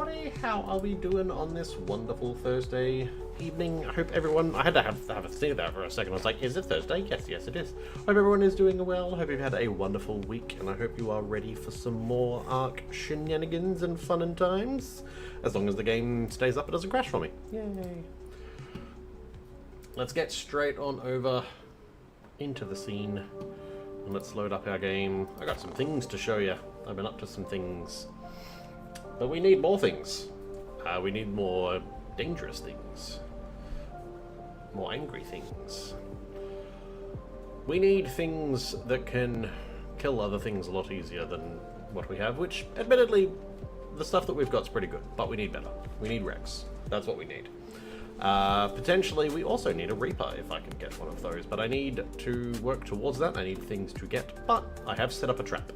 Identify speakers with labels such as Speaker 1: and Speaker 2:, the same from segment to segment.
Speaker 1: everybody, how are we doing on this wonderful Thursday evening? I hope everyone, I had to have a think of that for a second. I was like, is it Thursday? Yes it is. Hope everyone is doing well. Hope you've had a wonderful week, and I hope you are ready for some more Ark shenanigans and fun and times. As long as the game stays up, it doesn't crash for me. Yay. Let's get straight on over into the scene, and let's load up our game. I got some things to show you. I've been up to some things. But we need more things. We need more dangerous things. More angry things. We need things that can kill other things a lot easier than what we have, which, admittedly, the stuff that we've got is pretty good, but we need better. We need Rex. That's what we need. Potentially, we also need a Reaper, if I can get one of those, but I need to work towards that. I need things to get, but I have set up a trap.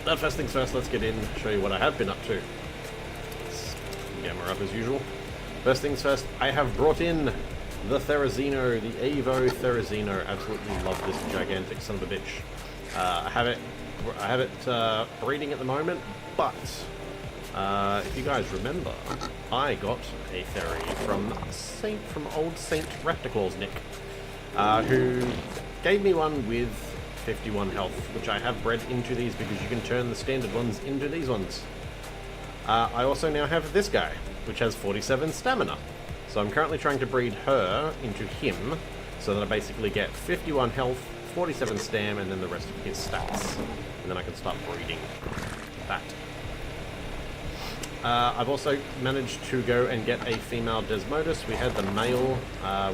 Speaker 1: But first things first, let's get in, show you what I have been up to. Gamma up as usual. First things first, I have brought in the Therizino, the Evo Therizino. Absolutely love this gigantic son of a bitch. I have it breeding at the moment, but if you guys remember, I got a Theri from old Saint Raptorclaws Nick, who gave me one with 51 health, which I have bred into these because you can turn the standard ones into these ones. I also now have this guy, which has 47 stamina. So I'm currently trying to breed her into him, so that I basically get 51 health, 47 stam, and then the rest of his stats. And then I can start breeding that. I've also managed to go and get a female Desmodus. We had the male,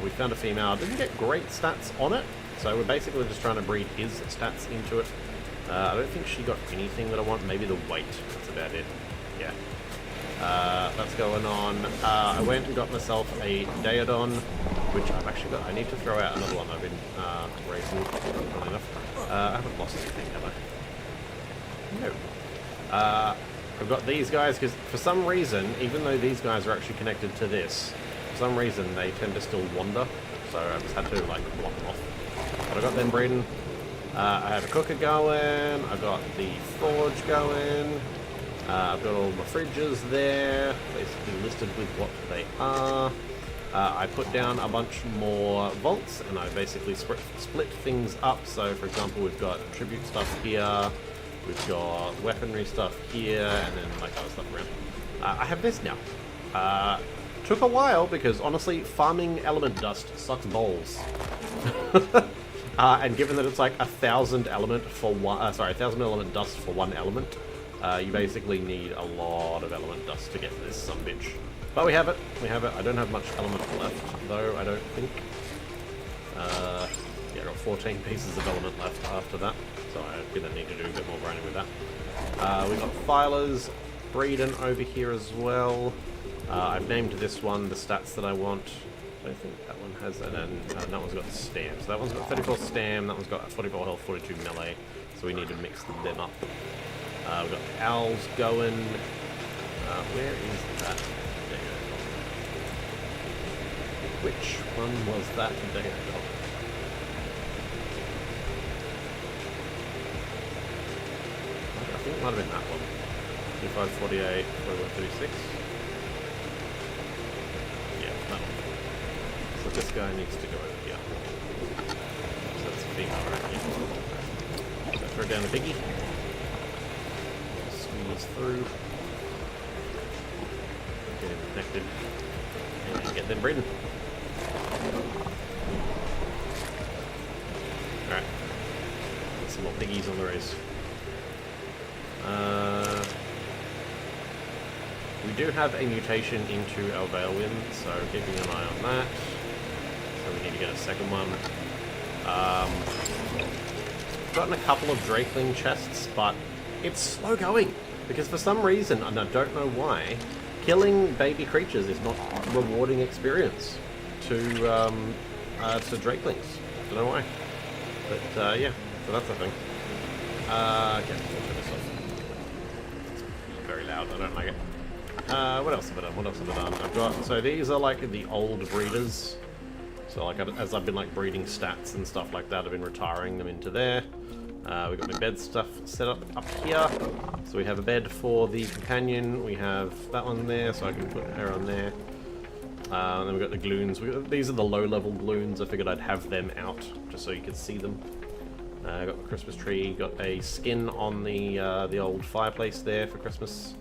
Speaker 1: we found a female, didn't get great stats on it. So we're basically just trying to breed his stats into it. I don't think she got anything that I want. Maybe the weight. That's about it. Yeah. That's going on. I went and got myself a Radeon, which I've actually got. I need to throw out another one I've been raising. Not enough. I haven't lost anything, have I? No. I've got these guys because for some reason, even though these guys are actually connected to this, for some reason they tend to still wander. So I just had to like block them off. But I got them breeding. I have a cooker going. I've got the forge going. I've got all my fridges there, basically listed with what they are. I put down a bunch more vaults, and I basically split things up. So, for example, we've got tribute stuff here. We've got weaponry stuff here, and then like other stuff around. I have this now. Took a while because honestly, farming element dust sucks balls. And given that it's like 1,000 element for one, 1,000 element dust for one element, you basically need a lot of element dust to get this sumbitch. But we have it. We have it. I don't have much element left, though. I don't think. Yeah, I got 14 pieces of element left after that, so I'm gonna need to do a bit more grinding with that. We've got filers breeding over here as well. I've named this one the stats that I want. I don't think that one has, and then that one's got stam. So that one's got 34 stam, that one's got 44 health, 42 melee. So we need to mix them up. We've got the owls going. Where is that? There you go. Which one was that? There you go. I think it might have been that one. 25, 48, 41, 36. Yeah, that one. So this guy needs to go over here. So that's a female right here. So throw down the biggie. Squeeze through. Get him connected. And get them breeding. Alright. Get some more piggies on the race. We do have a mutation into our Veilwind, so keeping an eye on that. So we need to get a second one. Gotten a couple of Drakeling chests, but it's slow going because for some reason, and I don't know why, killing baby creatures is not a rewarding experience to Drakelings. I don't know why, but yeah, so that's the thing. Okay, we'll turn this off. It's very loud. I don't like it. What else have I done? What else have I done? I've got, so these are like the old breeders. So like as I've been like breeding stats and stuff like that, I've been retiring them into there. We've got my bed stuff set up here. So we have a bed for the companion. We have that one there, so I can put her on there. And then we've got the gluons. These are the low-level gluons. I figured I'd have them out just so you could see them. Got the Christmas tree. Got a skin on the old fireplace there for Christmas.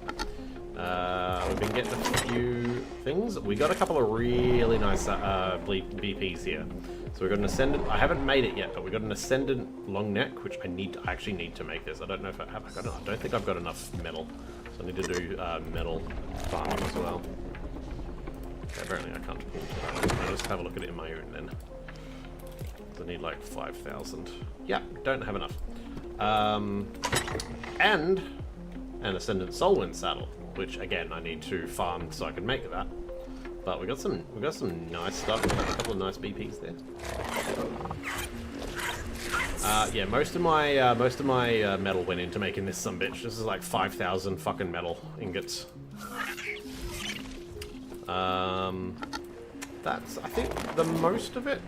Speaker 1: We've been getting a few things. We got a couple of really nice BPs here. So we've got an Ascendant. I haven't made it yet, but we've got an Ascendant long neck, which I actually need to make this. I don't know if I have. I don't think I've got enough metal, so I need to do metal farming as well. Okay, apparently I can't pull to that. I'll just have a look at it in my own then. I need like 5,000. Yeah, don't have enough. And an Ascendant Soulwind saddle, which again I need to farm so I can make that. But we got some nice stuff. A couple of nice BPs there. Yeah, most of my metal went into making this sumbitch. This is like 5,000 fucking metal ingots. That's I think the most of it.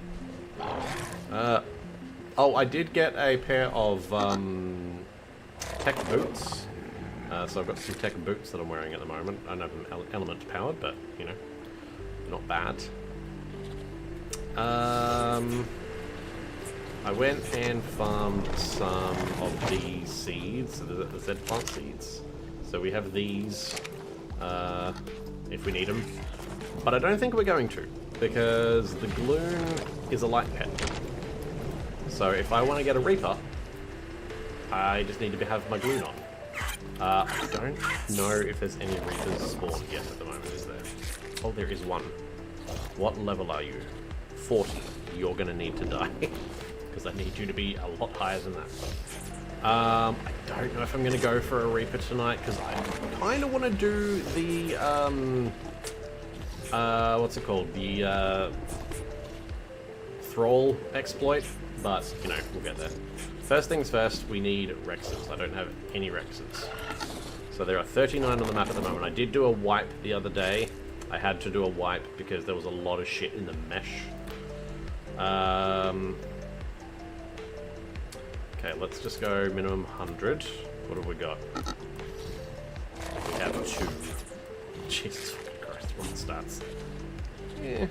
Speaker 1: Oh, I did get a pair of tech boots. So I've got some tech boots that I'm wearing at the moment. I don't have them element powered, but you know. Not bad. I went and farmed some of these seeds, the Z plant seeds. So we have these if we need them. But I don't think we're going to, because the Gloon is a light pet. So if I want to get a Reaper, I just need to have my Gloon on. I don't know if there's any Reapers spawned yet at the moment, is there? Oh, there is one. What level are you? 40. You're gonna need to die. Because I need you to be a lot higher than that. I don't know if I'm gonna go for a Reaper tonight, because I kind of want to do the, what's it called? The, Thrall exploit, but, you know, we'll get there. First things first, we need Rexes. I don't have any Rexes. So there are 39 on the map at the moment. I did do a wipe the other day. I had to do a wipe because there was a lot of shit in the mesh. Okay, let's just go minimum 100. What have we got? We have 2. Jesus fucking Christ, what are the stats? Yeah.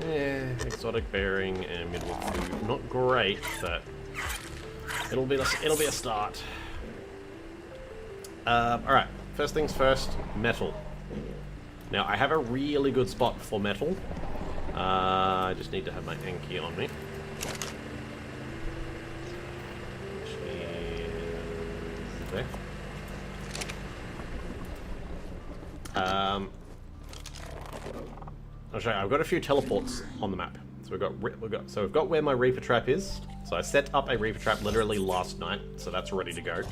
Speaker 1: Yeah, exotic bearing and middle food. Not great, but it'll be a start. Alright, first things first, metal. Now, I have a really good spot for metal. I just need to have my Anki on me. Which is there. I'll show you. I've got a few teleports on the map. So we've got where my Reaper trap is. So I set up a Reaper trap literally last night, so that's ready to go.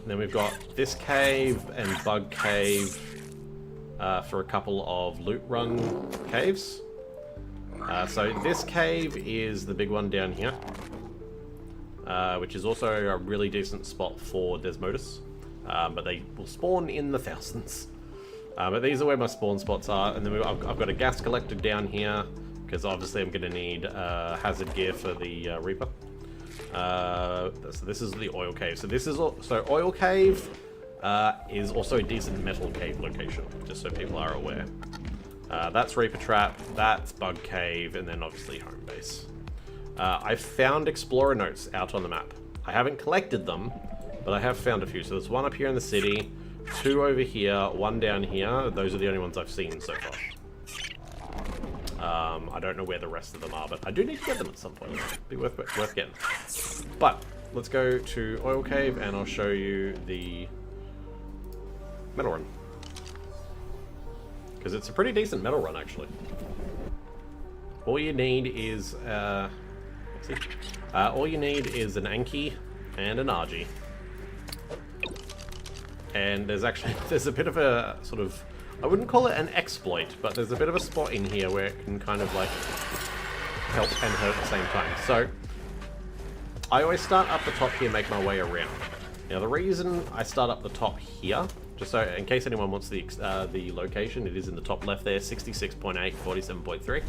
Speaker 1: Then we've got this cave and bug cave for a couple of loot run caves. So this cave is the big one down here, which is also a really decent spot for Desmodus, but they will spawn in the thousands. But these are where my spawn spots are, and then I've got a gas collector down here, because obviously I'm going to need hazard gear for the Reaper. So this is the oil cave. So this is oil cave is also a decent metal cave location, just so people are aware. That's Reaper trap, that's bug cave, and then obviously home base. I've found explorer notes out on the map. I haven't collected them, but I have found a few. So there's one up here in the city, 2 over here, 1 down here. Those are the only ones I've seen so far. I don't know where the rest of them are, but I do need to get them at some point. It'd be worth getting. But let's go to Oil Cave, and I'll show you the metal run, because it's a pretty decent metal run actually. All you need is all you need is an Anki and an Argy. And there's a bit of a sort of, I wouldn't call it an exploit, but there's a bit of a spot in here where it can kind of like help and hurt at the same time. So I always start up the top here, make my way around. Now the reason I start up the top here, just so in case anyone wants the location, it is in the top left there, 66.8, 47.3.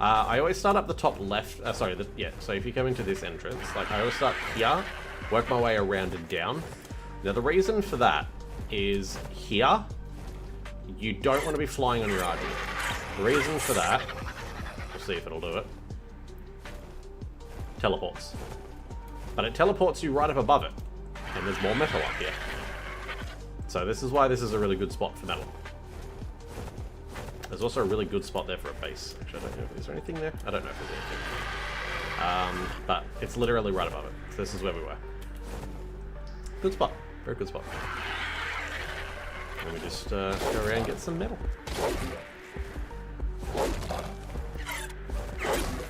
Speaker 1: I always start up the top left. So if you come into this entrance, like I always start here, work my way around and down. Now the reason for that is here, you don't want to be flying on your RG. The reason for that, we'll see if it'll do it, teleports. But it teleports you right up above it, and there's more metal up here. So this is why this is a really good spot for metal. There's also a really good spot there for a base. Actually, I don't know if there's anything there. I don't know if there's anything. But it's literally right above it. So this is where we were. Good spot. Very good spot. Let me just go around and get some metal.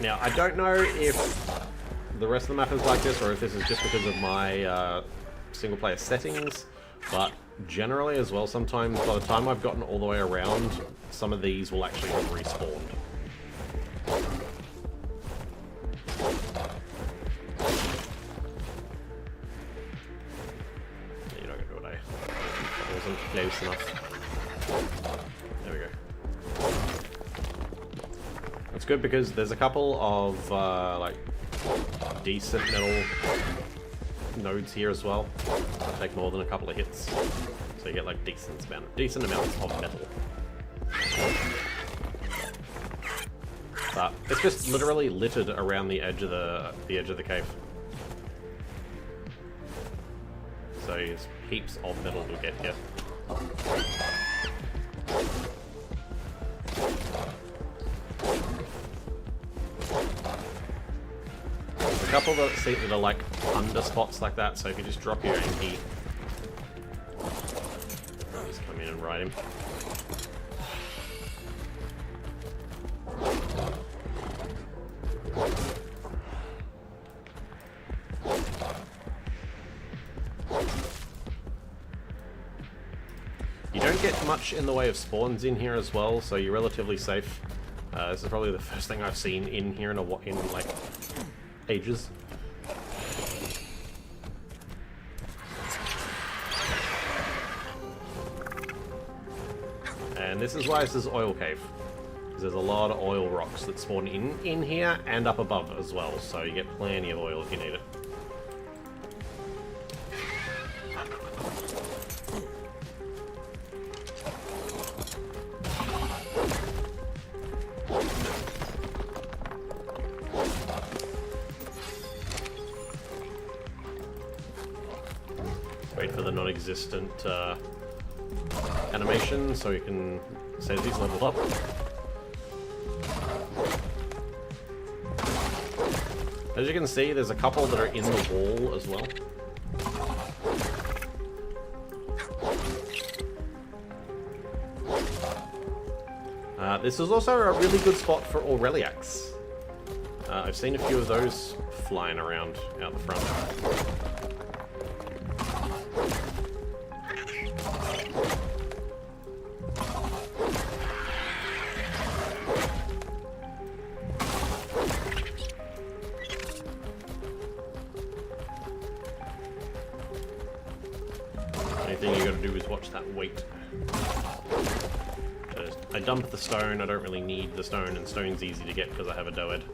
Speaker 1: Now, I don't know if the rest of the map is like this, or if this is just because of my single-player settings, but generally as well, sometimes by the time I've gotten all the way around, some of these will actually have respawned. Yeah, you're not going to do it, eh? That wasn't close enough. There we go. That's good because there's a couple of like decent metal nodes here as well. They'll take more than a couple of hits, so you get like decent amounts of metal. But it's just literally littered around the edge of the cave. So there's heaps of metal to get here. There's a couple that are like under spots like that, so if you just drop your MP, just come in and ride him. You don't get much in the way of spawns in here as well, so you're relatively safe. This is probably the first thing I've seen in here in like ages. And this is why this is oil cave. Because there's a lot of oil rocks that spawn in here and up above as well, so you get plenty of oil if you need it. Wait for the non-existent animation so you can say these leveled up. As you can see, there's a couple that are in the wall as well. This is also a really good spot for Aureliacs. I've seen a few of those flying around out the front. Anything you gotta do is watch that weight. I dump the stone, I don't really need the stone, and stone's easy to get because I have a doed.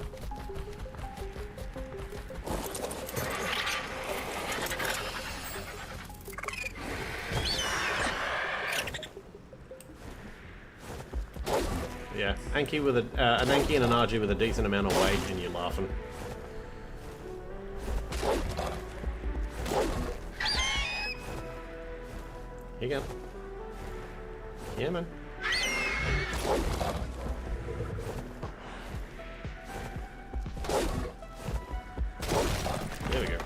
Speaker 1: Yeah, Anki with an Anki and an RG with a decent amount of weight, and you're laughing. Here you go. Yeah, man. There we go.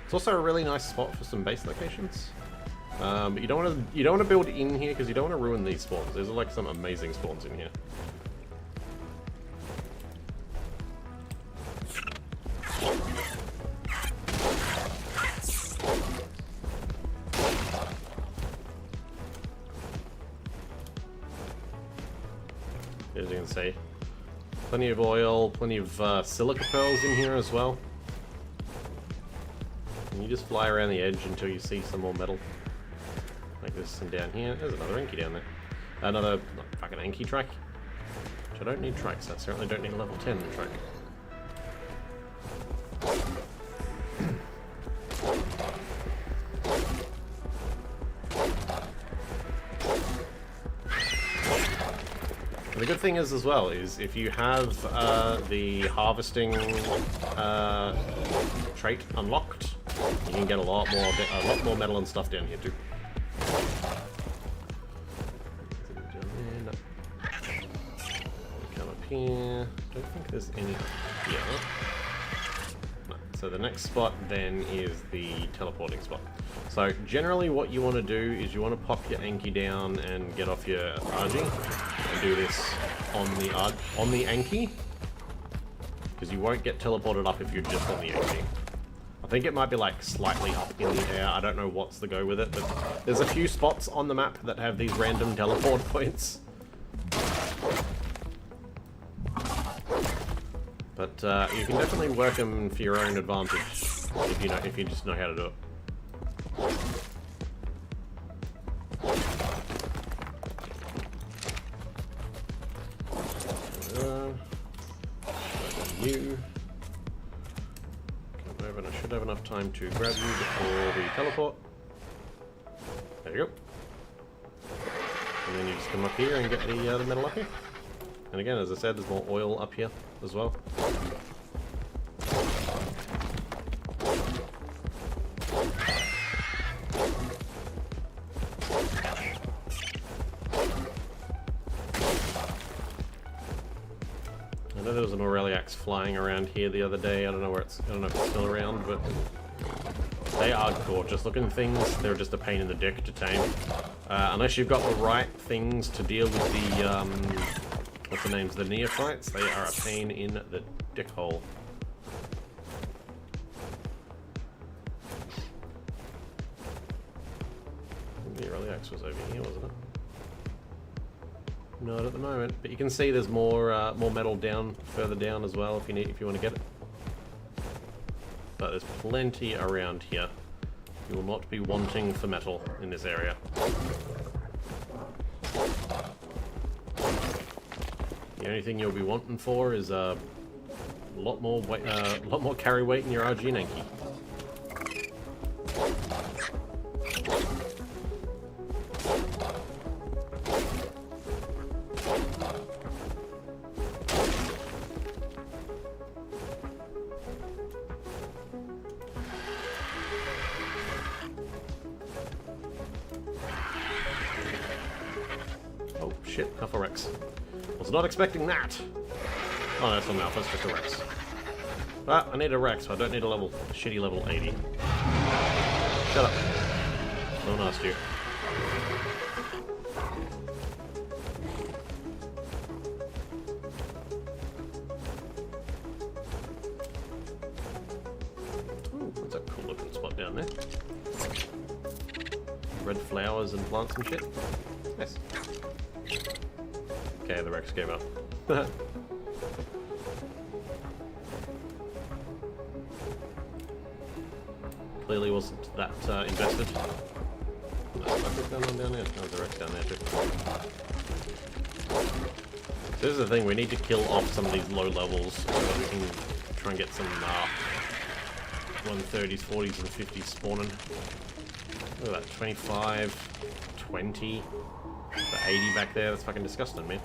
Speaker 1: It's also a really nice spot for some base locations. But you don't want to build in here because you don't want to ruin these spawns. There's like some amazing spawns in here. As you can see, plenty of oil, plenty of silica pearls in here as well. And you just fly around the edge until you see some more metal. Like this, and down here, there's another Inky down there. Another fucking Anki track. Which I don't need tracks. I certainly don't need a level 10 track. The good thing is, as well, is if you have the harvesting trait unlocked, you can get a lot more metal and stuff down here too. Come up here. Don't think there's any here. No. So the next spot then is the teleporting spot. So generally, what you want to do is you want to pop your Anki down and get off your RG. And do this on the Anki, because you won't get teleported up if you're just on the Anki. I think it might be like slightly up in the air. I don't know what's the go with it, but there's a few spots on the map that have these random teleport points. But you can definitely work them for your own advantage if you just know how to do it. You come over, and I should have enough time to grab you before we teleport. There you go. And then you just come up here and get the metal up here. And again, as I said, there's more oil up here as well. I know there was an Aureliax flying around here the other day. I don't know if it's still around, but they are gorgeous looking things. They're just a pain in the dick to tame. Unless you've got the right things to deal with the what's the names? The neophytes. They are a pain in the dick hole. The Aureliax was over here, wasn't it? Not at the moment, but you can see there's more metal further down as well if you want to get it. But there's plenty around here. You will not be wanting for metal in this area. The only thing you'll be wanting for is a lot more weight, lot more carry weight in your RG and Anki. Oh shit, Alpha Rex. Was not expecting that! Oh, that's not an Alpha, it's just a Rex. Ah, I need a Rex, so I don't need a shitty level 80. Shut up. No one asked you. Ooh, that's a cool looking spot down there. Red flowers and plants and shit. Nice. Okay, the Rex gave up. Clearly wasn't that invested. No, down there. No, the Rex down there too. This is the thing, we need to kill off some of these low levels so that we can try and get some 130s, 40s, and 50s spawning. Look at that, 25, 20, the 80 back there, that's fucking disgusting, man.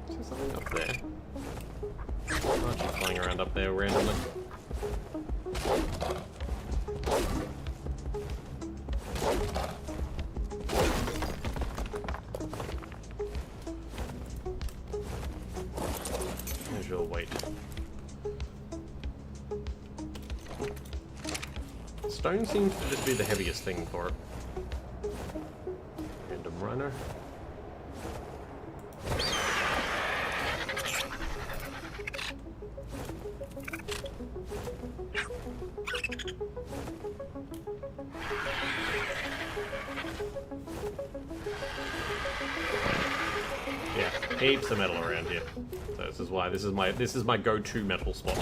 Speaker 1: Is there something up there? Aren't you flying around up there randomly? There's your weight. Stone seems to just be the heaviest thing for it. Random runner. Yeah, heaps of metal around here. So this is why this is my go-to metal spot.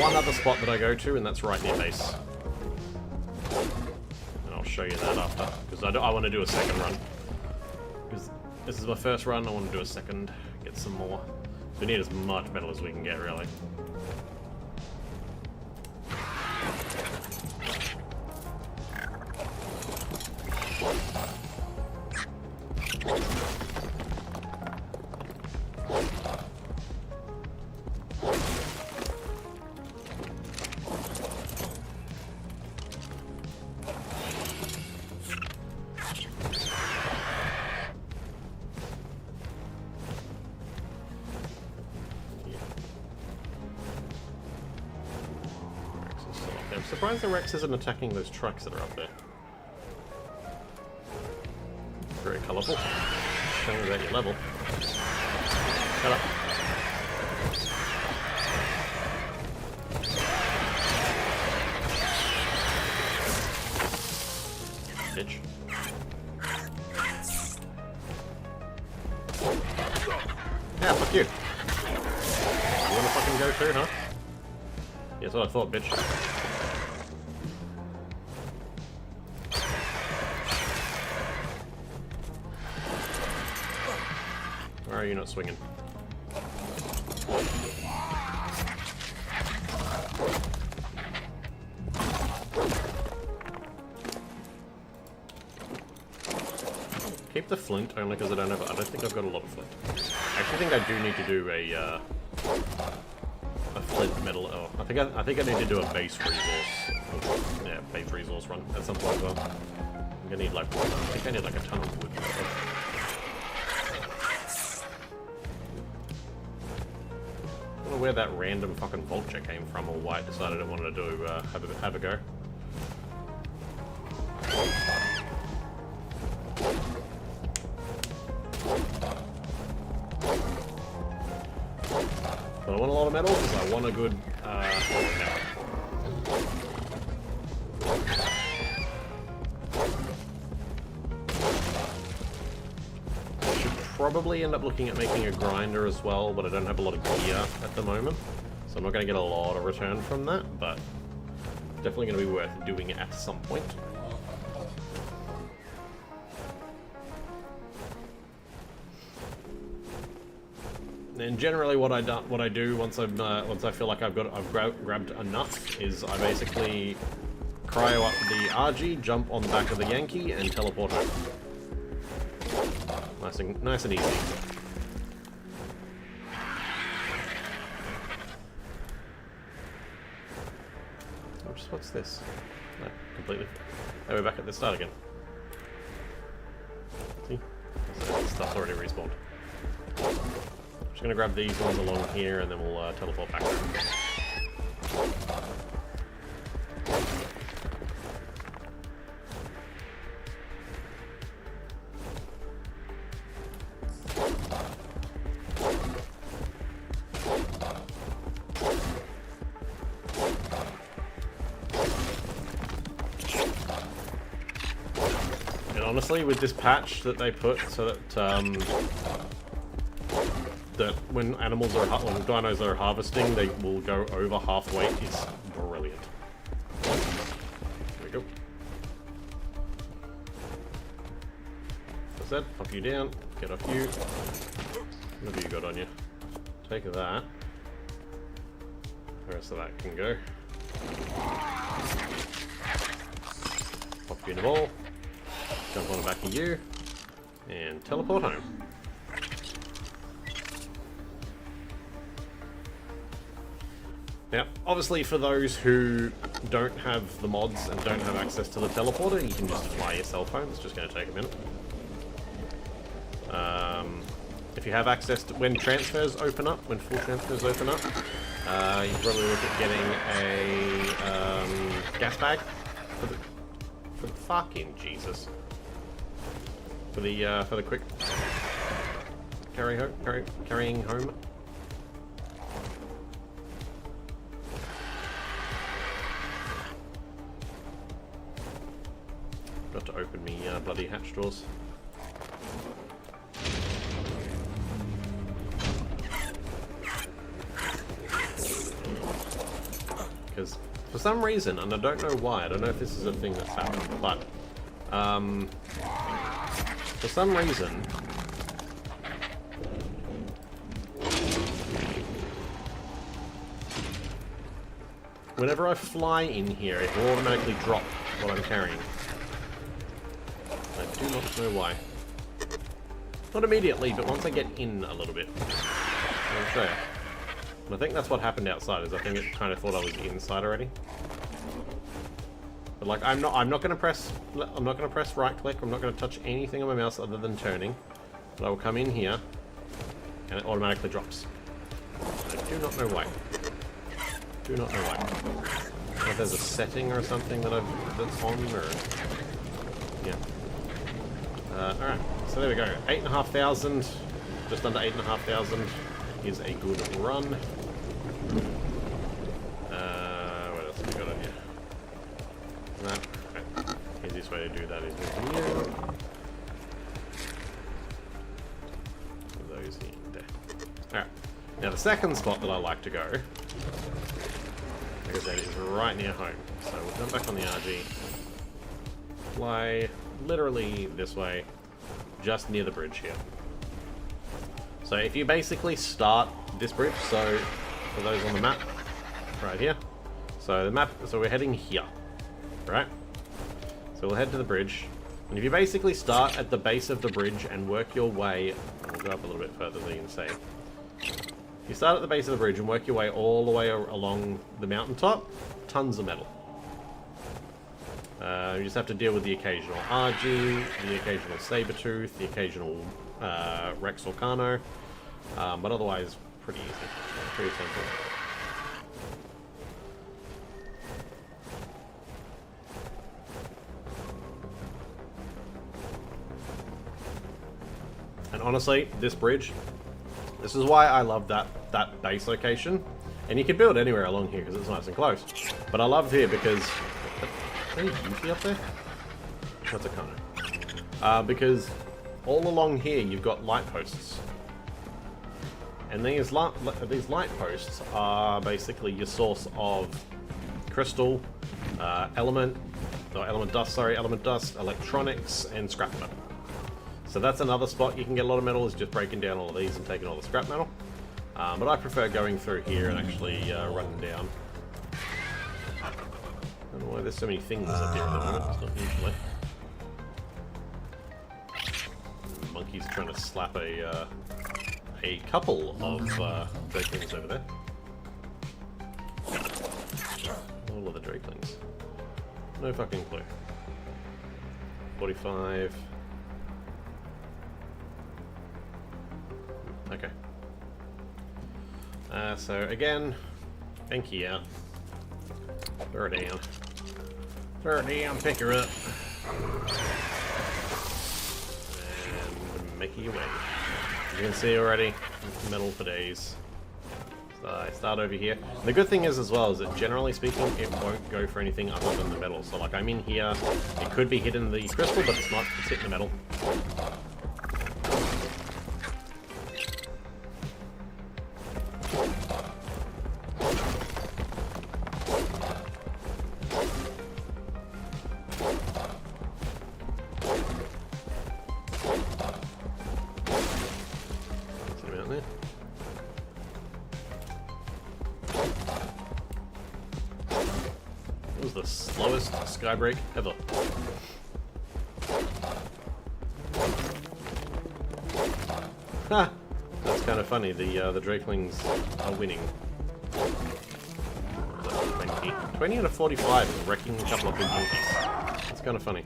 Speaker 1: one other spot that I go to, and that's right near base. And I'll show you that after, because I want to do a second run. Because this is my first run, I want to do a second, get some more. We need as much metal as we can get, really. I'm surprised the Rex isn't attacking those trucks that are up there. Very colourful. Tell me about your level. Shut up. Bitch. Yeah, fuck you. You wanna fucking go too, huh? Yeah, that's what I thought, bitch. Why are you not swinging? Keep the flint only because I don't think I've got a lot of flint. I actually think I do need to do a flint metal. Oh, I think I need to do a base resource. Yeah, base resource run at some point as well. I'm gonna need like I think I need like a ton of wood. I don't know where that random fucking vulture came from, or why it decided it wanted to do have a go. But I want a lot of metal because I want a good network. Probably end up looking at making a grinder as well, but I don't have a lot of gear at the moment, so I'm not going to get a lot of return from that, but definitely going to be worth doing at some point. And generally, what I do once I feel like I've grabbed enough is I basically cryo up the RG, jump on the back of the Yankee, and teleport home. Nice and easy. What's this? No, completely. Oh, we're back at the start again. See? Stuff's already respawned. I'm just gonna grab these ones along here and then we'll teleport back. Honestly, with this patch that they put so that when animals are when dinos are harvesting, they will go over half weight is brilliant. There we go. As I said, pop you down, get off you. What have you got on you? Take that. The rest of that can go. Pop you in the ball. Jump on the back of you, and teleport home. Now, obviously for those who don't have the mods and don't have access to the teleporter, you can just fly yourself home. It's just going to take a minute. If you have access to, when transfers open up, when full transfers open up, you can probably look at getting a gas bag for the fucking Jesus. For the quick carrying home. Got to open me bloody hatch doors. For some reason, and I don't know why, I don't know if this is a thing that's happened, but for some reason, whenever I fly in here, it will automatically drop what I'm carrying. I do not know why. Not immediately, but once I get in a little bit. I'll show you. And I think that's what happened outside, is I think it kind of thought I was inside already. But like, I'm not gonna press right click, I'm not gonna touch anything on my mouse other than turning. But I will come in here, and it automatically drops. I do not know why. Do not know why. If there's a setting or something that that's on, or yeah. Alright, so there we go. 8,500, just under 8,500 is a good run. What else have we got on here? No, okay. Easiest way to do that is with here. Those here, there. Alright, now the second spot that I like to go, like I said, is right near home. So we'll jump back on the RG, fly literally this way, just near the bridge here. So if you basically start this bridge, so for those on the map, right here. So the map, so we're heading here, right? So we'll head to the bridge, and if you basically start at the base of the bridge and work your way, we'll go up a little bit further so you can see. You start at the base of the bridge and work your way all the way along the mountaintop, tons of metal. You just have to deal with the occasional RG, the occasional Sabertooth, the occasional Rex or Kano, but otherwise pretty easy, pretty simple. And honestly, this bridge, this is why I love that base location. And you can build anywhere along here because it's nice and close. But I love here because... Is there any beauty up there? That's a Kano. Because all along here you've got light posts. And these light posts are basically your source of crystal, element dust, electronics, and scrap metal. So that's another spot you can get a lot of metal, is just breaking down all of these and taking all the scrap metal. But I prefer going through here and actually running down. I don't know why there's so many things up here at the moment, it's not usually. The monkey's trying to slap a couple of drakelings over there. All of the drakelings. No fucking clue. 45. Okay. So again, Enki out. Throw her down. Throw her down, pick her up. And make your way. As you can see already, metal for days. So I start over here. And the good thing is as well is that generally speaking, it won't go for anything other than the metal. So like I'm in here, it could be hitting the crystal, but it's not, it's hitting the metal. The slowest sky break ever. Ha! That's kind of funny. The drakelings are winning. 20 out of 45 is wrecking a couple of big monkeys. It's kind of funny.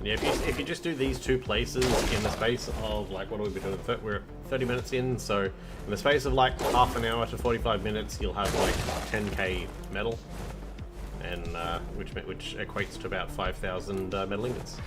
Speaker 1: Yeah, if you just do these two places in the space of, like, what are we doing? We're 30 minutes in, so in the space of like half an hour to 45 minutes, you'll have like 10k metal. and which equates to about 5,000 metal ingots.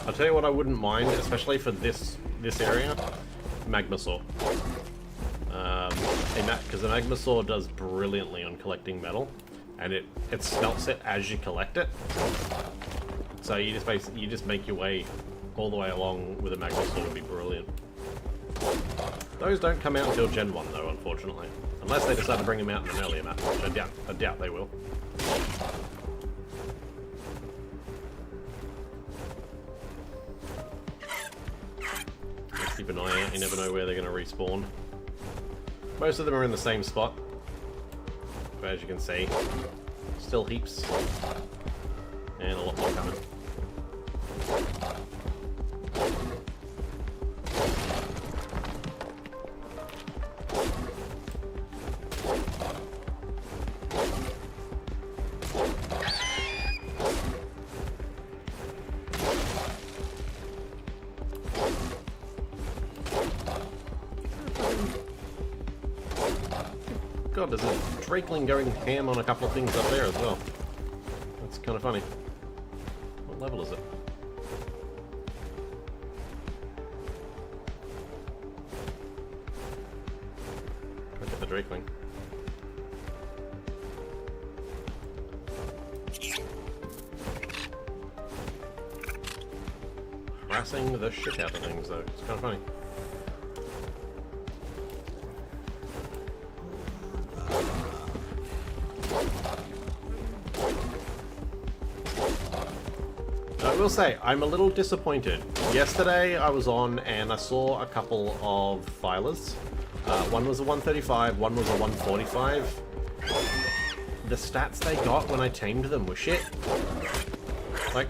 Speaker 1: I'll tell you what I wouldn't mind, especially for this area, magma saw. Because the magma saw does brilliantly on collecting metal, and it smelts it as you collect it. So you just make your way all the way along with a magma saw would be brilliant. Those don't come out until Gen 1 though, unfortunately, unless they decide to bring them out in an earlier map, which I doubt they will. Keep an eye out, you never know where they're going to respawn. Most of them are in the same spot, but as you can see, still heaps, and a lot more coming. God, there's a Drakeling going ham on a couple of things up there as well. That's kind of funny. What level is it? Look at the Drakeling. Harassing the shit out of things though. It's kind of funny. I will say, I'm a little disappointed. Yesterday I was on and I saw a couple of filers. One was a 135, one was a 145. The stats they got when I tamed them were shit. Like,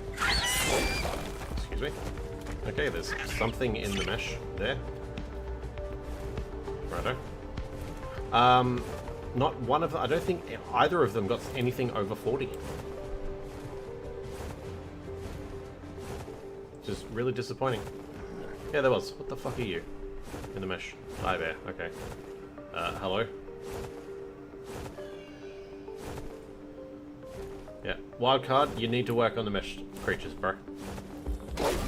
Speaker 1: excuse me. Okay, there's something in the mesh there. Righto. Not one of them, I don't think either of them got anything over 40. Just really disappointing. Yeah, there was. What the fuck are you? In the mesh. Hi there. Okay. Hello? Yeah. Wildcard, you need to work on the mesh creatures, bro.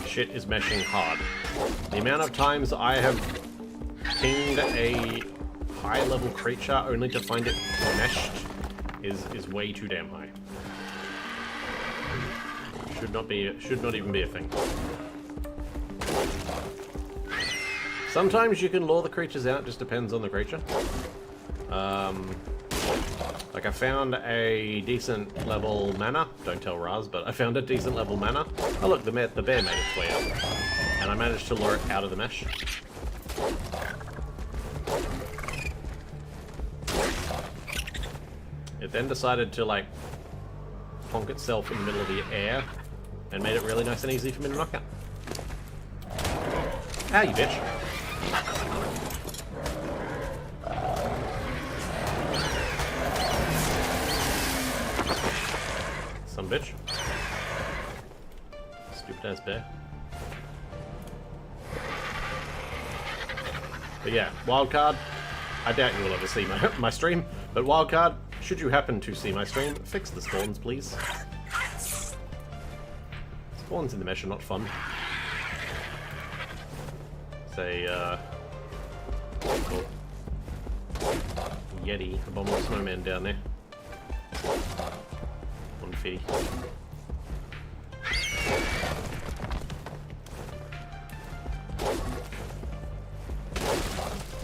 Speaker 1: Shit is meshing hard. The amount of times I have pinged a high-level creature only to find it meshed is way too damn high. Should not even be a thing. Sometimes you can lure the creatures out, just depends on the creature. Like I found a decent level mana, don't tell Raz, but I found a decent level mana. Oh look, the bear made its way up. And I managed to lure it out of the mesh. It then decided to like honk itself in the middle of the air and made it really nice and easy for me to knock out. Ah, you bitch. Some bitch. Stupid ass bear. But yeah, Wildcard, I doubt you will ever see my stream, but Wildcard, should you happen to see my stream, fix the spawns, please. Spawns in the mesh are not fun. Say, what's it called? Yeti, abominable snowman down there. 150.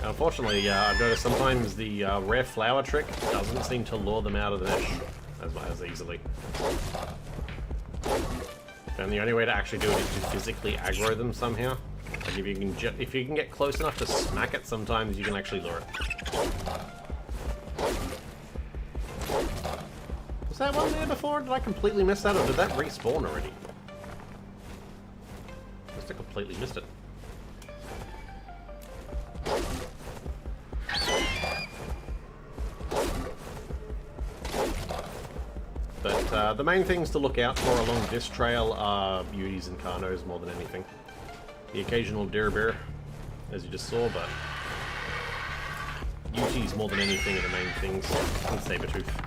Speaker 1: Unfortunately, I've noticed sometimes the rare flower trick doesn't seem to lure them out of the mesh as easily. And the only way to actually do it is to physically aggro them somehow. Like if you can get close enough to smack it, sometimes you can actually lure it. Was that one there before? Did I completely miss that, or did that respawn already? Must have completely missed it. But the main things to look out for along this trail are beauties and carnos more than anything. The occasional deer bear, as you just saw, but beauties more than anything are the main things. And saber-tooth.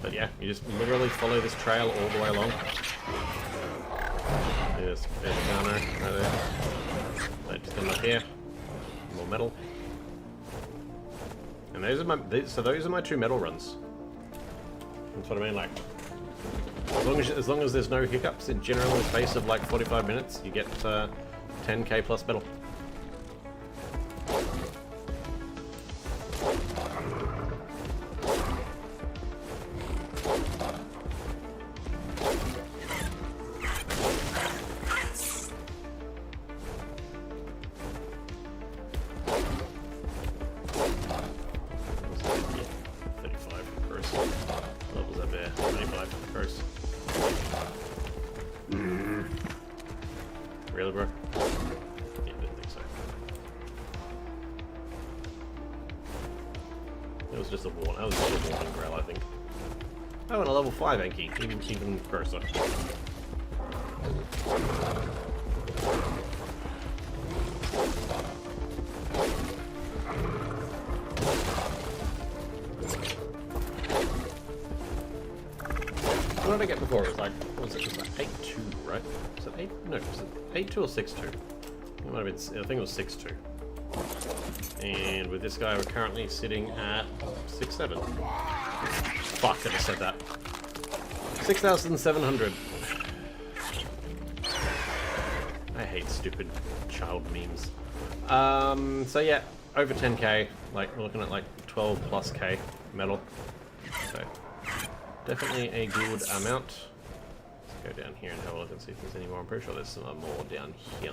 Speaker 1: But yeah, you just literally follow this trail all the way along. There's a carno right there. So just come up here. More metal. And those are my 2 metal runs. That's what I mean, like, as long as there's no hiccups, in general, in the space of like 45 minutes, you get 10k plus metal. Really, bro? Yeah, didn't think so. It was just a warning grill, I think. Oh, and a level 5 Anki, even grosser. What did I get before? It was like, what was it? It was like 8.2, right? Was it 8? No, was it 8.2 or 6.2? It might have been, I think it was 6.2. And with this guy, we're currently sitting at 6.7. Fuck, I just said that. 6,700. I hate stupid child memes. So yeah, over 10k. Like, we're looking at like 12 plus k metal. So definitely a good amount. Let's go down here and have a look and see if there's any more. I'm pretty sure there's some more down here.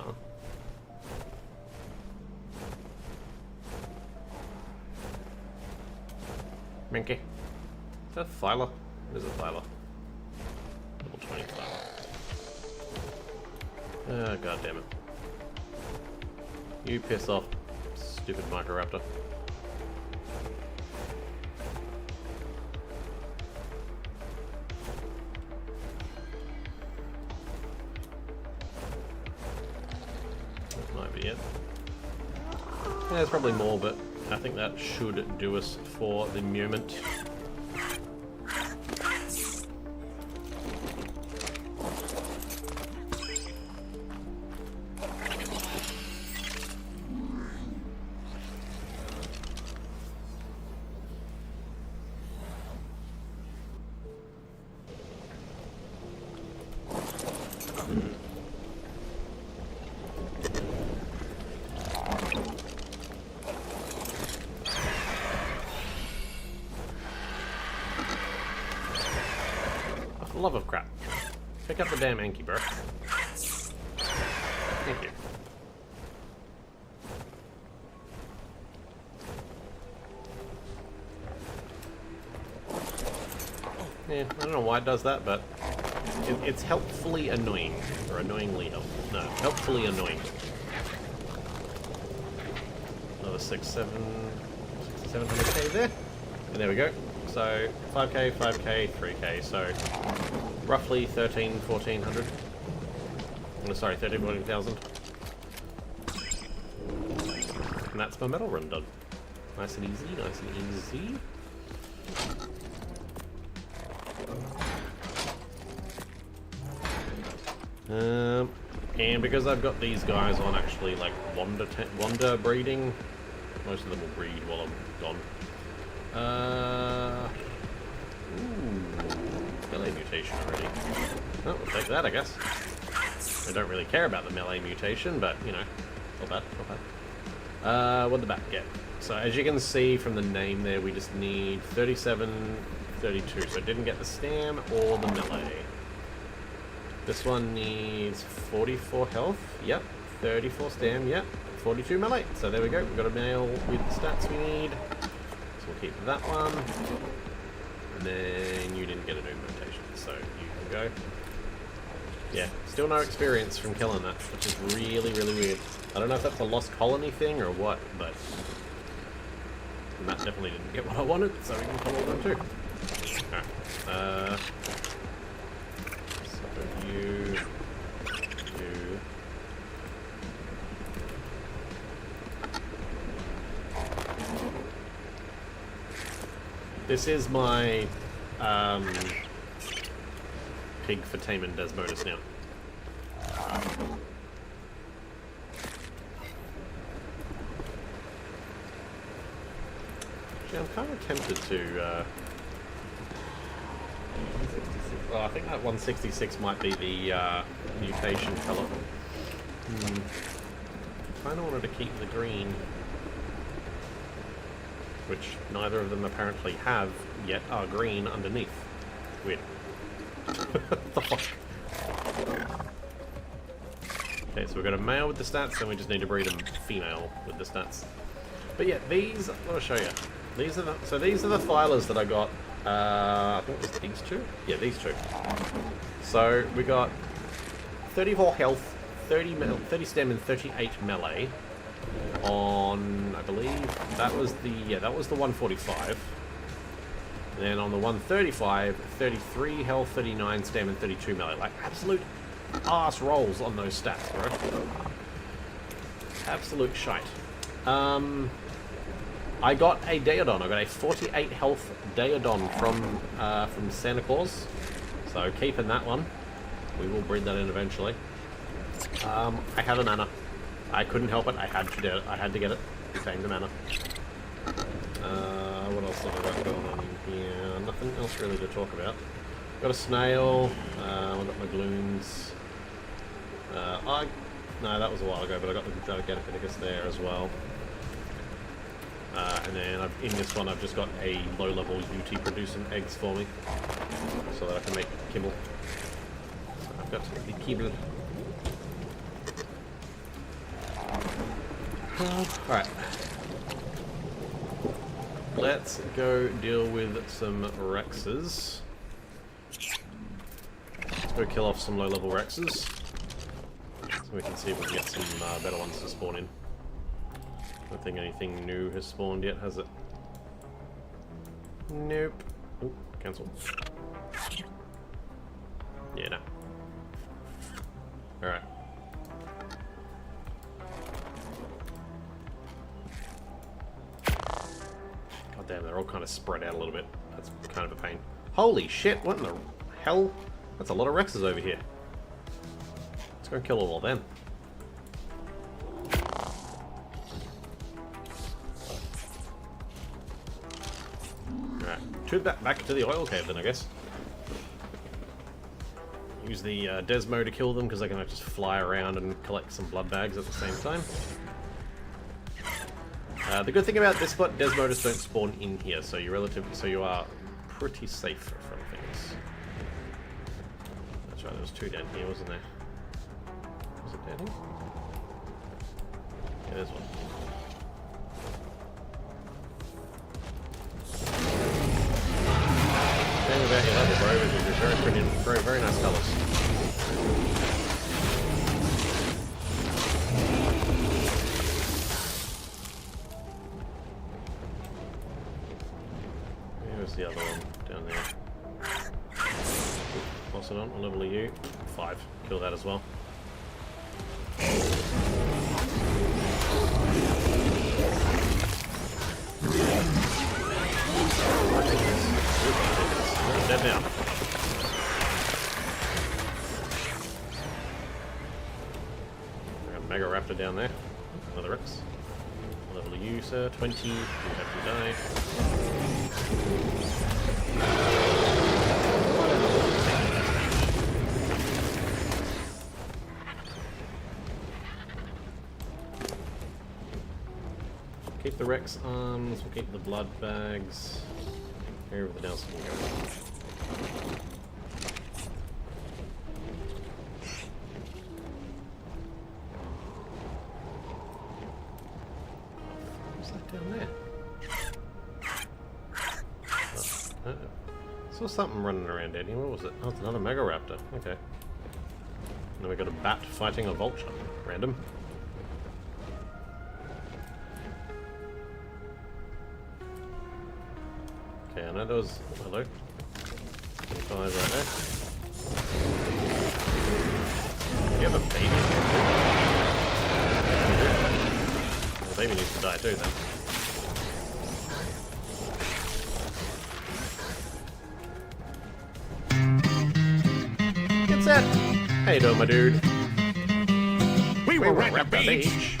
Speaker 1: Minky. Is that a Thyla? It is a Thyla. Level 20 Thyla. Oh, god damn it. You piss off, stupid Microraptor. That might be it. Yeah, there's probably more, but I think that should do us for the moment. Love of crap. Pick up the damn Anki, bro. Thank you. Yeah, I don't know why it does that, but it's helpfully annoying. Or annoyingly helpful. No, helpfully annoying. Another 700k there. And there we go. So 5k, 5k, 3k, so roughly 1400. Oh, sorry, 14,000. And that's my metal run done. Nice and easy, nice and easy. And because I've got these guys on actually like wander breeding, most of them will breed while I'm gone. Ooh, melee mutation already. Oh, we'll take that, I guess. I don't really care about the melee mutation, but, you know, not bad, not bad. What'd the back get? So, as you can see from the name there, we just need 37, 32. So, it didn't get the stam or the melee. This one needs 44 health, yep. 34 stam, yep. 42 melee. So there we go. We've got a mail with the stats we need. So we'll keep that one. And then you didn't get a new mutation, so you can go. Yeah, still no experience from killing that, which is really, really weird. I don't know if that's a lost colony thing or what, but Matt definitely didn't get what I wanted, so we can kill all them too. Alright, so you... This is my pig for Taman Desmodus now. Actually, I'm kind of tempted to... well, I think that 166 might be the mutation colour. Kind of wanted to keep the green, which neither of them apparently have yet are green underneath. Weird. What the fuck? Okay, so we've got a male with the stats, and we just need to breed a female with the stats. But yeah, these, I'll show you. These are the filers that I got, I think it was these two? Yeah, these two. So we got 34 health, 30 stem and 38 melee. On, I believe, that was the 145. And then on the 135, 33 health, 39 stam, and 32 melee. Like, absolute ass rolls on those stats, bro. Absolute shite. I got a Daedon. I got a 48 health Daedon from Santa Claus. So keeping that one. We will breed that in eventually. I have a mana. I couldn't help it. I had to do it. I had to get it. Same the mana. What else have I got going on in here? Nothing else really to talk about. Got a snail. I got my gloons. No, that was a while ago, but I got the Gigabyte there as well. And then in this one, I've just got a low-level UT producing eggs for me, so that I can make kibble. So I've got the kibble. Alright. Let's go deal with some Rexes. Let's go kill off some low-level Rexes, so we can see if we can get some better ones to spawn in. I don't think anything new has spawned yet, has it? Nope. Oh, cancel. Yeah, no. Alright. God damn, they're all kind of spread out a little bit. That's kind of a pain. Holy shit, what in the hell? That's a lot of Rexes over here. Let's go kill all of them. Tube that back to the oil cave then, I guess. Use the Desmo to kill them, because they can just fly around and collect some blood bags at the same time. The good thing about this spot, Desmodus don't spawn in here, so you are pretty safe from things. That's right, there was two down here, wasn't there? Was it down here? Yeah, there's one. About your level, bro, because you're very pretty, very nice colours. Where's the other one? Down there. Pass it on. What level are you? 5. Kill that as well. Dead now. Got a Mega Raptor down there. Another Rex. What level are you, sir? 20. You have to die. Keep the Rex arms, we'll keep the blood bags. Everything else can go. Saw something running around down here. What was it? Oh, it's another Mega Raptor. Okay. Now we got a bat fighting a vulture. Random. Okay, I know there was... Hello? 25 right there. You have a baby here too? The baby needs to die too then. Get set! How you doing, my dude?
Speaker 2: We were at the beach.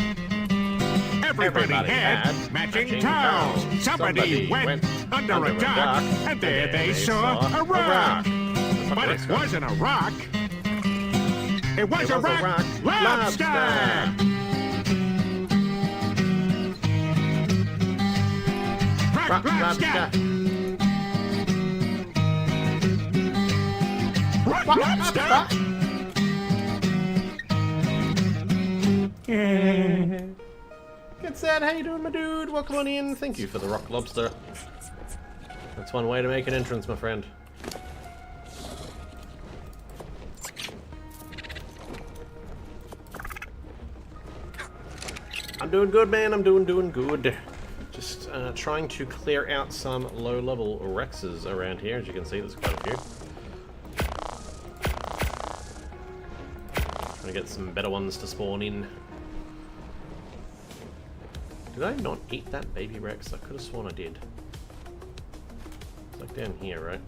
Speaker 2: Everybody had matching towels. Somebody went under a dock, and there they saw a rock. But it wasn't a rock. It was a rock lobster. Rock lobster. Rock lobster.
Speaker 1: Get sad, how you doing, my dude? Welcome on in. Thank you for the rock lobster. That's one way to make an entrance, my friend. I'm doing good, man. I'm doing good. Just trying to clear out some low-level Rexes around here. As you can see, there's quite a few. Trying to get some better ones to spawn in. Did I not eat that baby Rex? I could have sworn I did. It's like down here, right?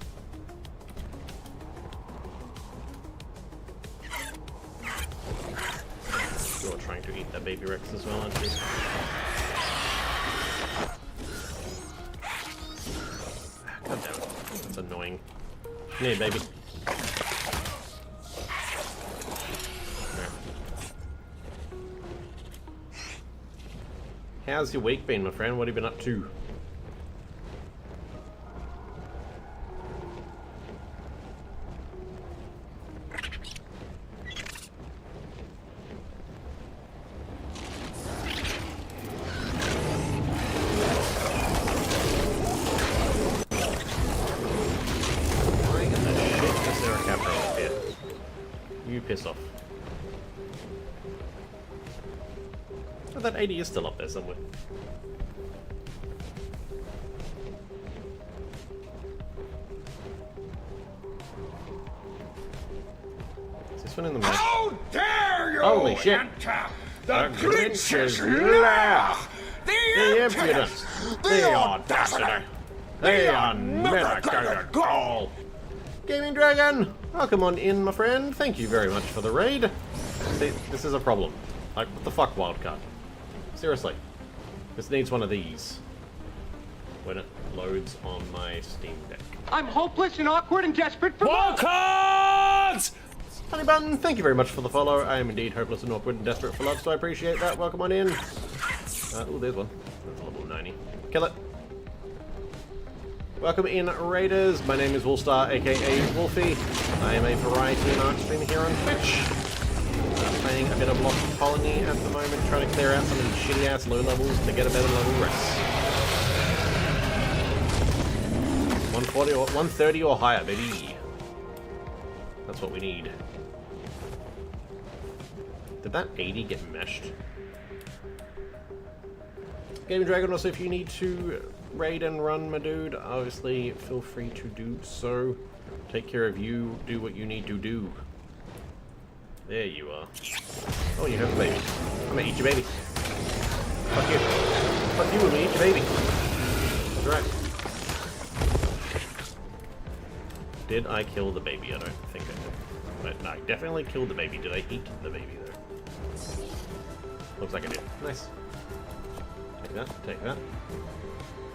Speaker 1: You're trying to eat that baby Rex as well, aren't you? God damn it. That's annoying. Come here, baby. How's your week been, my friend? What have you been up to? Why in the shit is there a captain up here? You piss off. Oh, that 80 is still up there somewhere. Is this one in the map?
Speaker 2: How dare you!
Speaker 1: Holy shit!
Speaker 2: The Grinch's lair!
Speaker 1: The impudence! The audacity! They are never gonna go! Gaming Dragon! Welcome on in, my friend. Thank you very much for the raid. See, this is a problem. Like, what the fuck, wildcard? Seriously. This needs one of these. When it loads on my Steam Deck.
Speaker 3: I'm hopeless and awkward and desperate for
Speaker 2: Wildcards!
Speaker 1: Honey Bun, thank you very much for the follow. I am indeed hopeless and awkward and desperate for love, so I appreciate that. Welcome on in. Oh, there's one. That's a level 90. Kill it. Welcome in, Raiders. My name is Woolstar, aka Wolfie. I am a variety and art streamer here on Twitch. Playing a bit of Lost Colony at the moment, trying to clear out some of these shitty ass low levels to get a better level rest. 140 or 130 or higher, baby. That's what we need. Did that 80 get meshed? Gaming Dragon, also if you need to raid and run, my dude, obviously feel free to do so. Take care of you, do what you need to do. There you are. Oh, you have a baby. I'm gonna eat your baby. Fuck you. Fuck you, I'm gonna eat your baby. That's right. Did I kill the baby? I don't think I did. But no, I definitely killed the baby. Did I eat the baby though? Looks like I did. Nice. Take that, take that.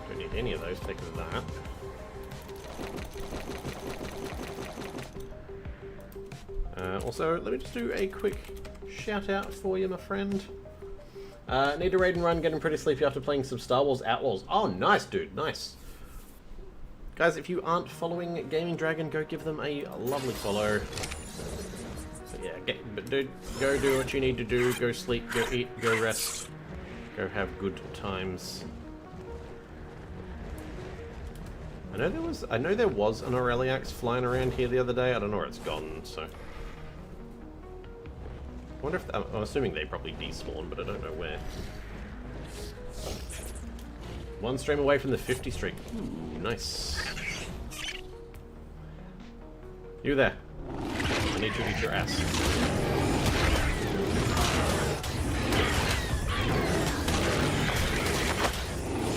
Speaker 1: Don't need any of those, take that. Also, let me just do a quick shout out for you, my friend. Need to raid and run, getting pretty sleepy after playing some Star Wars Outlaws. Oh, nice, dude, nice. Guys, if you aren't following Gaming Dragon, go give them a lovely follow. So yeah, dude, go do what you need to do. Go sleep, go eat, go rest. Go have good times. I know there was an Aureliax flying around here the other day. I don't know where it's gone, so. I wonder if, I'm assuming they probably despawn, but I don't know where. One stream away from the 50 streak. Ooh, nice. You there. I need to eat your ass.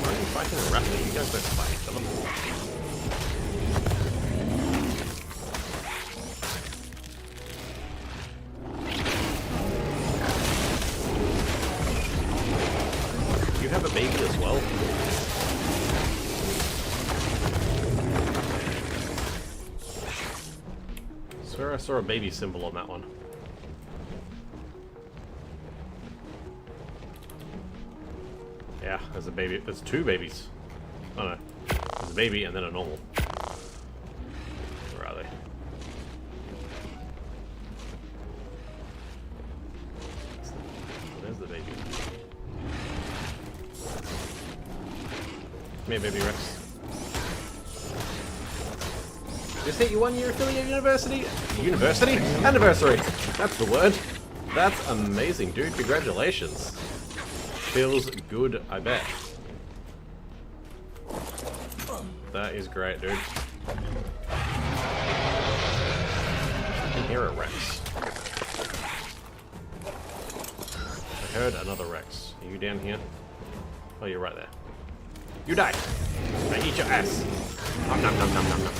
Speaker 1: Why are you fighting a raptor? You guys don't fight each other. You have a baby as well? I swear I saw a baby symbol on that one. Yeah, there's a baby. There's two babies. Oh no. There's a baby and then a normal. Where are they? There's the baby. Come here, baby Rex. Just hit your 1 year affiliate university? Anniversary! That's the word. That's amazing, dude. Congratulations. Feels good, I bet. That is great, dude. I can hear a Rex. I heard another Rex. Are you down here? Oh, you're right there. You die! I eat your ass! Nom nom nom nom nom nom.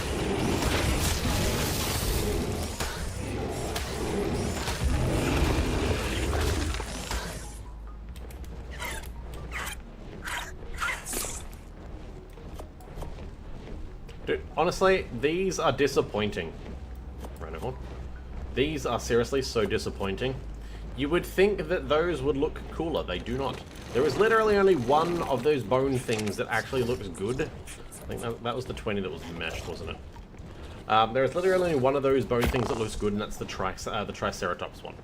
Speaker 1: Dude, honestly, these are disappointing. Random one. These are seriously so disappointing. You would think that those would look cooler. They do not. There is literally only one of those bone things that actually looks good. I think that was the 20 that was meshed, wasn't it? There is literally only one of those bone things that looks good, and that's the Triceratops one.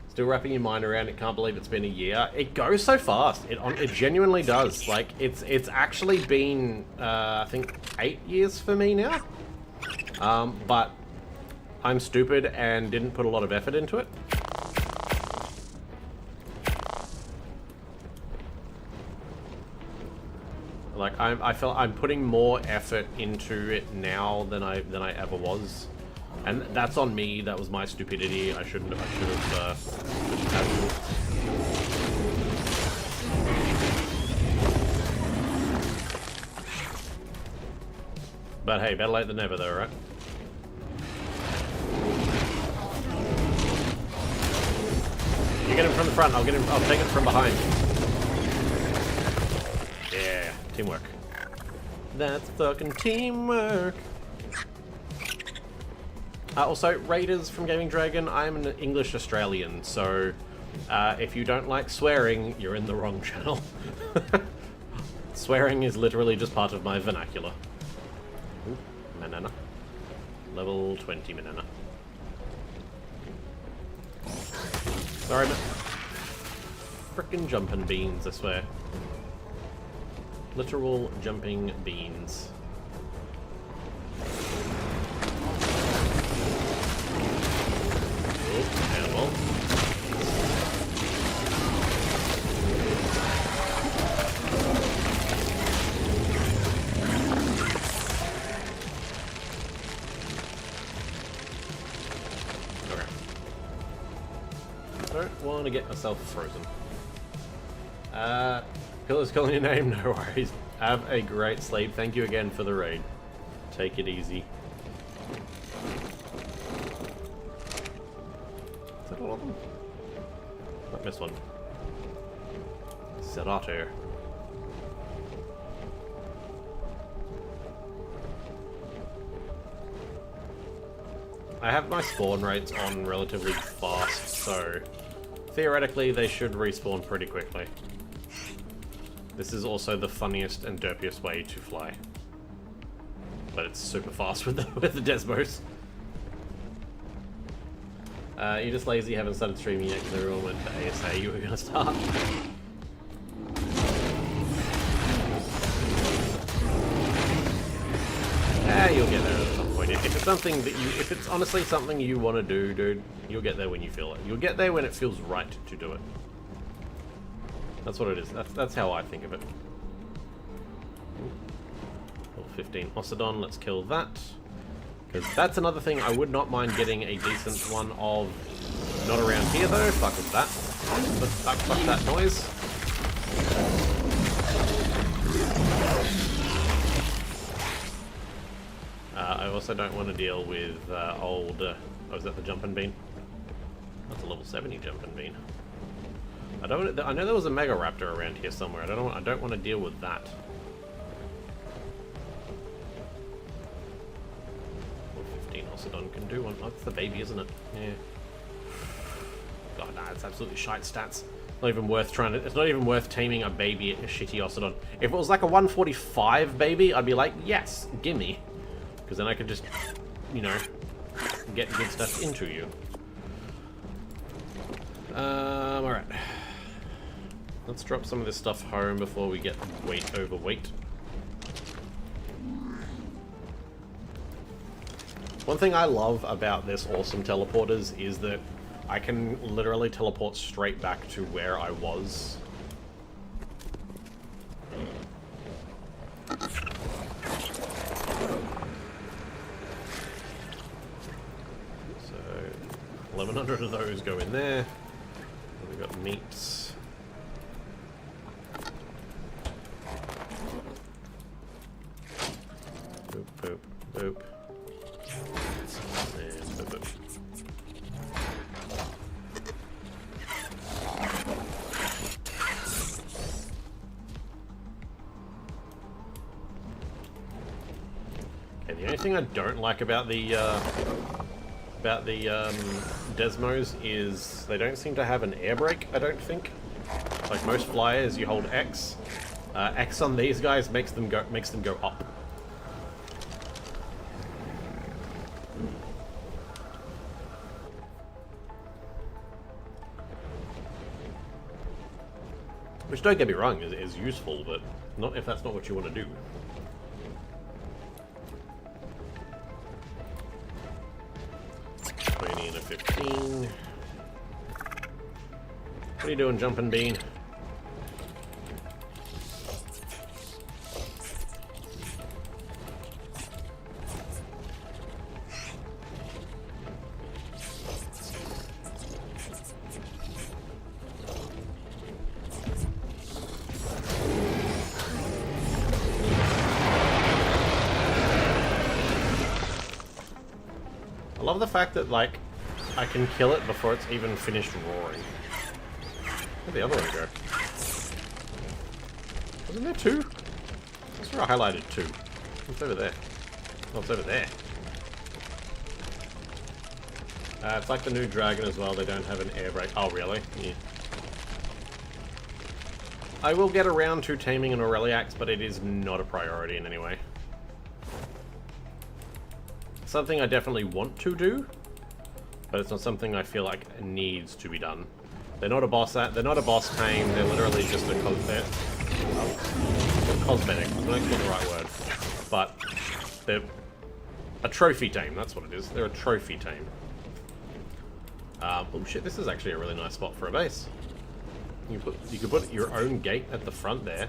Speaker 1: Still wrapping your mind around it. Can't believe it's been a year. It goes so fast. It genuinely does. Like it's actually been I think 8 years for me now. But I'm stupid and didn't put a lot of effort into it. Like I feel I'm putting more effort into it now than I ever was, and that's on me. That was my stupidity. I should have. But hey, better late than never, though, right? You get him from the front. I'll take it from behind. Yeah. Teamwork. That's fucking teamwork. Also, Raiders from Gaming Dragon, I'm an English Australian, so if you don't like swearing, you're in the wrong channel. Swearing is literally just part of my vernacular. Ooh, banana. Level 20 banana. Sorry, man. Frickin' jumping beans, I swear. Literal jumping beans. Oh, animal. Okay. Don't want to get myself frozen. Pillar's calling your name, no worries. Have a great sleep. Thank you again for the raid. Take it easy. Is that all of them? I missed one. Serato. I have my spawn rates on relatively fast, so theoretically they should respawn pretty quickly. This is also the funniest and derpiest way to fly. But it's super fast with the Desmos. You're just lazy, haven't started streaming yet because everyone went to ASA, you were going to start. mean, if it's something that if it's honestly something you want to do, dude, you'll get there when you feel it. You'll get there when it feels right to do it. That's what it is. That's how I think of it. 15 Ocedon, let's kill that. Because that's another thing I would not mind getting a decent one of. Not around here though, fuck with that. Fuck that noise. I also don't want to deal with old... oh, is that the jumping bean? That's a level 70 jumping bean. I know there was a Mega Raptor around here somewhere. I don't want to deal with that. 15 Ocedon can do one. Oh, that's the baby, isn't it? Yeah. God, nah, it's absolutely shite stats. Not even worth trying to. It's not even worth taming a baby, a shitty Ocedon. If it was like a 145 baby, I'd be like, yes, gimme. Because then I could just, you know, get good stuff into you. Alright. Let's drop some of this stuff home before we get overweight. One thing I love about this awesome teleporters is that I can literally teleport straight back to where I was. So, 1,100 of those go in there. We've got meats. Boop, boop, boop. And boop, boop. Okay, the only thing I don't like about the Desmos is they don't seem to have an air brake, I don't think. Like most flyers, you hold X. X on these guys makes them go up. Which, don't get me wrong, is useful, but not if that's not what you want to do. And a 15. What are you doing, jumping bean? I love the fact that, like, I can kill it before it's even finished roaring. Where'd the other one go? Wasn't there two? That's where I highlighted two. What's over there? Oh, it's over there. It's like the new Dragon as well. They don't have an air brake. Oh, really? Yeah. I will get around to taming an Aureliax, but it is not a priority in any way. Something I definitely want to do, but it's not something I feel like needs to be done. They're not a boss tame. They're literally just a cosmetic. I'm not getting the right word, but they're a trophy tame. That's what it is. They're a trophy tame. Oh shit! This is actually a really nice spot for a base. You could put your own gate at the front there.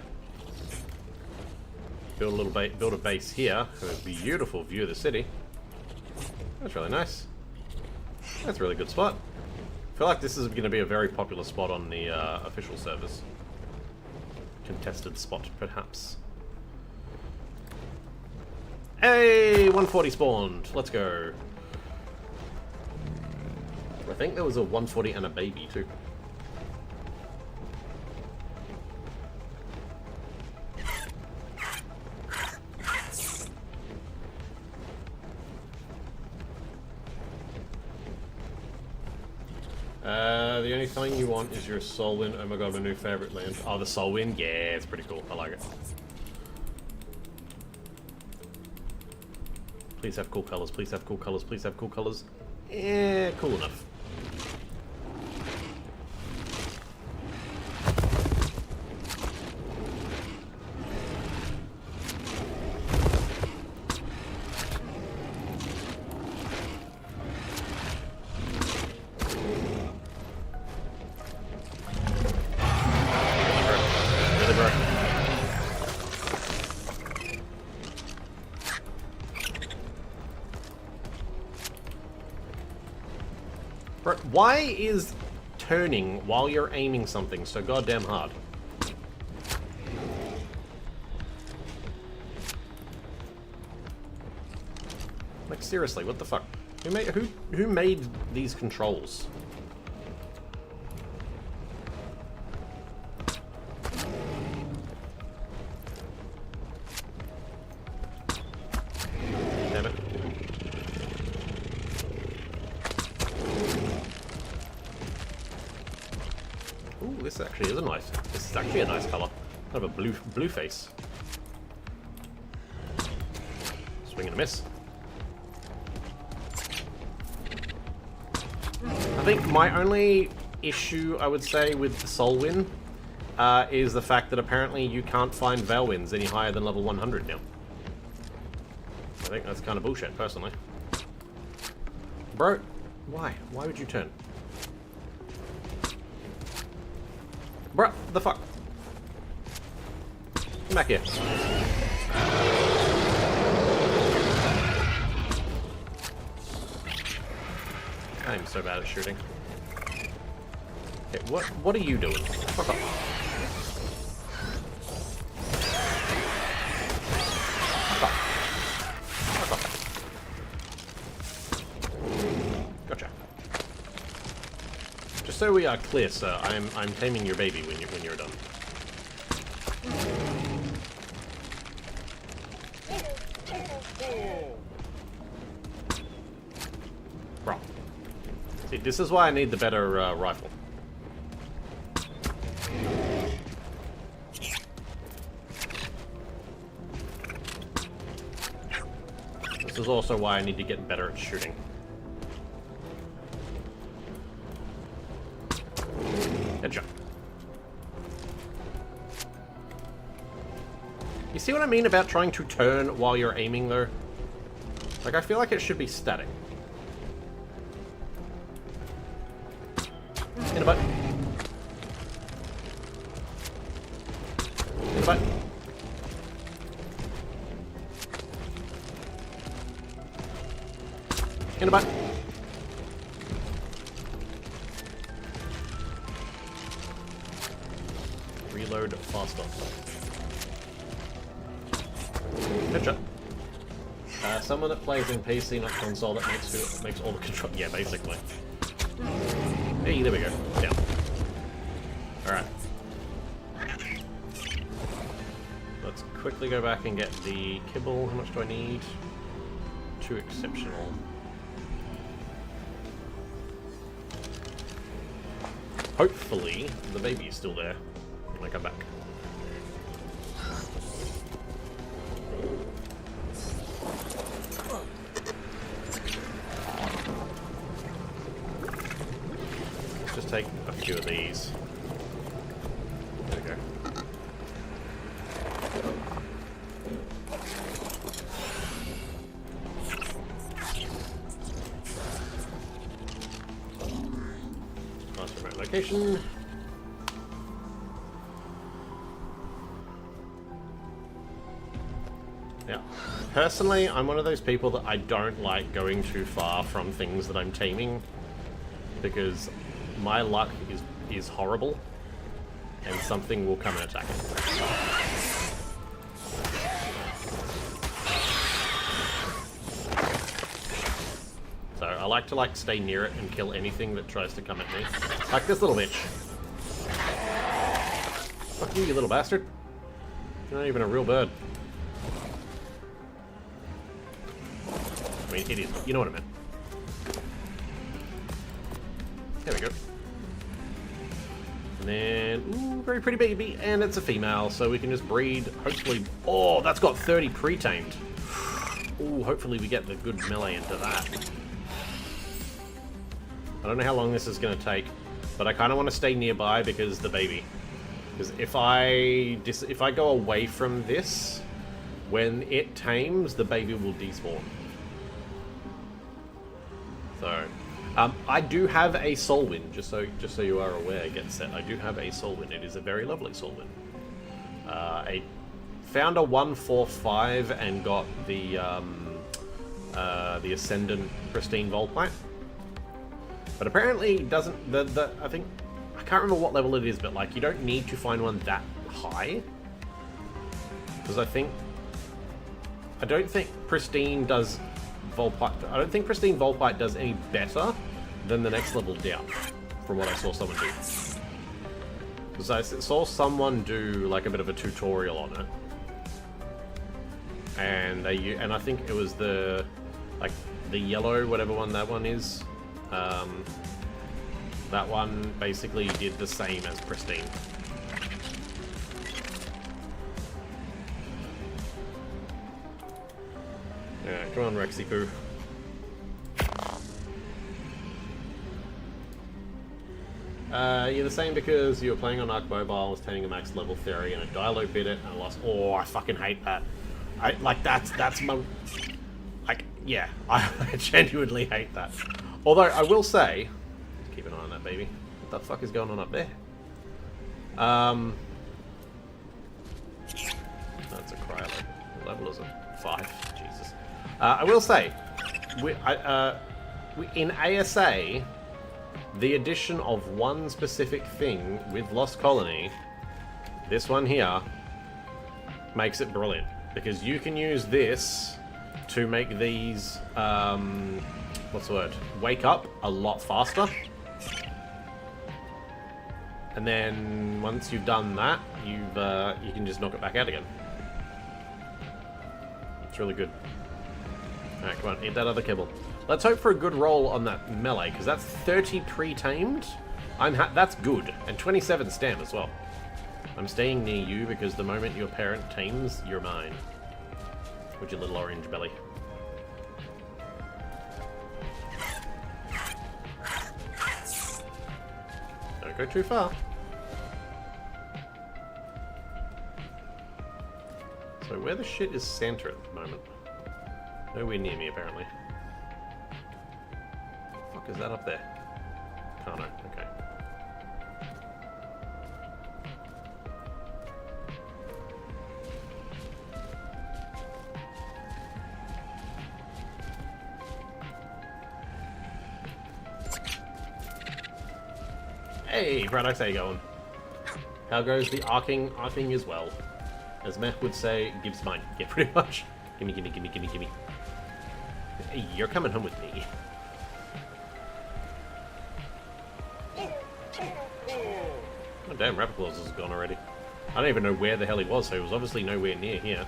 Speaker 1: Build a base here. Have a beautiful view of the city. That's really nice. That's a really good spot. I feel like this is going to be a very popular spot on the official servers. Contested spot, perhaps. Hey, 140 spawned. Let's go. I think there was a 140 and a baby too. The only thing you want is your Soul Wind. Oh my god, my new favorite land. Oh, the Soul Wind? Yeah, it's pretty cool. I like it. Please have cool colors, please have cool colors, please have cool colors. Yeah, cool enough. Bro, why is turning while you're aiming something so goddamn hard? Like, seriously, what the fuck? Who made these controls? Damn it. Ooh, this actually is a nice. This is actually a nice color. Kind of a blue face. Swing and a miss. I think my only issue, I would say, with the Soul Win is the fact that apparently you can't find Veil Wins any higher than level 100 now. I think that's kind of bullshit, personally. Bro, why? Why would you turn? Bruh, the fuck? Come back here. I'm so bad at shooting. Okay, what are you doing? Fuck off. Fuck off. Fuck off. Gotcha. Just so we are clear, sir, I'm taming your baby when you're done. Bro. See, this is why I need the better rifle. This is also why I need to get better at shooting. Headshot. You see what I mean about trying to turn while you're aiming, though? Like, I feel like it should be static. In a butt. In a butt. In a butt. Reload faster. Headshot. Someone that plays in PC, not console, that makes all the control. Yeah, basically. Hey, there we go. Down. Alright. Let's quickly go back and get the kibble. How much do I need? 2 exceptional. Hopefully, the baby is still there when I come back. Just take a few of these. There we go. Nice remote location. Yeah. Personally, I'm one of those people that I don't like going too far from things that I'm taming, because my luck is horrible, and something will come and attack it. So I like to stay near it and kill anything that tries to come at me. Like this little bitch. Fuck you, you little bastard. You're not even a real bird. I mean, it is, but you know what I meant. There we go. And then, ooh, very pretty baby, and it's a female, so we can just breed, hopefully. Oh, that's got 30 pre-tamed. Ooh, hopefully we get the good melee into that. I don't know how long this is going to take, but I kind of want to stay nearby because the baby. Because if I go away from this, when it tames, the baby will despawn. So, I do have a Soul Win, just so you are aware, Get Set. I do have a Soul Win. It is a very lovely Soul Win. I found a 145 and got the Ascendant Pristine Volplate. But apparently it doesn't, I think, I can't remember what level it is, but like you don't need to find one that high. Because I don't think Pristine does Volpite, I don't think Pristine Volpite does any better than the next level down, from what I saw someone do. Because I saw someone do like a bit of a tutorial on it. And I think it was the yellow, whatever one that one is. That one basically did the same as Pristine. Yeah, come on, Rexy Poo. You're the same because you were playing on Arc Mobile, was turning a max level theory, and a dial-loop bit it, and I lost. Oh, I fucking hate that. That's my... Like, yeah, I genuinely hate that. Although, I will say... Keep an eye on that, baby. What the fuck is going on up there? That's a cryo level. What level is it? 5. Jesus. I will say, in ASA, the addition of one specific thing with Lost Colony, this one here, makes it brilliant. Because you can use this to make these, what's the word? Wake up a lot faster. And then once you've done that, you can just knock it back out again. It's really good. Alright, come on, eat that other kibble. Let's hope for a good roll on that melee, because that's 30 pre-tamed. That's good, and 27 stam as well. I'm staying near you because the moment your parent tames, you're mine. With your little orange belly. Don't go too far. So where the shit is Santa at the moment? Nowhere near me, apparently. What the fuck is that up there? Kano, okay. Hey, Braddox, how you going? How goes the arcing? Arcing as well. As Mech would say, gives mine. Yeah, pretty much. Gimme, gimme, gimme, gimme, gimme. Hey, you're coming home with me. Oh, damn, Rapid Claws is gone already. I don't even know where the hell he was, so he was obviously nowhere near here.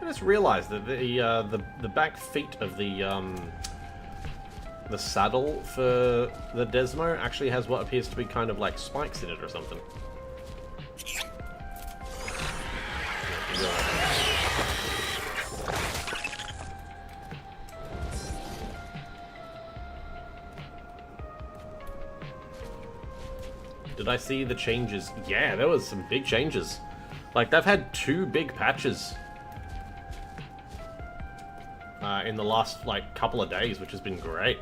Speaker 1: I just realised that the back feet of the saddle for the Desmo actually has what appears to be kind of like spikes in it or something. Did I see the changes? Yeah, there was some big changes. Like, they've had 2 big patches in the last, like, couple of days, which has been great.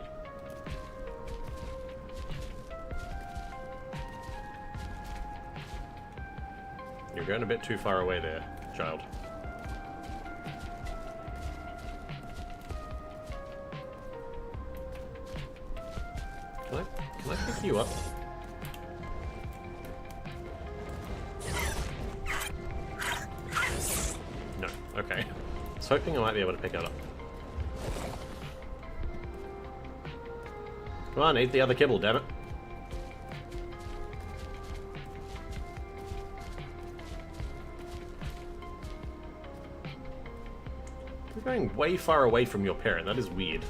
Speaker 1: You're going a bit too far away there, child. Can I pick you up? No, okay. I was hoping I might be able to pick it up. Come on, eat the other kibble, damn it. You're going way far away from your parent, that is weird.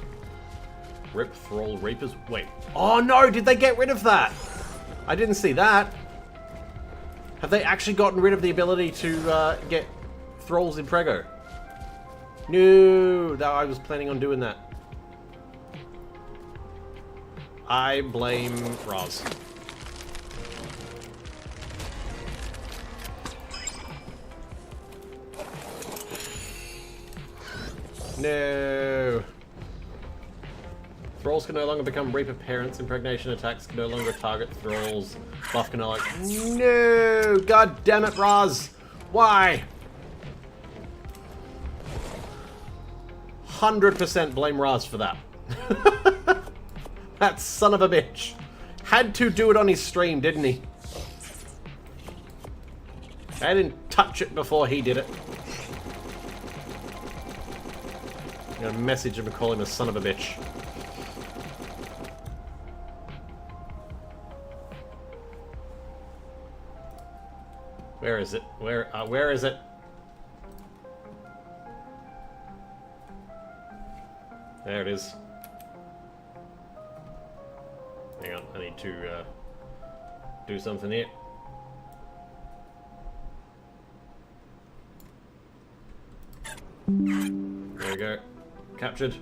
Speaker 1: Rip Thrall Reapers. Wait. Oh no, did they get rid of that? I didn't see that. Have they actually gotten rid of the ability to get Thralls in Prego? No, I was planning on doing that. I blame Roz. No. Thralls can no longer become Reaper parents. Impregnation attacks can no longer target Thralls. Buff can no longer... No! God damn it, Raz! Why? 100% blame Raz for that. That son of a bitch. Had to do it on his stream, didn't he? I didn't touch it before he did it. I'm gonna message him and call him a son of a bitch. Where is it? Where is it? There it is. Hang on, I need to do something here. There we go. Captured.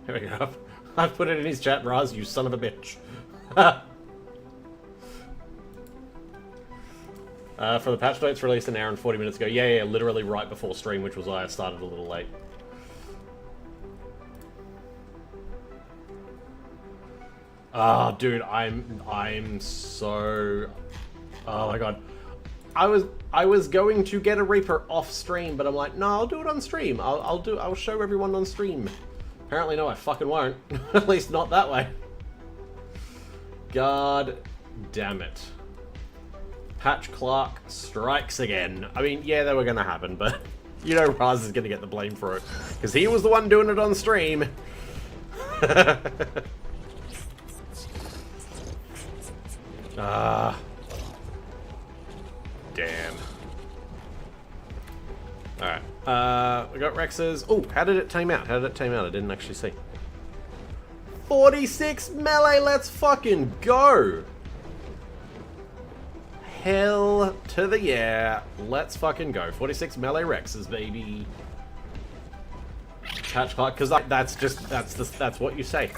Speaker 1: There we go. I've put it in his chat, Raz, you son of a bitch. For the patch notes released an hour and 40 minutes ago. Yeah, literally right before stream, which was why I started a little late. Oh, dude, I'm so... Oh my god. I was going to get a Reaper off stream, but I'm like, no, I'll do it on stream. I'll show everyone on stream. Apparently, no, I fucking won't. At least not that way. God damn it. Patch Clark strikes again. I mean, yeah, they were gonna happen, but you know Raz is gonna get the blame for it. Because he was the one doing it on stream. Damn. Alright. We got Rex's. Oh, how did it time out? How did it time out? I didn't actually see. 46 melee, let's fucking go! Hell to the yeah. Let's fucking go. 46 melee Rexes, baby. Patch Clark, because that's what you say.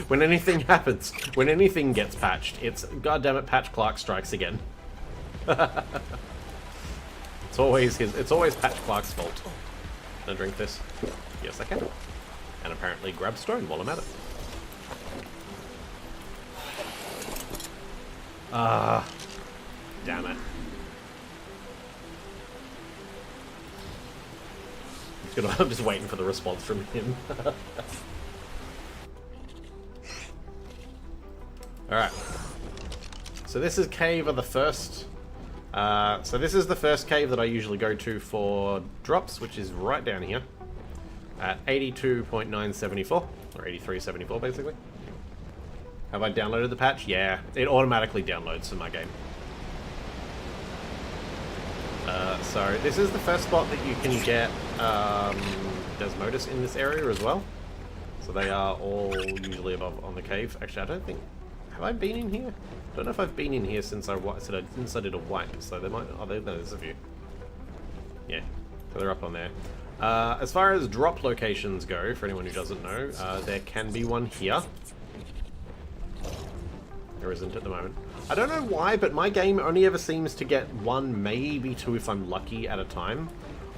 Speaker 1: When anything happens, when anything gets patched, it's goddammit Patch Clark strikes again. It's always Patch Clark's fault. Can I drink this? Yes, I can. And apparently grab stone while I'm at it. Damn it. I'm just waiting for the response from him. Alright. So this is cave of the first... so this is the first cave that I usually go to for drops, which is right down here. At 82.974, or 8374 basically. Have I downloaded the patch? Yeah, it automatically downloads in my game. So this is the first spot that you can get Desmodus in this area as well. So they are all usually above on the cave. Actually, I don't think... Have I been in here? I don't know if I've been in here since I did a wipe. So they might... Oh, there's a few. Yeah, so they're up on there. As far as drop locations go, for anyone who doesn't know, there can be one here. There isn't at the moment. I don't know why, but my game only ever seems to get one, maybe two if I'm lucky at a time.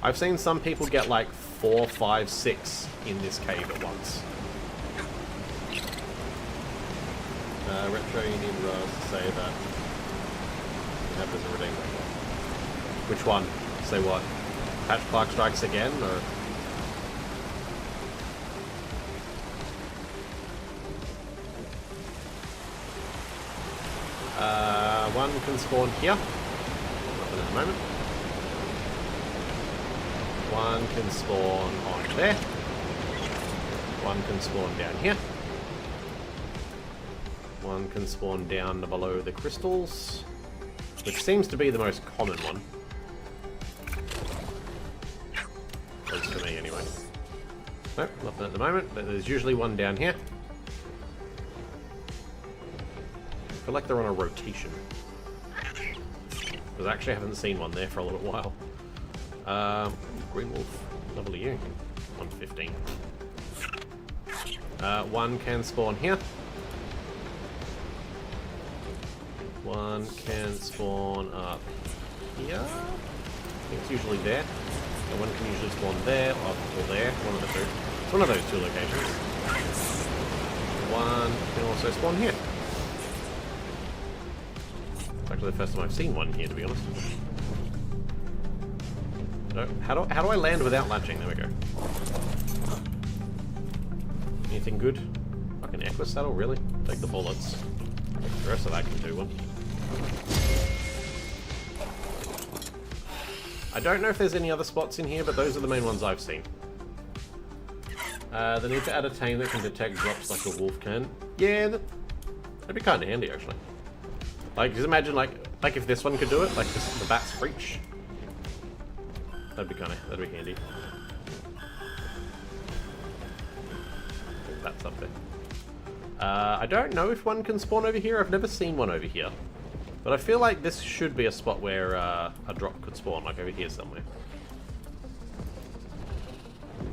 Speaker 1: I've seen some people get like 4, 5, 6 in this cave at once. Retro, you need Raz to say that. That doesn't redeem that. Which one? Say what? Patch Clark strikes again, or... One can spawn here. Nothing at the moment. One can spawn on there. One can spawn down here. One can spawn down below the crystals, which seems to be the most common one. At least for me, anyway. Nope, nothing at the moment, but there's usually one down here. I feel like they're on a rotation. Because I actually haven't seen one there for a little while. Green Wolf, level you. 115. One can spawn here. One can spawn up here. I think it's usually there. And one can usually spawn there or there. One of the two. It's one of those two locations. One can also spawn here. It's actually the first time I've seen one here, to be honest. So, how do I land without latching? There we go. Anything good? Fucking Equa saddle, really? Take the bullets. The rest of that can do one. I don't know if there's any other spots in here, but those are the main ones I've seen. They need to add a tame that can detect drops like a wolf can. Yeah, that'd be kind of handy, actually. Like, just imagine, like if this one could do it, like the bat's breach. That'd be handy. That's up there. I don't know if one can spawn over here. I've never seen one over here. But I feel like this should be a spot where a drop could spawn, like over here somewhere.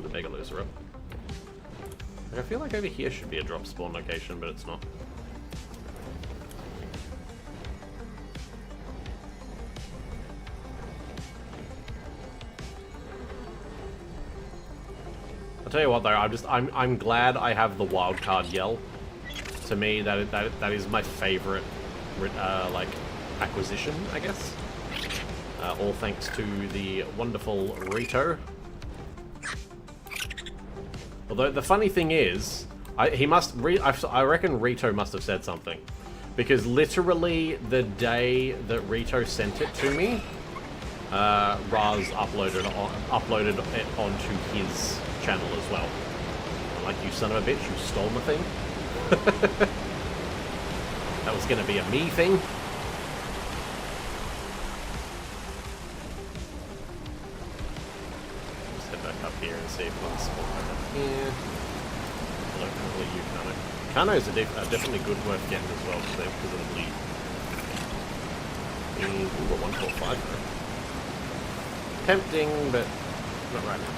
Speaker 1: The Mega Loser up. Like, I feel like over here should be a drop spawn location, but it's not. I'll tell you what though, I'm glad I have the wildcard yell. To me, that is my favorite like acquisition, I guess. All thanks to the wonderful Rito. Although the funny thing is, I reckon Rito must have said something, because literally the day that Rito sent it to me, Raz uploaded it onto his channel as well. I'm like, you son of a bitch, you stole my thing. That was gonna be a me thing. Just head back up here and see if I can spawn back up here. Hello, hopefully you, Kano. Kano's definitely good worth getting as well because of the bleed. Ooh, we're 145 though. Tempting, but not right now.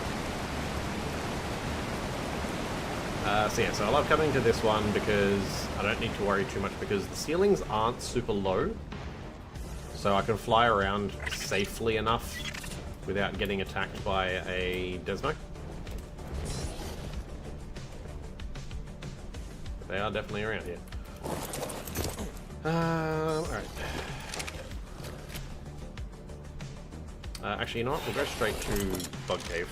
Speaker 1: So yeah, so I love coming to this one because I don't need to worry too much because the ceilings aren't super low. So I can fly around safely enough without getting attacked by a Desmo. They are definitely around here. Alright. Actually, you know what? We'll go straight to Bug Cave.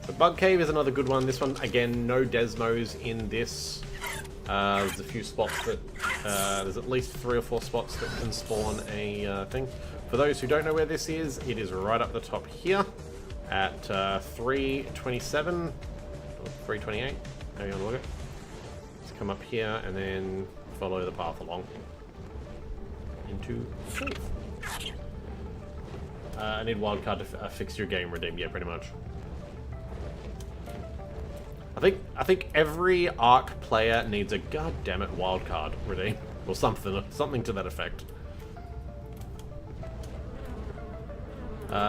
Speaker 1: The Bug Cave is another good one. This one, again, no Desmos in this. There's a few spots that... there's at least 3 or 4 spots that can spawn a thing. For those who don't know where this is, it is right up the top here at 327 or 328. How you want to look at it? Just come up here and then follow the path along into the cave. I need wildcard to fix your game redeem. Yeah, pretty much. I think every Arc player needs a goddammit wildcard redeem or something to that effect.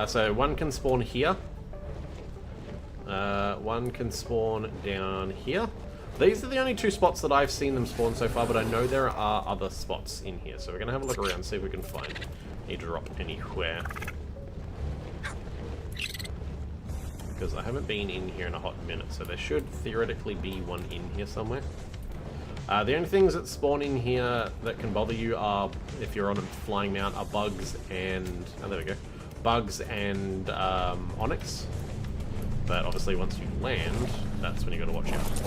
Speaker 1: So one can spawn here. One can spawn down here. These are the only 2 spots that I've seen them spawn so far, but I know there are other spots in here. So we're gonna have a look around, see if we can find a drop anywhere. Because I haven't been in here in a hot minute, so there should theoretically be one in here somewhere. The only things that spawn in here that can bother you are, if you're on a flying mount, are bugs and... oh, there we go. Bugs and Onyx. But obviously once you land, that's when you gotta watch out. So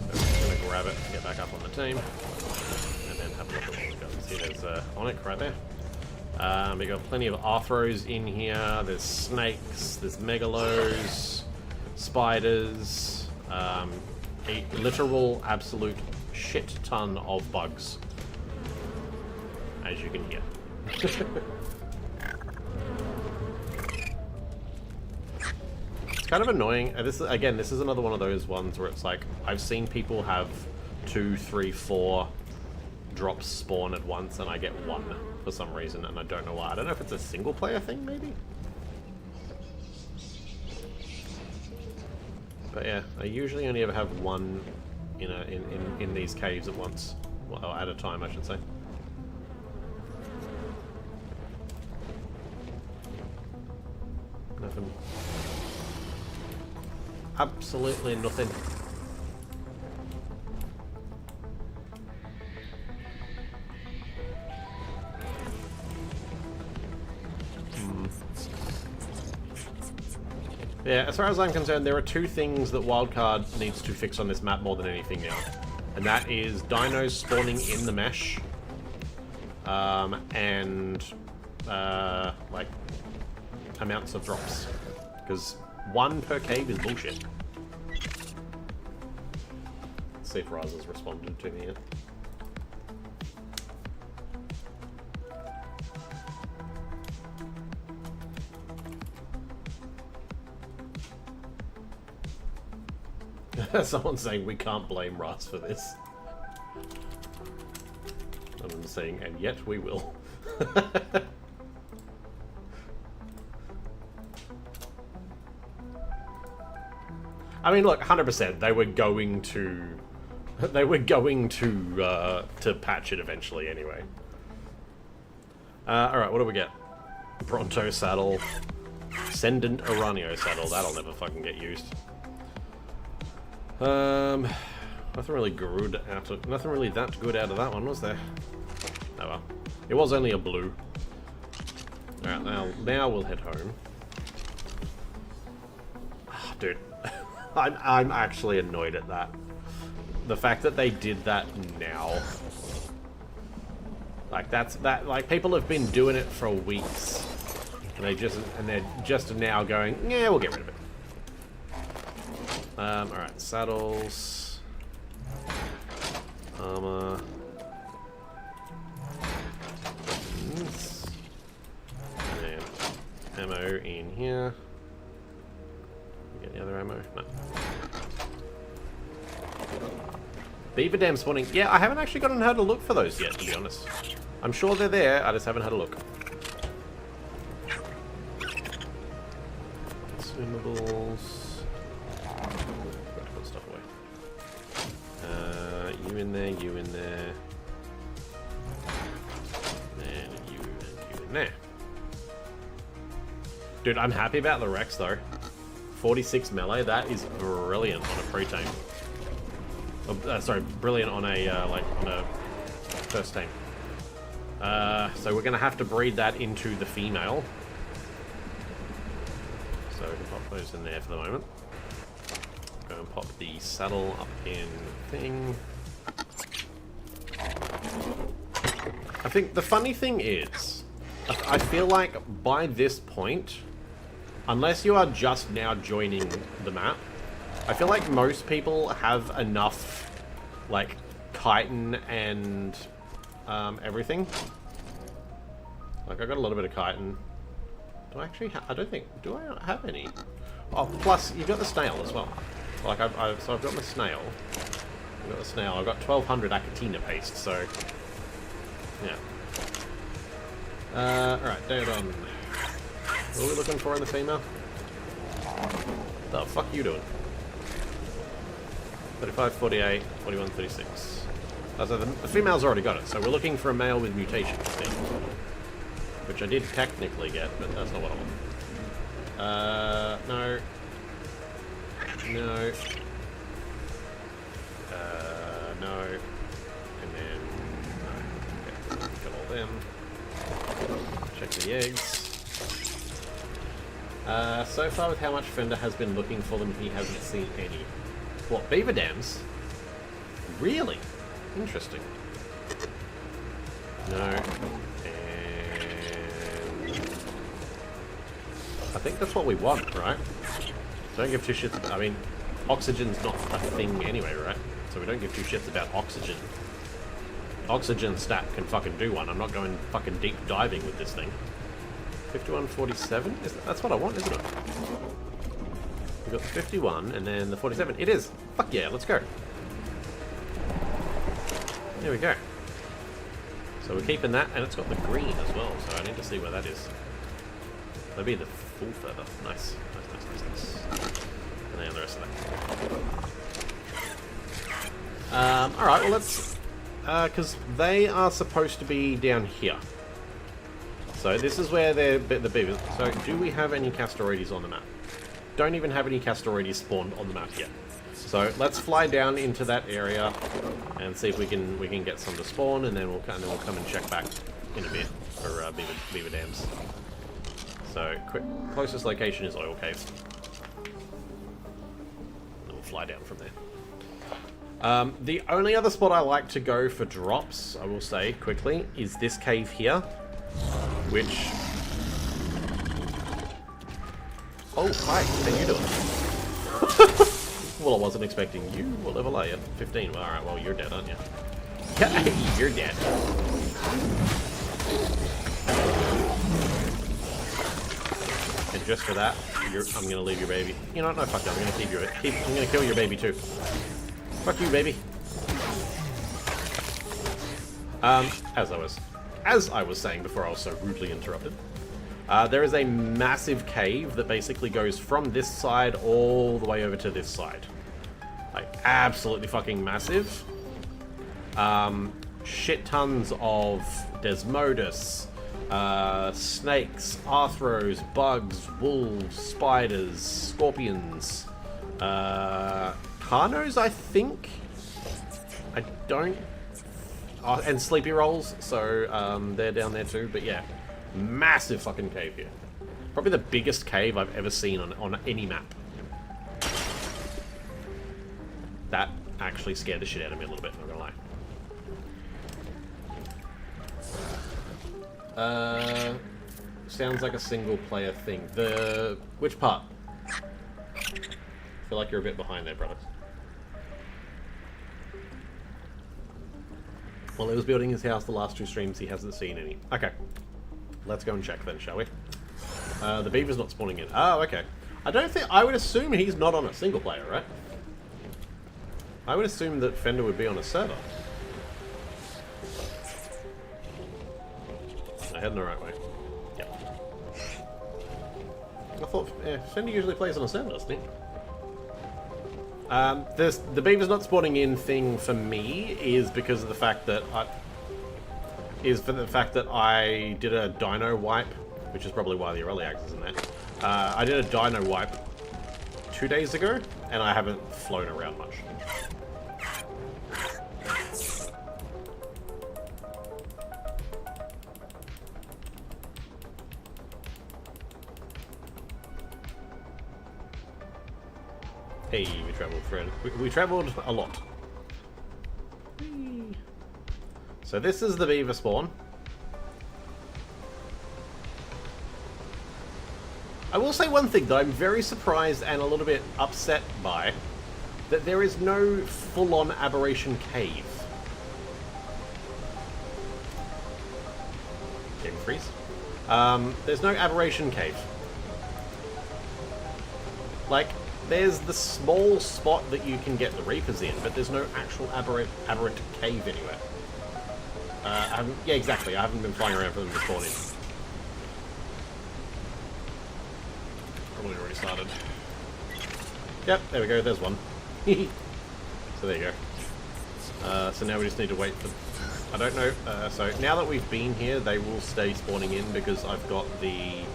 Speaker 1: I'm just gonna grab it, get back up on the team, and then have a look at what we've got. See, there's Onyx right there. We got plenty of Arthros in here. There's snakes, there's megalos, spiders, a literal absolute shit ton of bugs, as you can hear. It's kind of annoying. This is another one of those ones where it's like, I've seen people have 2, 3, 4 drops spawn at once and I get 1 for some reason, and I don't know why. I don't know if it's a single player thing, maybe? But yeah, I usually only ever have one in these caves at once. Well, at a time, I should say. Nothing. Absolutely nothing. Yeah, as far as I'm concerned, there are two things that Wildcard needs to fix on this map more than anything now. And that is dinos spawning in the mesh. And, like, amounts of drops. Because one per cave is bullshit. Let's see if Raz has responded to me yet. Someone's saying we can't blame Raz for this. And I'm saying, and yet we will. I mean, look, 100%. They were going to patch it eventually, anyway. All right, what do we get? Bronto saddle, Ascendant Uranio saddle. That'll never fucking get used. Nothing really good out of nothing really that good out of that one, was there? Oh well. It was only a blue. Alright, now we'll head home. Oh, dude. I'm actually annoyed at that. The fact that they did that now. Like like people have been doing it for weeks. And they're just now going, yeah, we'll get rid of it. Alright, saddles, armor, and ammo in here. Get the other ammo? No. Beaver dam spawning. Yeah, I haven't actually gotten how to look for those yet, to be honest. I'm sure they're there, I just haven't had a look. Consumables. You in there, and you in there. Dude, I'm happy about the Rex though. 46 melee, that is brilliant on a pre-tame. Sorry, brilliant on a on a first tame. So we're gonna have to breed that into the female. So we can pop those in there for the moment. Go and pop the saddle up in thing. I think the funny thing is, I feel like by this point, unless you are just now joining the map, I feel like most people have enough, like, chitin and everything. Like, I got a little bit of chitin. Do I actually I don't think, do I have any? Oh, plus, you've got the snail as well. Like, so I've got my snail. I've got the snail. I've got 1200 Acatina paste, so... Yeah. Alright, Daedon. What are we looking for in the female? The fuck are you doing? 35, 48, 41, 36. Oh, so the female's already got it, so we're looking for a male with mutation, which I did technically get, but that's not what I want. No. No. No. And then, no. Okay. Got all them. Check the eggs. So far with how much Fender has been looking for them, he hasn't seen any. What, beaver dams? Really? Interesting. No. And... I think that's what we want, right? Don't give two shits. I mean, oxygen's not a thing anyway, right? So we don't give two shits about oxygen. Oxygen stat can fucking do one. I'm not going fucking deep diving with this thing. 5147? That's what I want, isn't it? We've got the 51 and then the 47. It is! Fuck yeah, let's go. There we go. So we're keeping that, and it's got the green as well, so I need to see where that is. That'd be the full feather. Nice. Nice, nice, nice, nice. And then the rest of that. Alright, well let's... because they are supposed to be down here. So this is where the beavers... So do we have any Castoroides on the map? Don't even have any Castoroides spawned on the map yet. So let's fly down into that area and see if we can get some to spawn, and then we'll come and check back in a bit for beaver dams. So closest location is Oil Cave. And we'll fly down from there. The only other spot I like to go for drops, I will say quickly, is this cave here, which... Oh, hi, how you doing? Well, I wasn't expecting you. What level are you? 15. Well, alright, well, you're dead, aren't you? Yeah, you're dead. And just for that, I'm gonna leave your baby. You know what? No, fuck you. I'm gonna keep your... I'm gonna kill your baby, too. Fuck you, baby. As I was saying before I was so rudely interrupted, there is a massive cave that basically goes from this side all the way over to this side. Like, absolutely fucking massive. Shit tons of Desmodus, snakes, arthros, bugs, wolves, spiders, scorpions, Carnos, I think? I don't... Oh, and sleepy rolls, so they're down there too, but yeah. Massive fucking cave here. Probably the biggest cave I've ever seen on any map. That actually scared the shit out of me a little bit, not gonna lie. Sounds like a single player thing. Which part? I feel like you're a bit behind there, brother. While he was building his house the last 2 streams, he hasn't seen any. Okay. Let's go and check then, shall we? The beaver's not spawning in. Oh, okay. I would assume he's not on a single player, right? I would assume that Fender would be on a server. I head in the right way. Yep. I thought Fender usually plays on a server, doesn't he? The beaver's not spawning in thing for me is because of the fact that I did a dyno wipe, which is probably why the Aureliax is in there. I did a dyno wipe 2 days ago, and I haven't flown around much. Hey, we travelled, friend. We travelled a lot. So this is the beaver spawn. I will say one thing that I'm very surprised and a little bit upset by, that there is no full-on aberration cave. Game freeze. There's no aberration cave. Like, there's the small spot that you can get the Reapers in, but there's no actual aberrant cave anywhere. Yeah, exactly. I haven't been flying around for them to spawn in. Probably already started. Yep, there we go. There's one. So there you go. So now we just need to wait for... I don't know. So now that we've been here, they will stay spawning in because I've got the...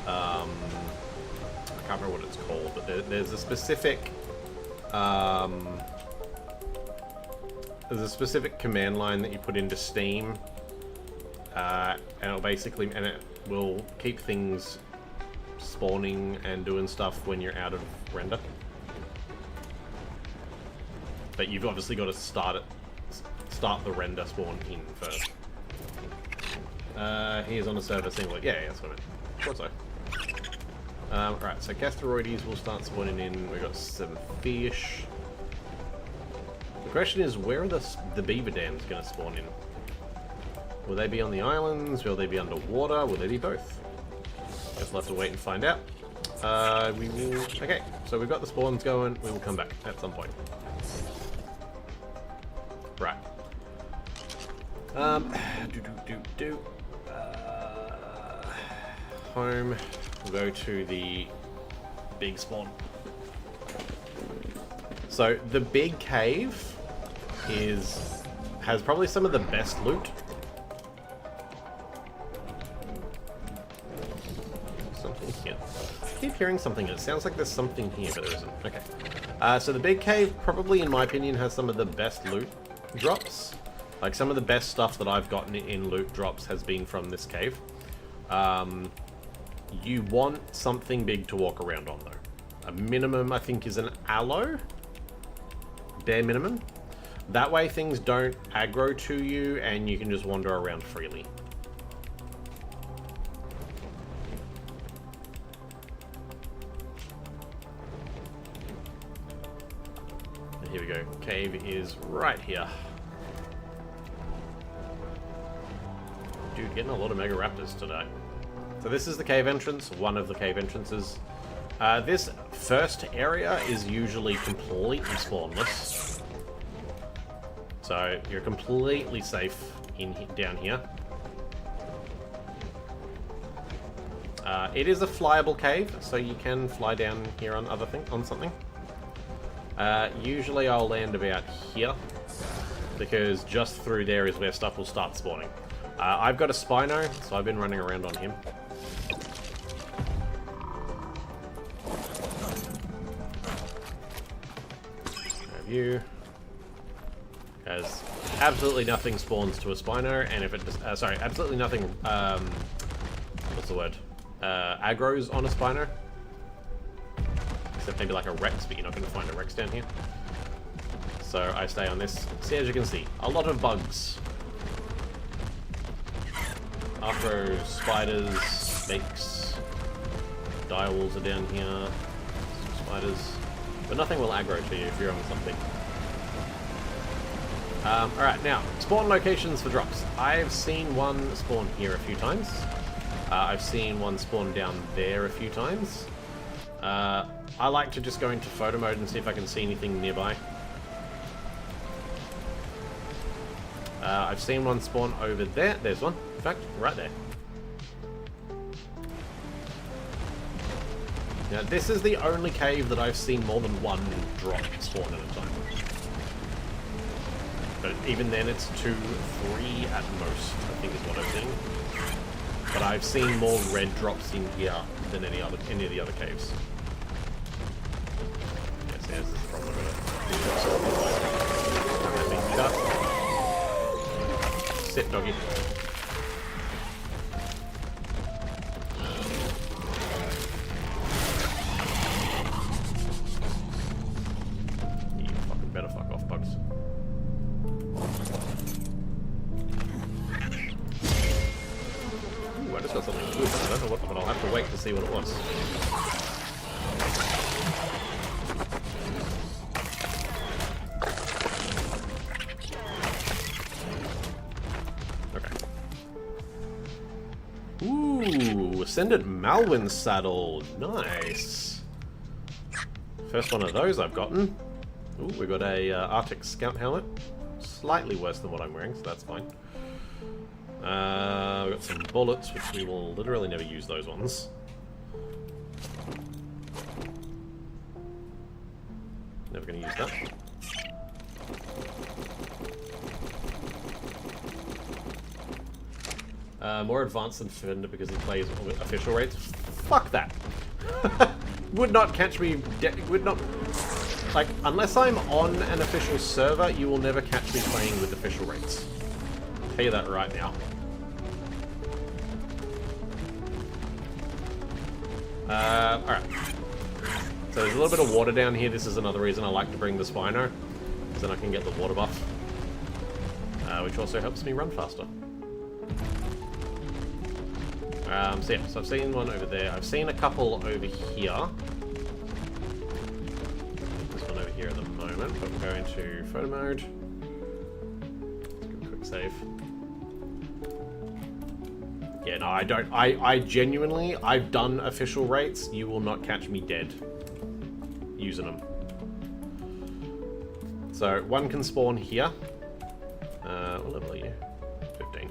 Speaker 1: I can't remember what it's called, but there's a specific... there's a specific command line that you put into Steam, and it will keep things spawning and doing stuff when you're out of render. But you've obviously got to start the render spawn in first. Here's on the server single. Yeah, that's what I meant. Thought so. Alright, so Castoroides will start spawning in. We've got 7 fish. The question is, where are the beaver dams going to spawn in? Will they be on the islands? Will they be underwater? Will they be both? Guess we'll have to wait and find out. We will... Okay, so we've got the spawns going. We will come back at some point. Right. Home. We'll go to the big spawn. So the big cave has probably some of the best loot. Something here. I keep hearing something. It sounds like there's something here, but there isn't. Okay. So the big cave probably, in my opinion, has some of the best loot drops. Like, some of the best stuff that I've gotten in loot drops has been from this cave. You want something big to walk around on, though. A minimum, I think, is an aloe. Bare minimum. That way things don't aggro to you and you can just wander around freely. And here we go. Cave is right here. Dude, getting a lot of Mega Raptors today. So this is the cave entrance, one of the cave entrances. This first area is usually completely spawnless. So you're completely safe down here. It is a flyable cave, so you can fly down here on something. Usually I'll land about here, because just through there is where stuff will start spawning. I've got a Spino, so I've been running around on him. Have you. Because absolutely nothing spawns to a Spino, and if it does, sorry, absolutely nothing, what's the word? Aggros on a Spino. Except maybe like a Rex, but you're not going to find a Rex down here. So I stay on this. See, as you can see, a lot of bugs. Afros, spiders, snakes, direwolves are down here, some spiders, but nothing will aggro to you if you're on something. Alright, now, spawn locations for drops. I've seen one spawn here a few times. I've seen one spawn down there a few times. I like to just go into photo mode and see if I can see anything nearby. I've seen one spawn over there. There's one, in fact, right there. Now, this is the only cave that I've seen more than one drop spawn at a time. But even then, it's 2, 3 at most, I think is what I've seen. But I've seen more red drops in here than any of the other caves. Yes, there's this problem with it. Sit, doggy. You fucking better fuck off, bugs. Ooh, I just got something good. I don't know what, but I'll have to wait to see what it was. Ascendant Malwyn saddle. Nice. First one of those I've gotten. Ooh, we got a Arctic Scout helmet. Slightly worse than what I'm wearing, so that's fine. We've got some bullets, which we will literally never use those ones. Never going to use that. More advanced than Fender because he plays official rates. Fuck that. Would not catch me. Would not. Like, unless I'm on an official server, you will never catch me playing with official rates. I'll tell you that right now. Alright. So there's a little bit of water down here. This is another reason I like to bring the Spino, because then I can get the water buff. Which also helps me run faster. So yeah, so I've seen one over there. I've seen a couple over here. This one over here at the moment, but we'll go into photo mode. Let's do a quick save. Yeah, no, I don't. I genuinely, I've done official rates. You will not catch me dead using them. So one can spawn here. What level are you? 15.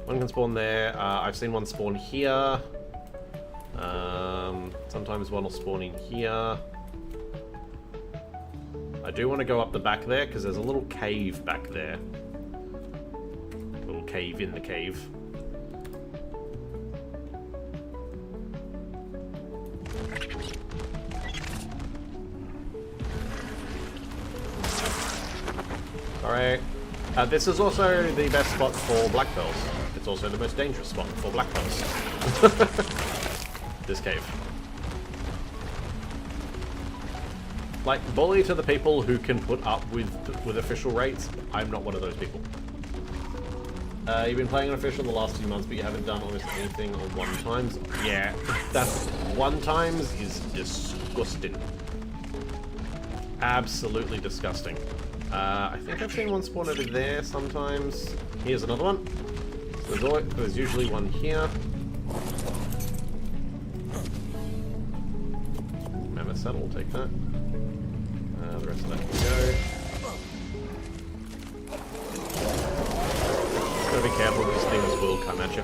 Speaker 1: One can spawn there. I've seen one spawn here. Sometimes one will spawn in here. do want to go up the back there, because there's a little cave back there. A little cave in the cave. Alright. This is also the best spot for black pearls. It's also the most dangerous spot for black pearls. This cave. Like, bully to the people who can put up with official rates. I'm not one of those people. You've been playing on official the last few months, but you haven't done almost anything on 1x. Yeah, that's 1x is disgusting. Absolutely disgusting. I think I've seen one spawn over there sometimes. Here's another one. So there's usually one here. Mammoth saddle, we'll take that. The rest of that can go. Gotta be careful, because things will come at you.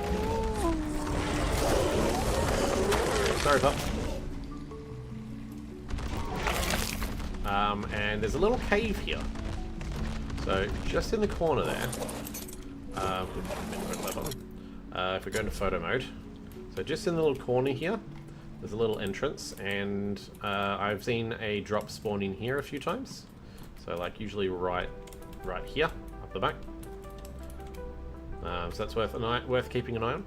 Speaker 1: Sorry, pup. And there's a little cave here. So, just in the corner there, if we go into photo mode, so just in the little corner here, there's a little entrance, and I've seen a drop spawn in here a few times. So, like, usually right here, up the back. So that's worth keeping an eye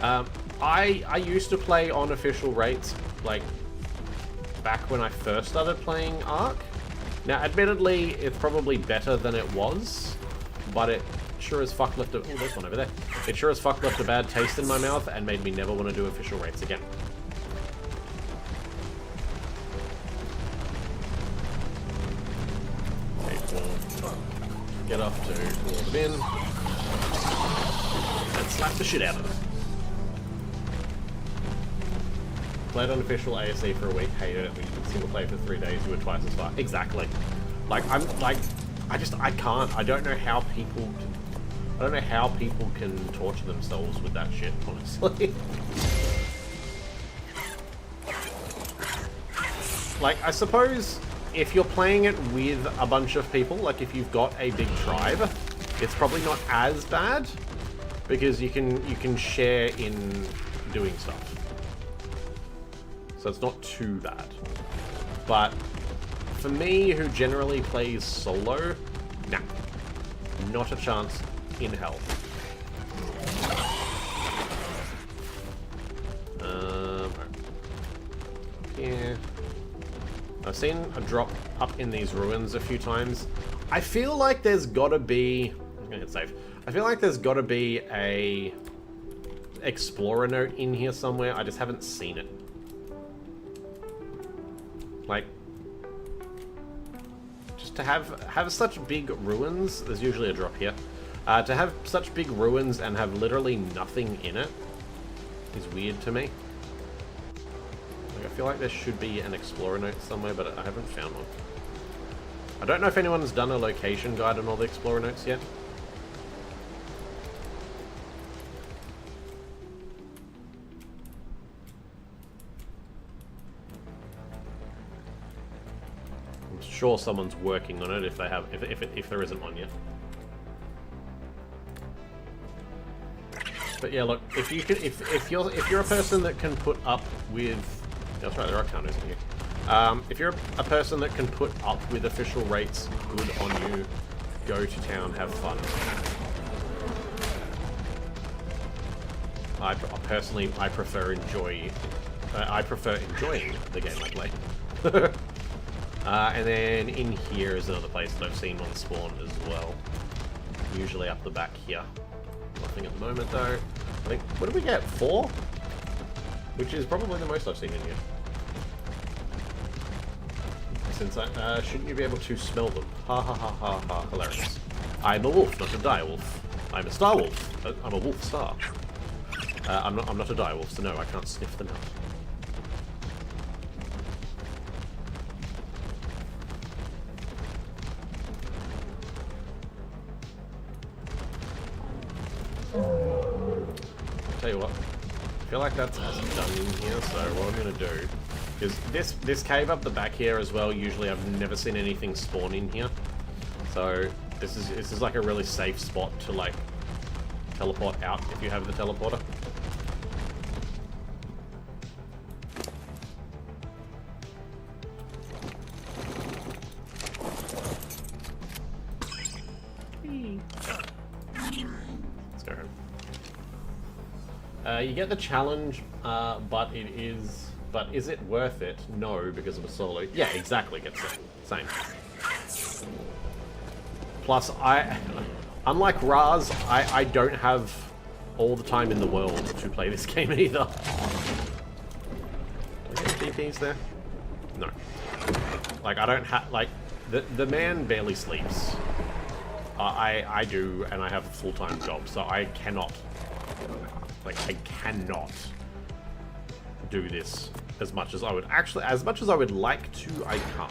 Speaker 1: on. I used to play on official rates, like, back when I first started playing Ark. Now, admittedly, it's probably better than it was, but it sure as fuck left a... Oh, there's one over there. It sure as fuck left a bad taste in my mouth and made me never want to do official rates again. Okay, we'll get off to pull them in and slap the shit out of them. Played on official ASE for a week, hated it. We single play for 3 days, you were twice as far. Exactly. Like, I can't. I don't know how people can torture themselves with that shit, honestly. Like, I suppose if you're playing it with a bunch of people, like if you've got a big tribe, it's probably not as bad, because you can share in doing stuff. So it's not too bad. But for me, who generally plays solo, nah, not a chance in hell. Yeah. I've seen a drop up in these ruins a few times. I feel like there's gotta be... I'm gonna hit save. I feel like there's gotta be a explorer note in here somewhere. I just haven't seen it. Like, just to have such big ruins, there's usually a drop here. To have such big ruins and have literally nothing in it is weird to me. Like, I feel like there should be an explorer note somewhere, but I haven't found one. I don't know if anyone's done a location guide on all the explorer notes yet. Sure, someone's working on it if they have, if there isn't one yet. But yeah, look, if you're a person that can put up with, that's right, there are counters in here. If you're a person that can put up with official rates, good on you. Go to town, have fun. I prefer enjoying the game I play. And then in here is another place that I've seen one spawn as well. Usually up the back here. Nothing at the moment though. I think, what did we get? 4? Which is probably the most I've seen in here. Since shouldn't you be able to smell them? Ha ha ha ha ha, hilarious. I'm a wolf, not a direwolf. I'm a star wolf. I'm a wolf star. I'm not a direwolf, so no, I can't sniff them out. Tell you what, I feel like that's us done in here, so what I'm going to do Because this cave up the back here as well, usually I've never seen anything spawn in here. So this is like a really safe spot to like teleport out if you have the teleporter. Let's go home. You get the challenge, but is it worth it? No, because of a solo. Yeah, exactly, gets it. Same. Plus, unlike Raz, I don't have all the time in the world to play this game either. DPs there? No. Like, I don't have, like, the man barely sleeps. I do, and I have a full-time job, so I cannot, like, I cannot do this as much as I would actually, as much as I would like to, I can't.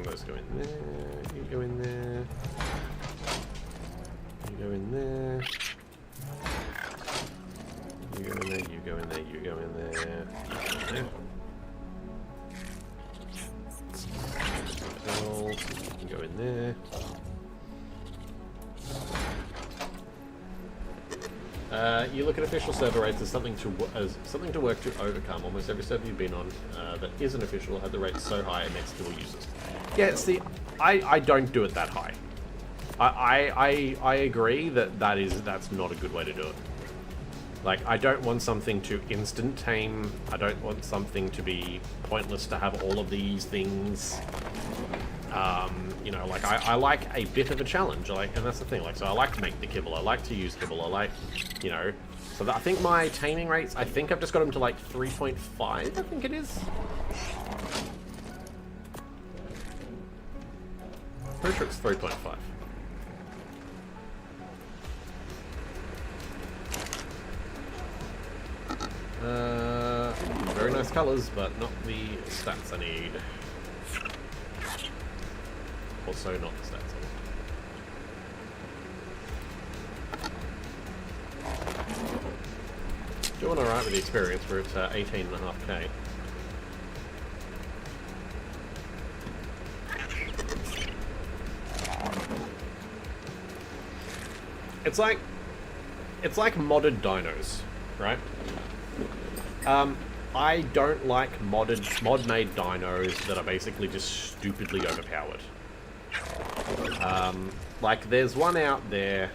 Speaker 1: Let's go in there, you go in there, you go in there, you go in there, you go in there, you go in there, you go in there. You go in there. You look at official server rates as something to work to overcome. Almost every server you've been on that isn't official had the rates so high it makes dual users. Yeah, see, I don't do it that high. I agree that's not a good way to do it. Like, I don't want something to instant tame. I don't want something to be pointless to have all of these things. You know, like, I like a bit of a challenge, like, and that's the thing, like, so I like to make the kibble, I like to use kibble, I like, you know, so that, I think my taming rates, I think I've just got them to, like, 3.5, I think it is. Pretty sure it's 3.5. Very nice colours, but not the stats I need. Also not the stats I need. Doing alright with the experience, we're at 18.5k. It's like modded dinos, right? I don't like mod-made dinos that are basically just stupidly overpowered. Like, there's one out there,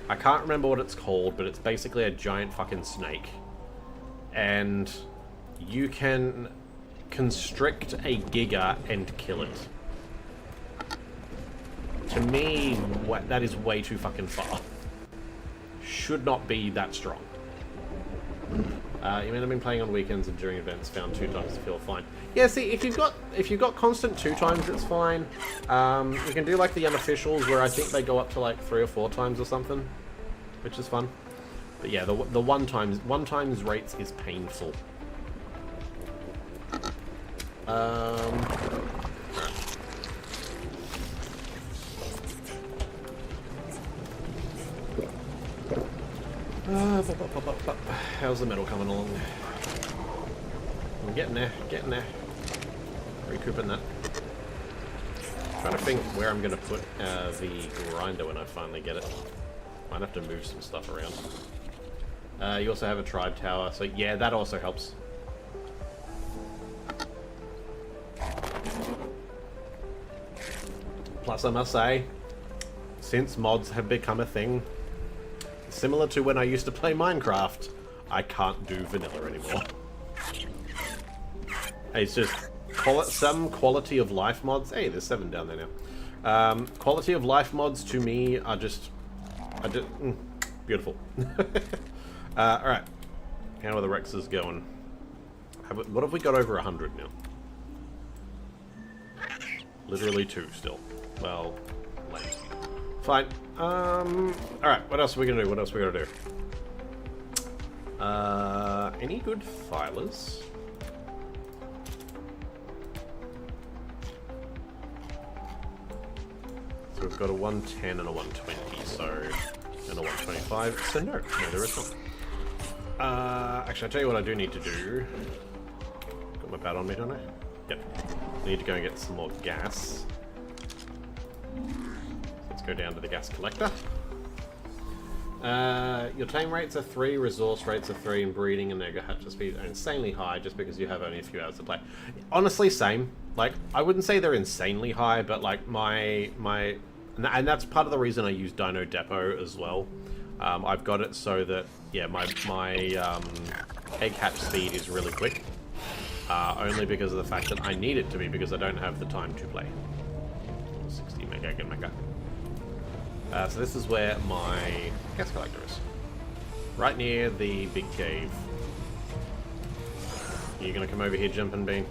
Speaker 1: I can't remember what it's called, but it's basically a giant fucking snake. And you can constrict a Giga and kill it. To me, that is way too fucking far. Should not be that strong. You mean I've been playing on weekends and during events, found 2 times to feel fine. Yeah, see, if you've got constant 2 times, it's fine. You can do like the unofficials where I think they go up to like 3 or 4 times or something, which is fun. But yeah, the one times rates is painful. How's the metal coming along? I'm getting there, recouping that. Trying to think where I'm going to put the grinder when I finally get it. Might have to move some stuff around. You also have a tribe tower, so yeah, that also helps. Plus, I must say, since mods have become a thing, similar to when I used to play Minecraft, I can't do vanilla anymore. It's just some quality of life mods. Hey, there's 7 down there now. Quality of life mods to me are just beautiful. Alright. How are the Rexes going? What have we got over 100 now? Literally 2 still. Well, late. Fine. Alright, what else are we gonna do? Any good filers? So we've got a 110 and a 120, so, and a 125, so no, there is not. Actually, I'll tell you what I do need to do. Got my pad on me, don't I? Yep. Need to go and get some more gas. Let's go down to the gas collector. Your tame rates are 3, resource rates are 3, and breeding and mega hatcher speed are insanely high just because you have only a few hours to play. Honestly, same. Like, I wouldn't say they're insanely high, but like and that's part of the reason I use Dino Depot as well. I've got it so that, yeah, my egg hatch speed is really quick. Only because of the fact that I need it to be, because I don't have the time to play. 60 mega, good mega. So this is where my gas collector is. Right near the big cave. Are you gonna come over here, Jumpin' Bean?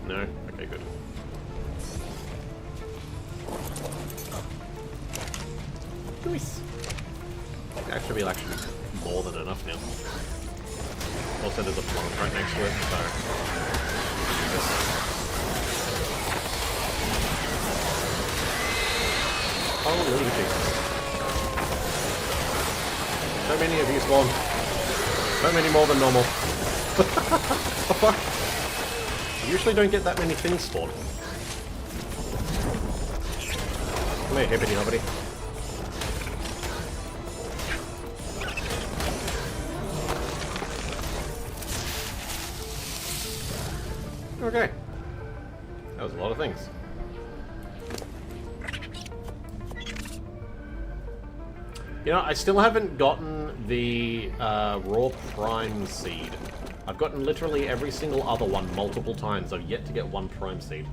Speaker 1: No? Okay, good. Nice. That should be actually more than enough now. Also, there's a plant right next to it, so... Holy Jesus. So many of you spawn. So many more than normal. What the fuck? You usually don't get that many things spawn. Come here, hippity hoppity. Okay. That was a lot of things. You know, I still haven't gotten the raw prime seed. I've gotten literally every single other one multiple times. I've yet to get one prime seed.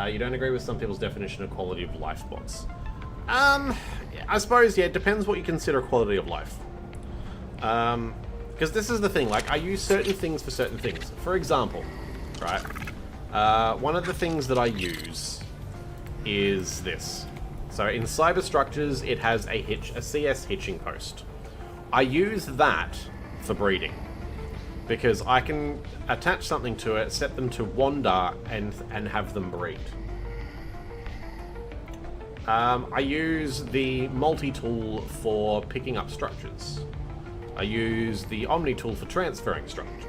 Speaker 1: You don't agree with some people's definition of quality of life bots? I suppose, yeah, it depends what you consider quality of life. Because this is the thing, like, I use certain things for certain things. For example, right, one of the things that I use is this. So in cyber structures, it has a CS hitching post. I use that for breeding, because I can attach something to it, set them to wander, and have them breed. I use the multi-tool for picking up structures. I use the omni-tool for transferring structures.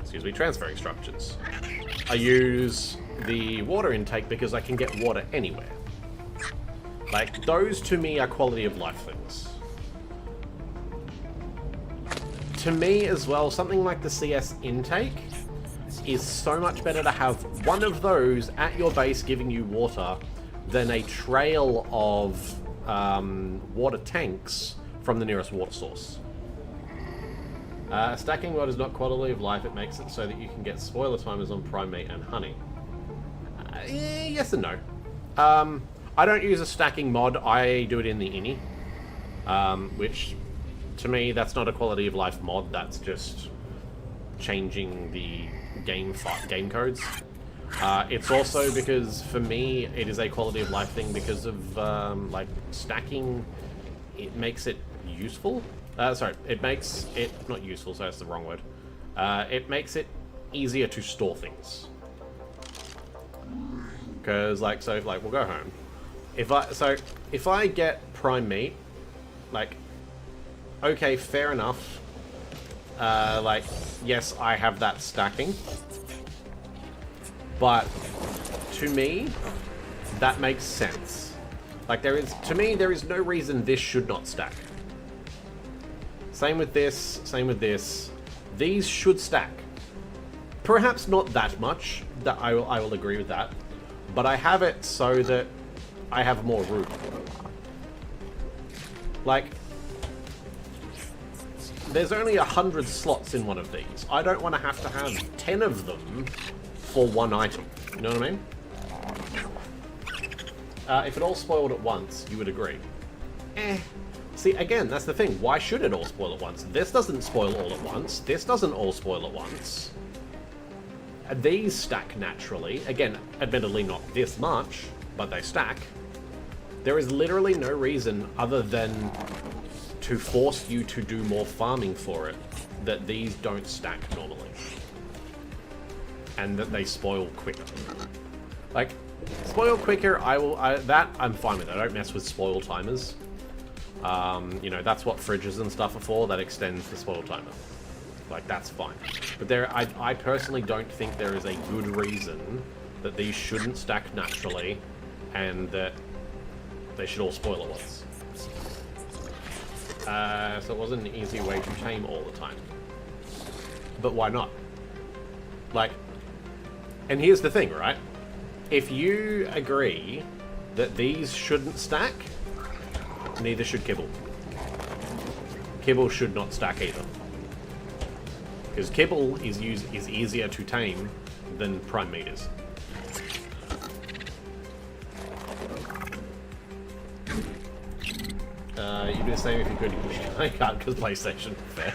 Speaker 1: Excuse me, transferring structures. I use the water intake because I can get water anywhere. Like, those to me are quality of life things. To me as well, something like the CS intake is so much better to have one of those at your base giving you water than a trail of water tanks from the nearest water source. Stacking mod is not quality of life, it makes it so that you can get spoiler timers on prime meat and honey. Yes and no. I don't use a stacking mod, I do it in the ini. Which, to me, that's not a quality of life mod, that's just changing the game codes. It's also because, for me, it is a quality of life thing because of, like, stacking, it makes it useful. Sorry, it makes it, not useful, so that's the wrong word. It makes it easier to store things. Because, like, so, like, we'll go home. If I get prime meat, like, okay, fair enough. Like, yes, I have that stacking. But, to me, that makes sense. Like, to me, there is no reason this should not stack. Same with this, same with this. These should stack. Perhaps not that much, that I will agree with that. But I have it so that I have more room. Like, there's only 100 slots in one of these. I don't want to have 10 of them for one item. You know what I mean? If it all spoiled at once, you would agree. See, again, that's the thing. Why should it all spoil at once? This doesn't spoil all at once. This doesn't all spoil at once. These stack naturally. Again, admittedly not this much, but they stack. There is literally no reason other than to force you to do more farming for it that these don't stack normally. And that they spoil quicker. Like, spoil quicker, that I'm fine with. I don't mess with spoil timers. You know, that's what fridges and stuff are for. That extends the spoil timer. Like, that's fine. But I personally don't think there is a good reason that these shouldn't stack naturally and that they should all spoil at once. So it wasn't an easy way to tame all the time. But why not? Like, and here's the thing, right? If you agree that these shouldn't stack, neither should Kibble. Kibble should not stack either. Because Kibble is easier to tame than Prime Meat is. You'd do the same if you could. I can't because PlayStation. Fair.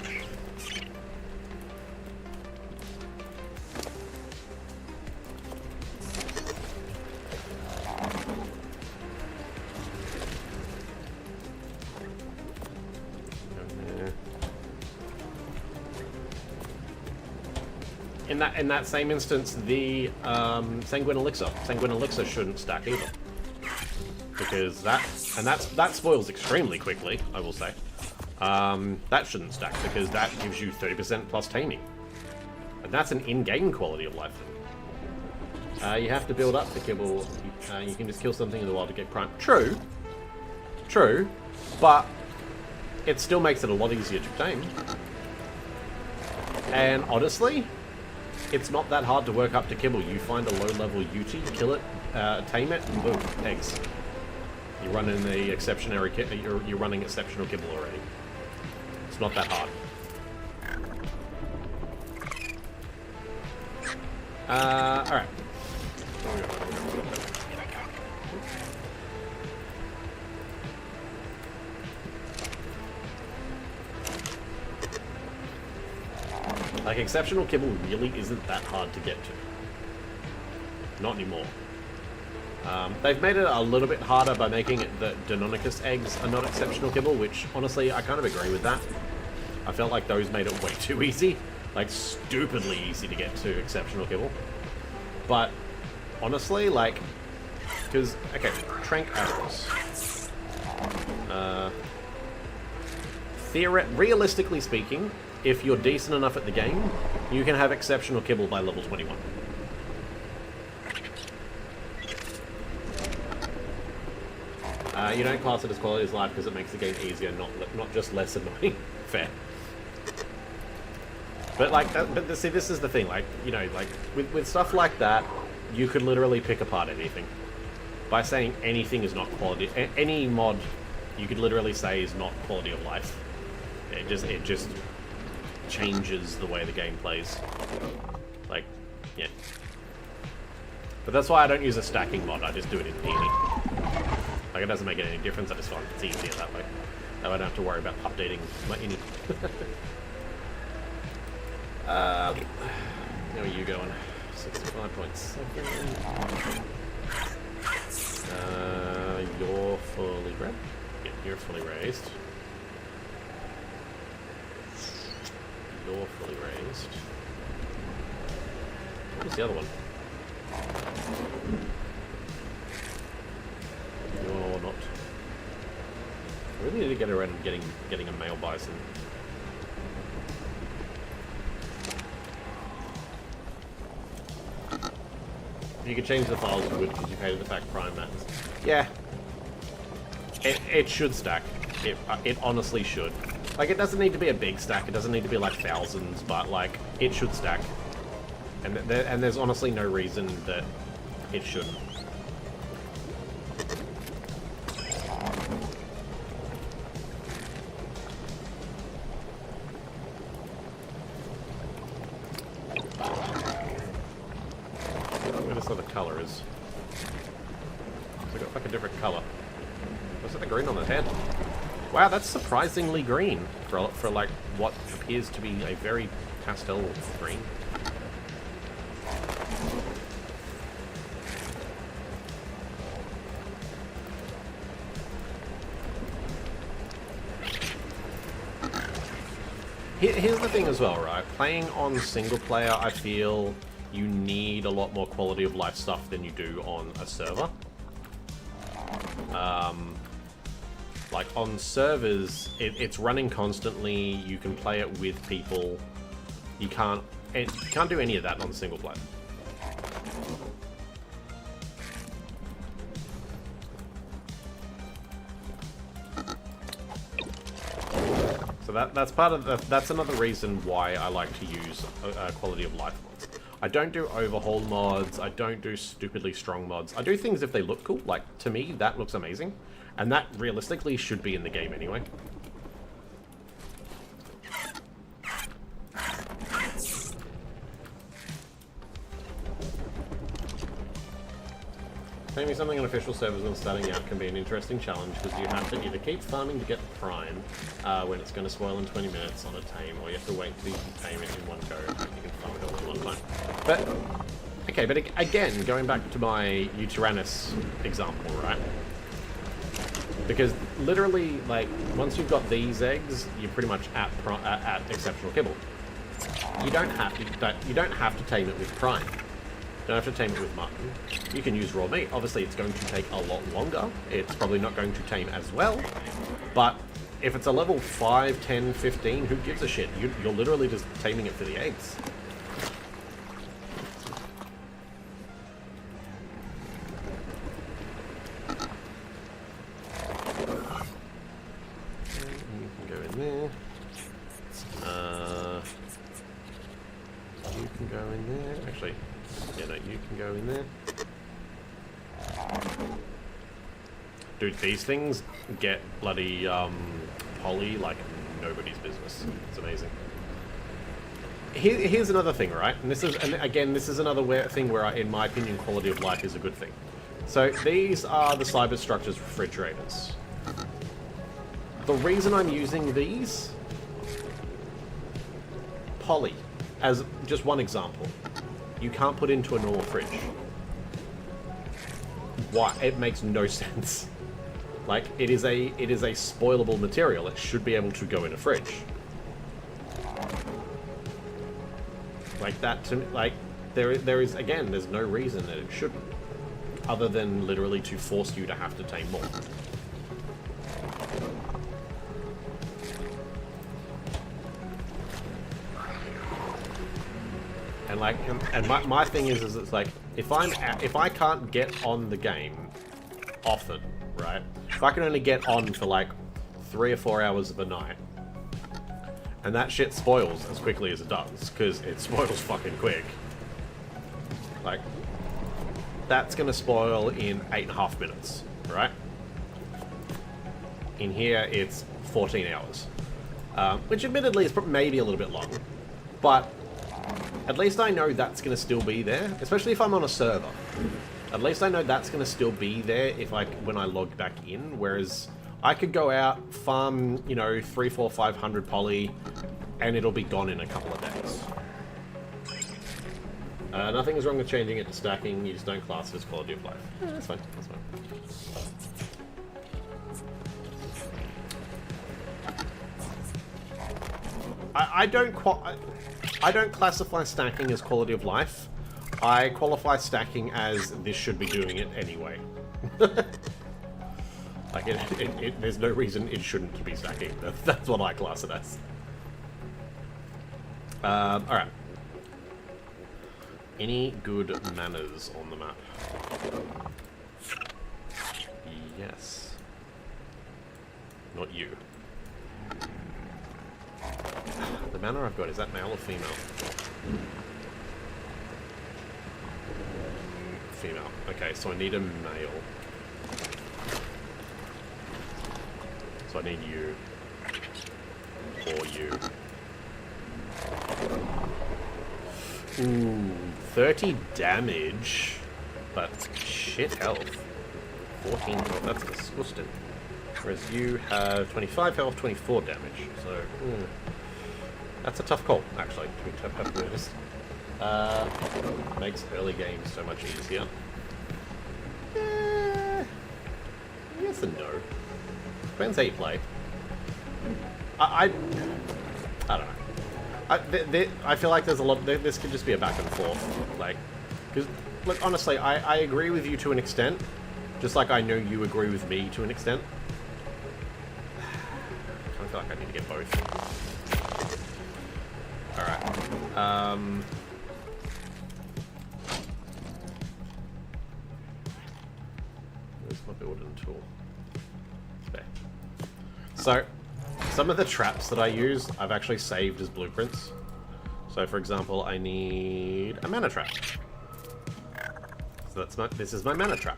Speaker 1: In that same instance, the Sanguine Elixir shouldn't stack either, because that spoils extremely quickly. I will say that shouldn't stack because that gives you 30% plus taming, and that's an in-game quality of life thing. You have to build up the Kibble. You can just kill something in the wild to get Prime. True, but it still makes it a lot easier to tame. And honestly, it's not that hard to work up to Kibble. You find a low-level Uti, kill it, tame it, and boom, eggs. You're running the exceptional Kibble already. It's not that hard. Alright. Like, exceptional Kibble really isn't that hard to get to. Not anymore. They've made it a little bit harder by making it that Deinonychus eggs are not exceptional Kibble, which, honestly, I kind of agree with that. I felt like those made it way too easy. Like, stupidly easy to get to exceptional Kibble. But, honestly, like... Because, okay, Trank Arrows. Realistically speaking, if you're decent enough at the game, you can have exceptional Kibble by level 21. You don't class it as quality of life because it makes the game easier, not just less annoying. Fair. But like, see, this is the thing. Like, you know, like with stuff like that, you could literally pick apart anything by saying anything is not quality. Any mod, you could literally say is not quality of life. It just changes the way the game plays. Like, yeah. But that's why I don't use a stacking mod. I just do it in ini. Like, it doesn't make any difference. I just find it's easier that way. That way I don't have to worry about updating my ini. How are you going? 65.7. You're fully bred? Yeah, you're fully raised. You're fully raised. What was the other one? You're not. I really need to get around and getting a male bison. If you could change the files, you would, because you paid the fact Prime matters. Yeah. It should stack. It honestly should. Like, it doesn't need to be a big stack. It doesn't need to be like thousands, but like, it should stack. And there's honestly no reason that it shouldn't. Where this other color is? It's got like a different color. Was it the green on the head? Wow, that's surprisingly green for like what appears to be a very pastel green. Here's the thing as well, right? Playing on single player, I feel you need a lot more quality of life stuff than you do on a server. Like on servers, it's running constantly, you can play it with people, You can't do any of that on the single player. So that's part of that's another reason why I like to use quality of life mods. I don't do overhaul mods. I don't do stupidly strong mods. I do things if they look cool. Like, to me, that looks amazing, and that realistically should be in the game anyway. Maybe something on official servers when starting out can be an interesting challenge because you have to either keep farming to get the prime when it's going to spoil in 20 minutes on a tame, or you have to wait till you can tame it in one go and you can farm it all in one time. But, okay, but again, going back to my Uranus example, right? Because literally, like, once you've got these eggs, you're pretty much at exceptional kibble. You don't have to tame it with prime. You don't have to tame it with mutton. You can use raw meat. Obviously, it's going to take a lot longer. It's probably not going to tame as well. But if it's a level 5, 10, 15, who gives a shit? You're literally just taming it for the eggs. You can go in there. You can go in there. Actually, yeah, no, you can go in there. Dude, these things get bloody poly like nobody's business. It's amazing. Here's another thing, right? And this is, and again, this is another thing where, in my opinion, quality of life is a good thing. So these are the cyber structures refrigerators. The reason I'm using these poly as just one example, you can't put into a normal fridge. Why? It makes no sense. Like, it is a spoilable material. It should be able to go in a fridge. Like that to me, like there is again, there's no reason that it shouldn't, other than literally to force you to have to tame more. And like, and my thing is it's like, if I can't get on the game often, right? If I can only get on for like 3 or 4 hours of a night, and that shit spoils as quickly as it does, because it spoils fucking quick. Like, that's gonna spoil in 8.5 minutes, right? In here, it's 14 hours. Which admittedly is maybe a little bit long, but at least I know that's going to still be there, especially if I'm on a server. At least I know that's going to still be there when I log back in, whereas I could go out, farm, you know, 300, 400, 500 poly, and it'll be gone in a couple of days. Nothing is wrong with changing it to stacking, you just don't class it as quality of life. Yeah, that's fine, that's fine. I don't classify stacking as quality of life. I qualify stacking as this should be doing it anyway. Like, there's no reason it shouldn't be stacking. That's what I class it as. Alright. Any good manners on the map? Yes. Not you. The manor I've got, is that male or female? Female. Okay, so I need a male. So I need you. Or you. Ooh, 30 damage. But shit health. 14 health, that's disgusting. Whereas you have 25 health, 24 damage. So, that's a tough call, actually, to be perfectly honest. Makes early games so much easier. Yes and no. Depends how you play. I don't know. I feel like there's a lot. This could just be a back and forth, like, because look, honestly, I agree with you to an extent, just like I know you agree with me to an extent. I kind of feel like I need to get both. Alright. Where's my building tool? There. So, some of the traps that I use, I've actually saved as blueprints. So, for example, I need a mana trap. So this is my mana trap.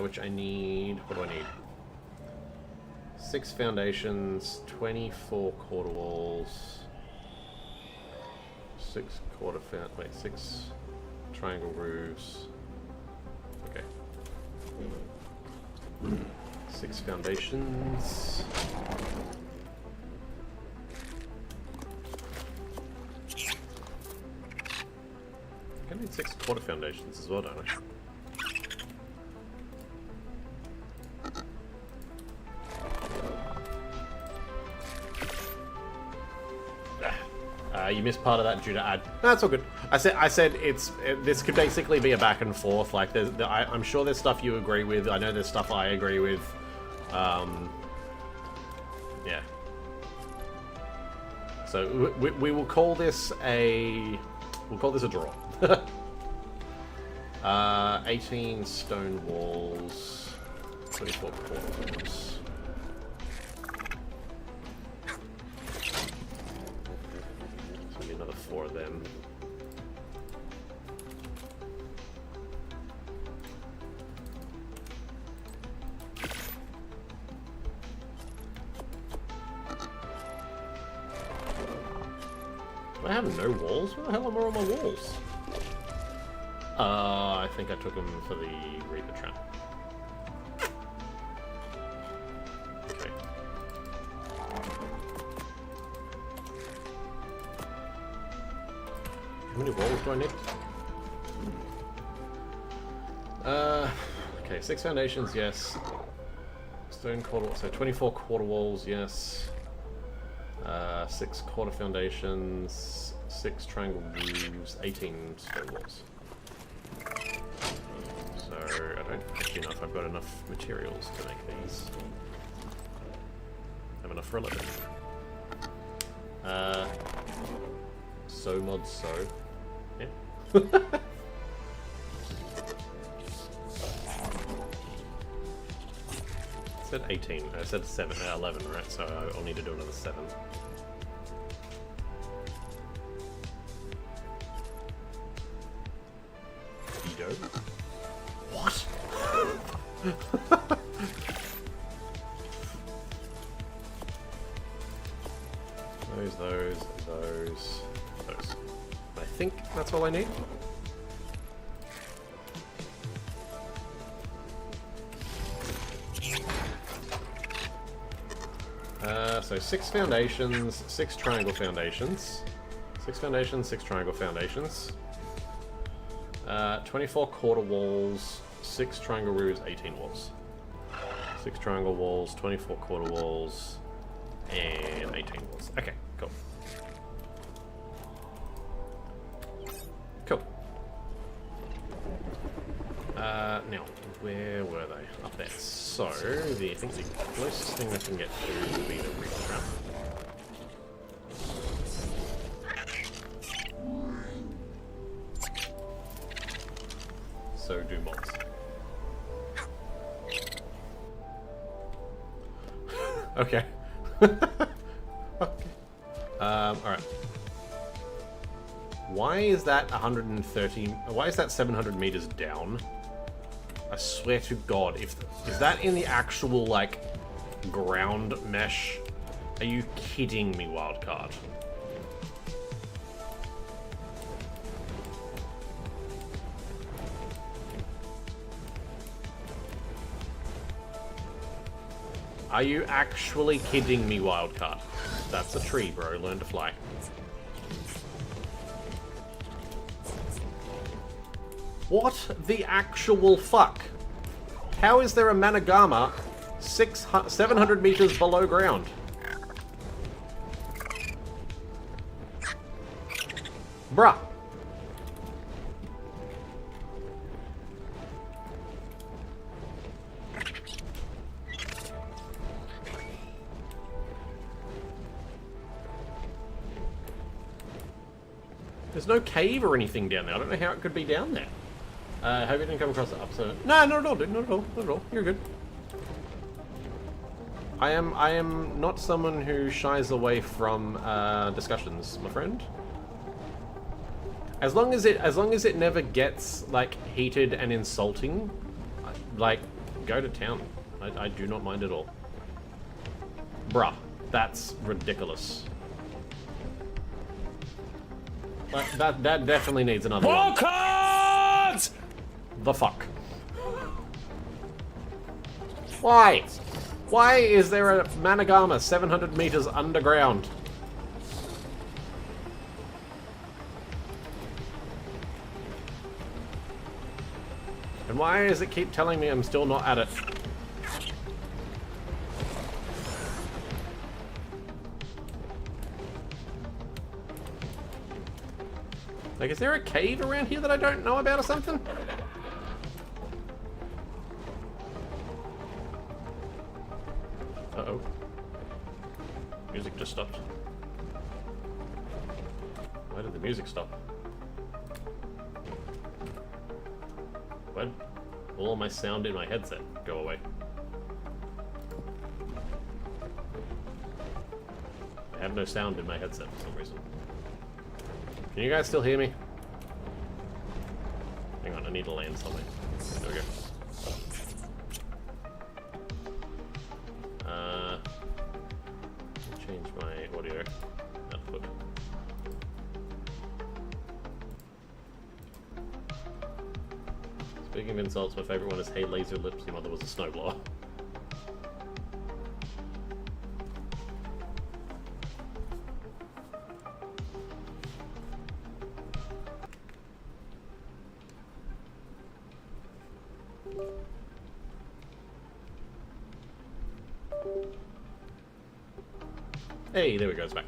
Speaker 1: Which I need, what do I need? 6 foundations, 24 quarter walls, 6 triangle roofs. Okay. 6 foundations. I need 6 quarter foundations as well, don't I? You missed part of that due to ad. No, that's all good. I said this could basically be a back and forth. Like, I'm sure there's stuff you agree with. I know there's stuff I agree with. Yeah. So we will call this a draw. 18 stone walls, 24 corners. Another 4 of them. Do I have no walls? Where the hell are all my walls? I think I took them for the Reaper trap. Okay. How many walls do I need? Okay, 6 foundations, yes. Stone quarter, so 24 quarter walls, yes. 6 quarter foundations, 6 triangle roofs, 18 stone walls. So I don't actually know if I've got enough materials to make these. I have enough for 11. So mod so. Yeah. I said 18. I said 11, right? So I'll need to do another 7. Dido. What? those. I think that's all I need. So 6 foundations, 6 triangle foundations. 6 foundations, 6 triangle foundations. 24 quarter walls, 6 triangle roofs, 18 walls. 6 triangle walls, 24 quarter walls, and 18 walls. Okay, cool. Cool. Now, where were they? Up there. So, I think the closest thing I can get to will be the Reaper trap. So do mods. Okay. Okay. Alright. Why is that 130... Why is that 700 meters down? I swear to God, is that in the actual, like, ground mesh? Are you kidding me, wildcard? Are you actually kidding me, wildcard? That's a tree, bro. Learn to fly. What the actual fuck? How is there a Managama 700 meters below ground? Bruh. There's no cave or anything down there. I don't know how it could be down there. Hope you didn't come across the upside. No, not at all, dude. Not at all. Not at all. You're good. I am not someone who shies away from discussions, my friend. As long as it never gets like heated and insulting, like go to town. I do not mind at all. Bruh, that's ridiculous. Like, that definitely needs another one.
Speaker 4: Cards!
Speaker 1: The fuck? Why? Why is there a Managama 700 meters underground? And why does it keep telling me I'm still not at it? Like, is there a cave around here that I don't know about or something? Uh-oh. Music just stopped. Why did the music stop? When all my sound in my headset go away? I have no sound in my headset for some reason. Can you guys still hear me? Hang on, I need to land something. There we go. Change my audio output. Speaking of insults, my favorite one is, "Hey, laser lips, your mother was a snowblower." Hey, there we go, it's back.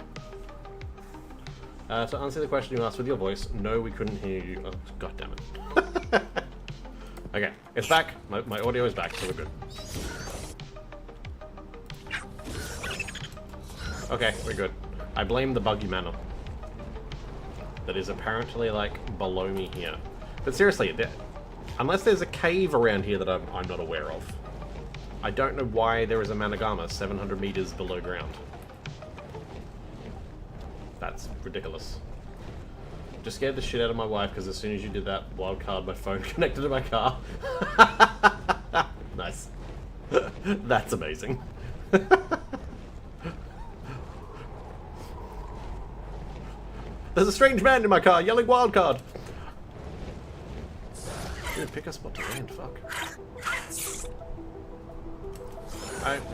Speaker 1: To answer the question you asked with your voice, no, we couldn't hear you. Oh, god damn it. Okay, it's back. My audio is back, so we're good. Okay, we're good. I blame the buggy manor that is apparently, like, below me here. But seriously, unless there's a cave around here that I'm not aware of, I don't know why there is a Managama 700 meters below ground. That's ridiculous. Just scared the shit out of my wife because as soon as you did that wild card, my phone connected to my car. Nice. That's amazing. There's a strange man in my car yelling wild card. Dude, pick a spot to land, fuck.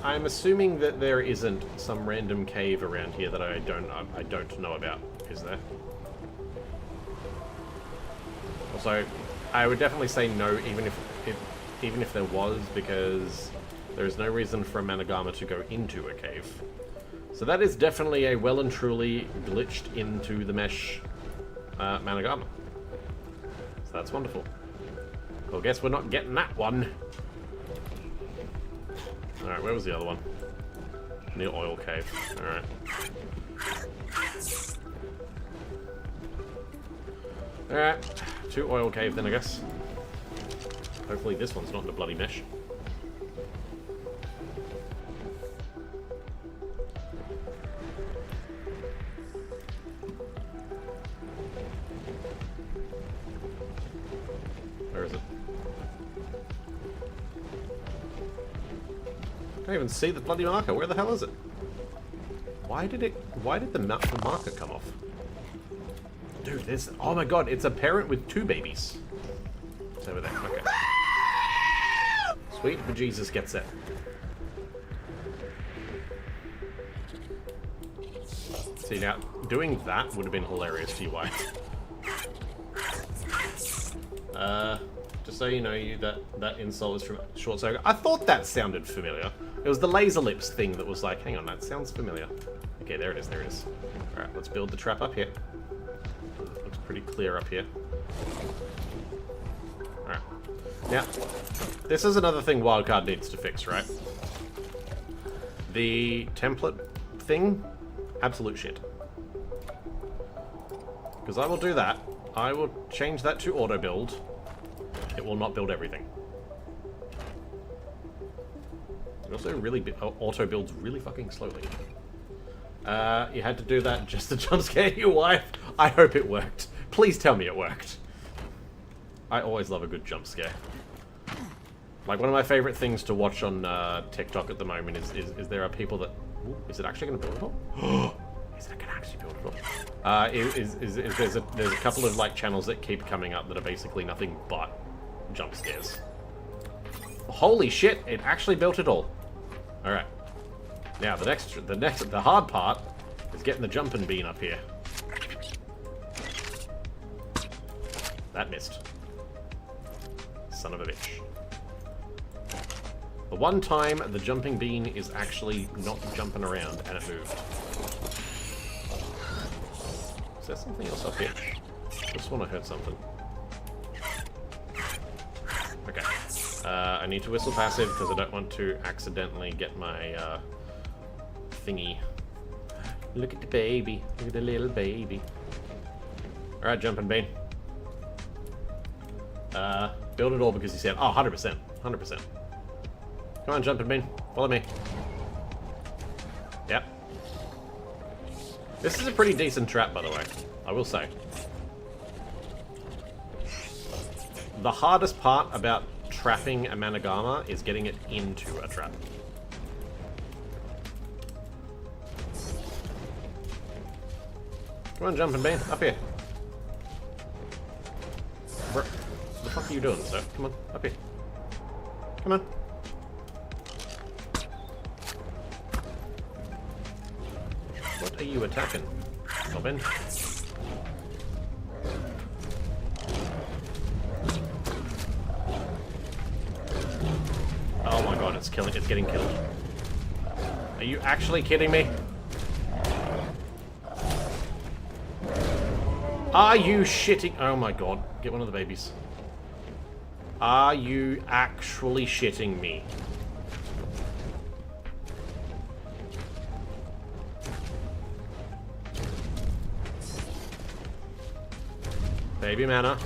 Speaker 1: I'm assuming that there isn't some random cave around here that I don't know about, is there? Also, I would definitely say no, even if there was, because there is no reason for a Managama to go into a cave. So that is definitely a well and truly glitched into the mesh Managama. So that's wonderful. Well, guess we're not getting that one. Alright, where was the other one? Near oil cave. Alright. Alright. To oil cave then, I guess. Hopefully this one's not in a bloody mesh. Where is it? I can't even see the bloody marker. Where the hell is it? Why did the marker come off? Dude, there's... Oh my god, it's a parent with two babies. It's over there. Okay. Sweet bejesus gets it. See, now, doing that would have been hilarious to you, wife. Just so you know, that insult is from Short Circuit. I thought that sounded familiar. It was the laser lips thing that was like, hang on, that sounds familiar. Okay, there it is, there it is. Alright, let's build the trap up here. Looks pretty clear up here. Alright. Now, this is another thing Wildcard needs to fix, right? The template thing, absolute shit. Because I will do that. I will change that to auto build. It will not build everything. It also really auto builds really fucking slowly. You had to do that just to jump scare your wife? I hope it worked. Please tell me it worked. I always love a good jump scare. Like, one of my favorite things to watch on TikTok at the moment is there are people that... Ooh, is it actually going to build it all? Is it going to actually build it all? There's a couple of, like, channels that keep coming up that are basically nothing but jump scares. Holy shit, it actually built it all. Alright. Now, the hard part is getting the jumping bean up here. That missed. Son of a bitch. The one time the jumping bean is actually not jumping around and it moved. Is there something else up here? I just want to heard something. Okay. I need to whistle passive because I don't want to accidentally get my thingy. Look at the baby. Look at the little baby. Alright, jumping bean. Build it all because he said, oh, 100%. 100%. Come on, jumping bean. Follow me. Yep. This is a pretty decent trap, by the way. I will say. The hardest part about trapping a Managama is getting it into a trap. Come on, jumping bean. Up here. What the fuck are you doing, sir? Come on, up here. Come on. What are you attacking, Robin? Oh my god, it's getting killed. Are you actually kidding me? Are you shitting? Oh my god, get one of the babies. Are you actually shitting me? Baby mana.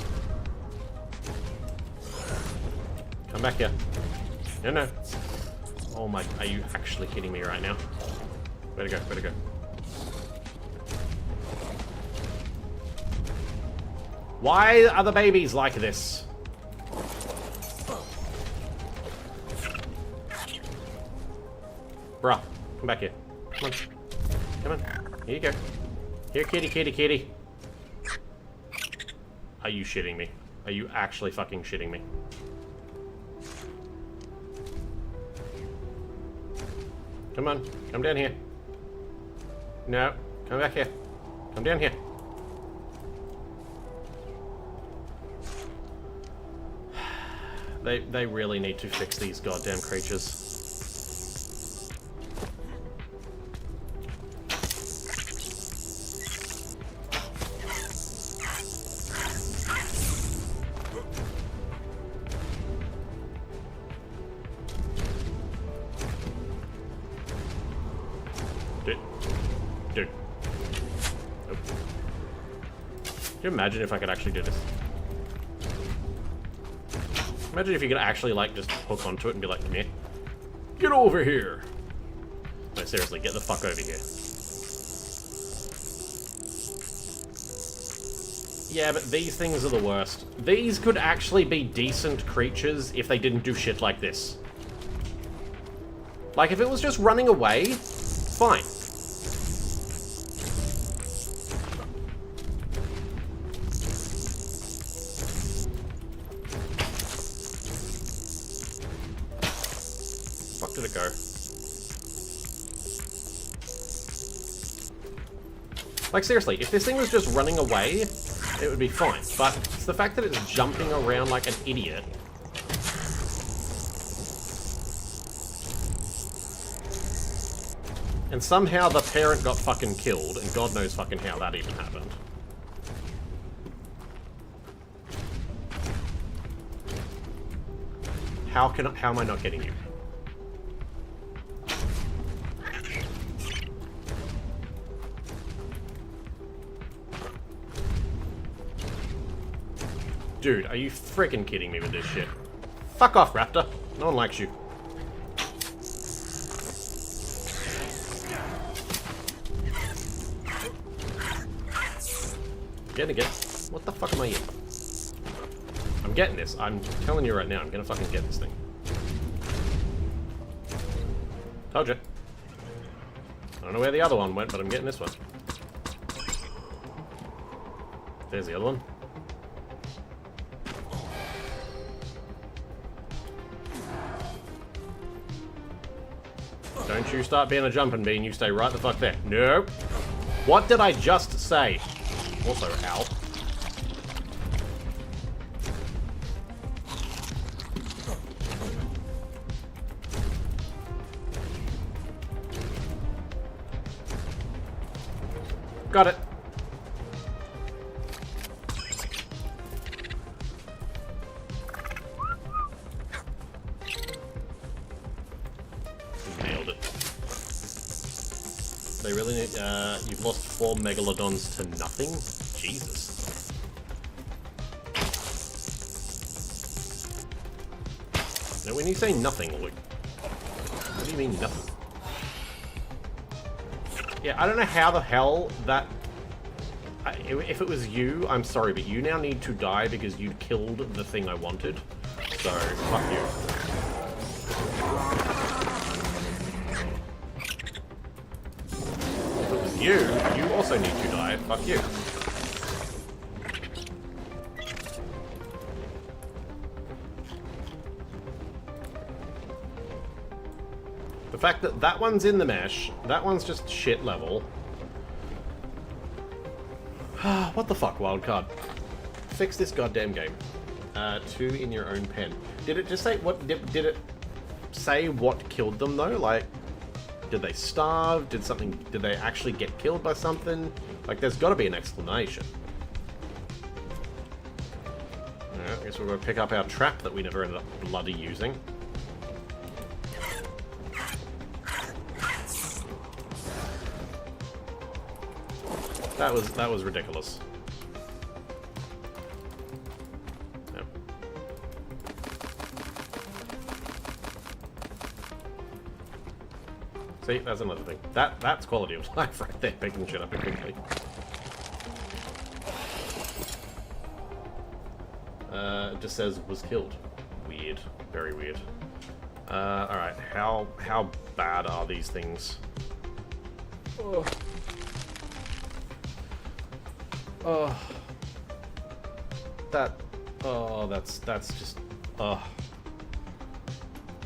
Speaker 1: Come back here. No, no. Oh my, are you actually kidding me right now? Where to go, where to go? Why are the babies like this? Bruh, come back here. Come on. Come on. Here you go. Here, kitty, kitty, kitty. Are you shitting me? Are you actually fucking shitting me? Come on, come down here. No, come back here. Come down here. They really need to fix these goddamn creatures. Dude. Nope. Can you imagine if I could actually do this? Imagine if you could actually, like, just hook onto it and be like, come here. Get over here! No, seriously, get the fuck over here. Yeah, but these things are the worst. These could actually be decent creatures if they didn't do shit like this. Like, if it was just running away, fine. Fuck did it go? Like, seriously, if this thing was just running away, it would be fine. But it's the fact that it's jumping around like an idiot. And somehow the parent got fucking killed, and God knows fucking how that even happened. How am I not getting you? Dude, are you freaking kidding me with this shit? Fuck off, Raptor. No one likes you. Getting it. What the fuck am I in? I'm getting this. I'm telling you right now, I'm gonna fucking get this thing. Told you. I don't know where the other one went, but I'm getting this one. There's the other one. Don't you start being a jumping bean, you stay right the fuck there. Nope. What did I just say? Also, ow. Got it. Nailed it. They really need, you've lost 4 megalodons to nothing? Jesus. Now when you say nothing, Luke, what do you mean nothing? Yeah, I don't know how the hell that... if it was you, I'm sorry, but you now need to die because you killed the thing I wanted. So, fuck you. If it was you, you also need to die. Fuck you. The fact that that one's in the mesh, that one's just shit level. What the fuck, wildcard? Fix this goddamn game. 2 in your own pen. Did it just say what? Did it say what killed them though? Like, did they starve? Did they actually get killed by something? Like, there's got to be an explanation. Alright, I guess we're gonna pick up our trap that we never ended up bloody using. That was ridiculous. Yep. See, that's another thing. That's quality of life right there, picking shit up quickly. It just says was killed. Weird. Very weird. Alright, how bad are these things? Oh. Oh, that's just,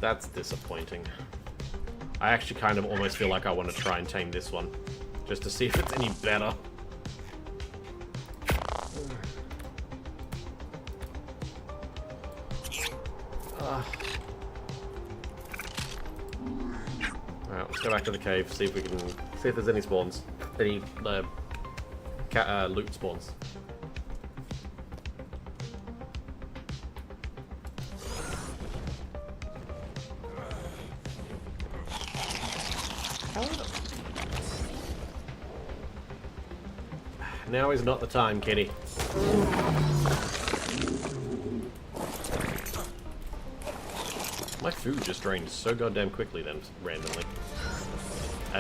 Speaker 1: that's disappointing. I actually kind of almost feel like I want to try and tame this one, just to see if it's any better. Alright, let's go back to the cave, see if we can, see if there's any spawns, any, loot spawns. Now is not the time, Kenny. My food just drained so goddamn quickly then, randomly.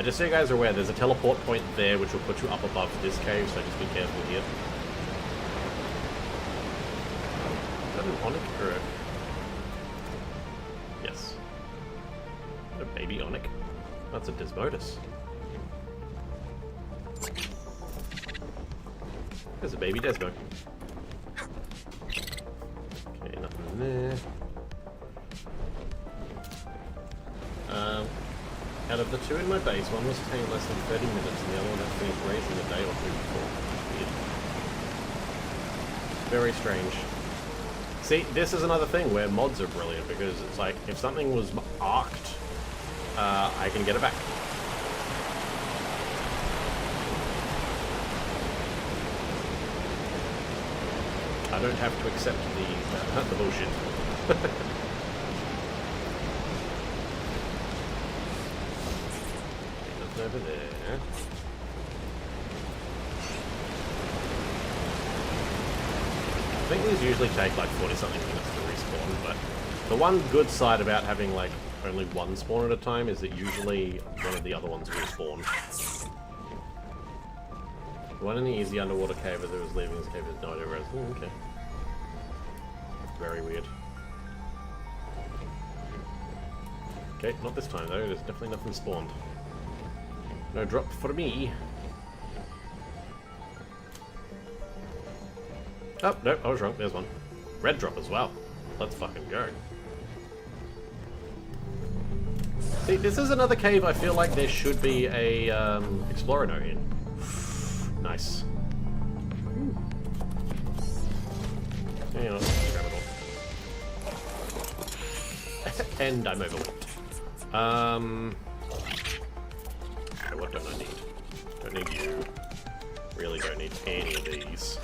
Speaker 1: Just so you guys are aware, there's a teleport point there which will put you up above this cave, so just be careful here. Is that an Onyx or a... Yes. Is that a baby Onyx? That's a Desmodus. There's a baby Desmo. Okay, nothing in there. Out of the 2 in my base, one was taking less than 30 minutes and the other one had finished raising a day or 2 before. Weird. Very strange. See, this is another thing where mods are brilliant, because it's like, if something was arced, I can get it back. I don't have to accept the bullshit. Over there. I think these usually take like 40-something minutes to respawn, but the one good side about having like only one spawn at a time is that usually one of the other ones will spawn. The one in the easy underwater cave as it was leaving this cave is no idea where it's... okay. Very weird. Okay, not this time though, there's definitely nothing spawned. No drop for me. Oh, no, I was wrong. There's one. Red drop as well. Let's fucking go. See, this is another cave I feel like there should be a explorer note in. Nice. Yeah, let's grab it all. And I'm overwhelmed. Okay, what don't I need? Don't need you. Really don't need any of these.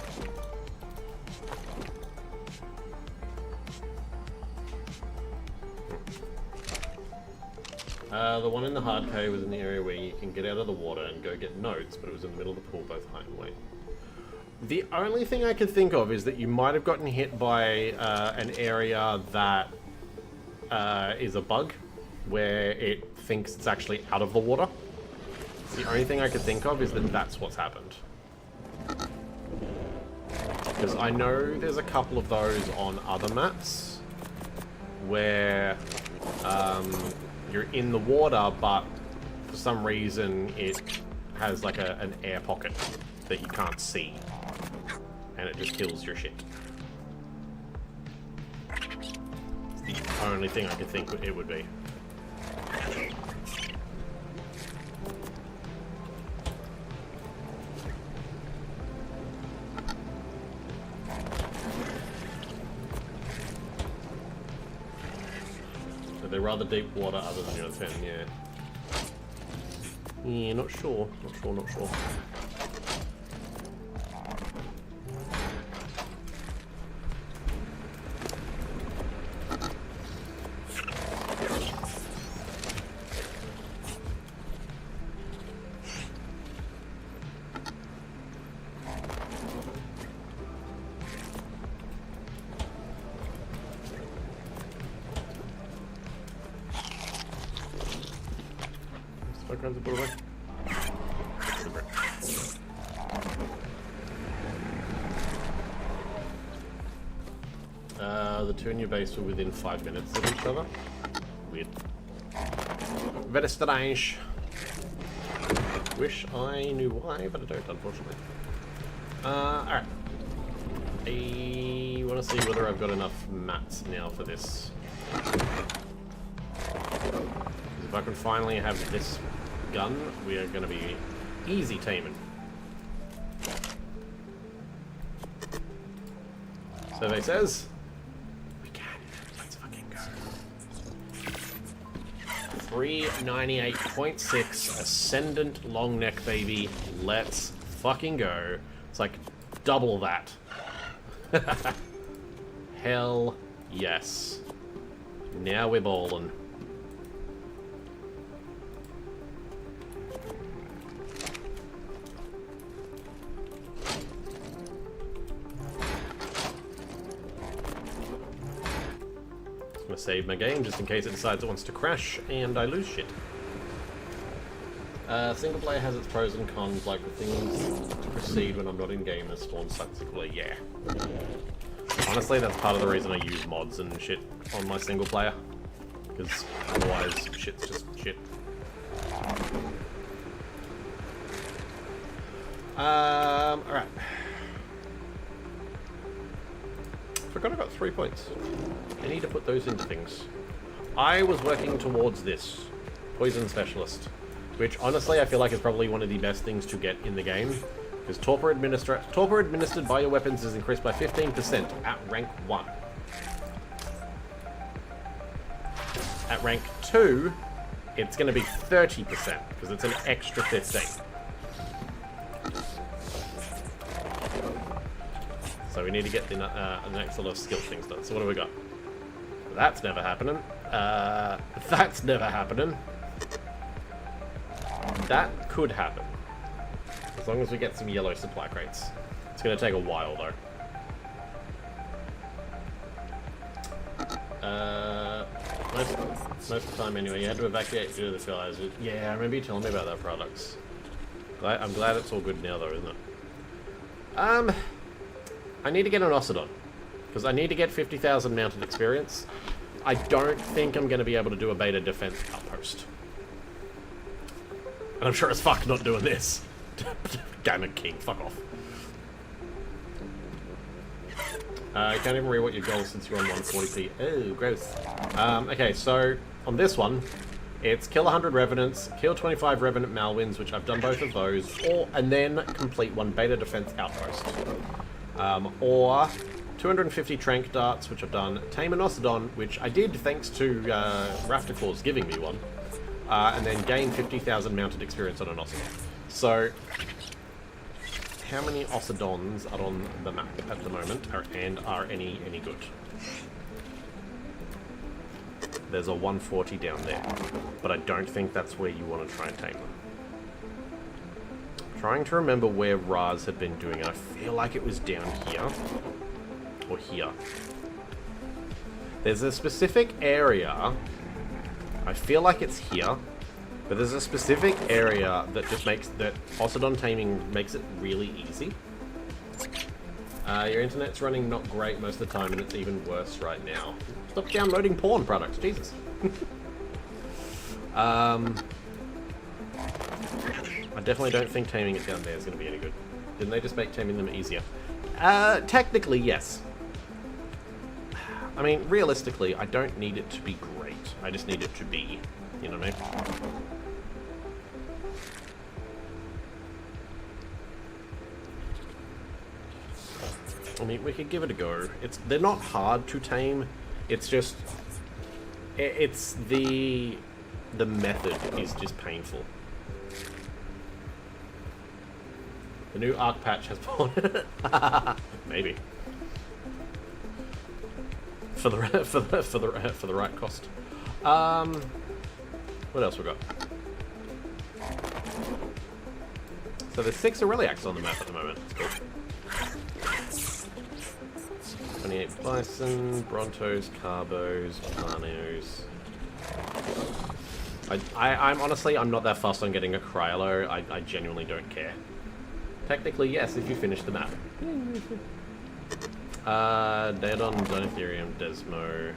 Speaker 1: The one in the hard cave was in the area where you can get out of the water and go get notes, but it was in the middle of the pool, both height and weight. The only thing I could think of is that you might have gotten hit by an area that is a bug, where it thinks it's actually out of the water. The only thing I could think of is that that's what's happened. Because I know there's a couple of those on other maps, where you're in the water, but for some reason it has like an air pocket that you can't see, and it just kills your shit. It's the only thing I could think it would be. They're rather deep water other than the other 10, yeah. Yeah, not sure. Not sure. The two in your base were within 5 minutes of each other. Weird. Very strange. Wish I knew why, but I don't, unfortunately. Alright. I want to see whether I've got enough mats now for this. If I can finally have this gun, we are going to be easy taming. Survey says we can. Let's fucking go. 398.6 Ascendant long neck, baby. Let's fucking go. It's like double that. Hell yes. Now we're ballin'. I'm gonna save my game just in case it decides it wants to crash and I lose shit. Single player has its pros and cons, like the things to proceed when I'm not in game as spawn subsequently, yeah. Honestly, that's part of the reason I use mods and shit on my single player. Because otherwise, shit's just shit. Alright. Forgot I got 3 points. I need to put those into things. I was working towards this. Poison Specialist. Which, honestly, I feel like is probably one of the best things to get in the game. Because torpor administered by your weapons is increased by 15% at rank 1. At rank 2, it's going to be 30%, because it's an extra 15. So we need to get the next sort of skill things done. So what do we got? That's never happening. That's never happening. That could happen. As long as we get some yellow supply crates. It's going to take a while, though. Most of the time anyway, you had to evacuate due to the fires. Yeah, I remember you telling me about that products. I'm glad it's all good now though, isn't it? I need to get an Ocedon. Because I need to get 50,000 mounted experience. I don't think I'm going to be able to do a beta defense outpost. And I'm sure as fuck not doing this. Gamer King, fuck off. I can't even read what your goal is since you're on 140p. Oh, gross. Okay, so on this one, it's kill 100 Revenants, kill 25 Revenant Malwins, which I've done both of those, and then complete one beta defense outpost. Or 250 Trank Darts, which I've done, tame an Ocedon, which I did thanks to Raptor Claws giving me one, and then gain 50,000 mounted experience on an Ocedon. So, how many Ocedons are on the map at the moment, and are any good? There's a 140 down there, but I don't think that's where you want to try and tame them. Trying to remember where Raz had been doing it. I feel like it was down here. Or here. There's a specific area. I feel like it's here. But there's a specific area that just makes that Ocedon taming makes it really easy. Your internet's running not great most of the time, and it's even worse right now. Stop downloading porn products, Jesus. I definitely don't think taming it down there is going to be any good. Didn't they just make taming them easier? Technically, yes. I mean, realistically, I don't need it to be great. I just need it to be. You know what I mean? I mean, we could give it a go. They're not hard to tame. It's just... It's the method is just painful. The new Arc patch has porn in it. Maybe. For the right cost. What else we got? So there's 6 Aureliacs on the map at the moment. That's cool. 28 Bison, Brontos, Carbos, Planos. I'm honestly, I'm not that fussed on getting a Krylo. I genuinely don't care. Technically, yes, if you finish the map. Daedon, Dinotherium, Desmo.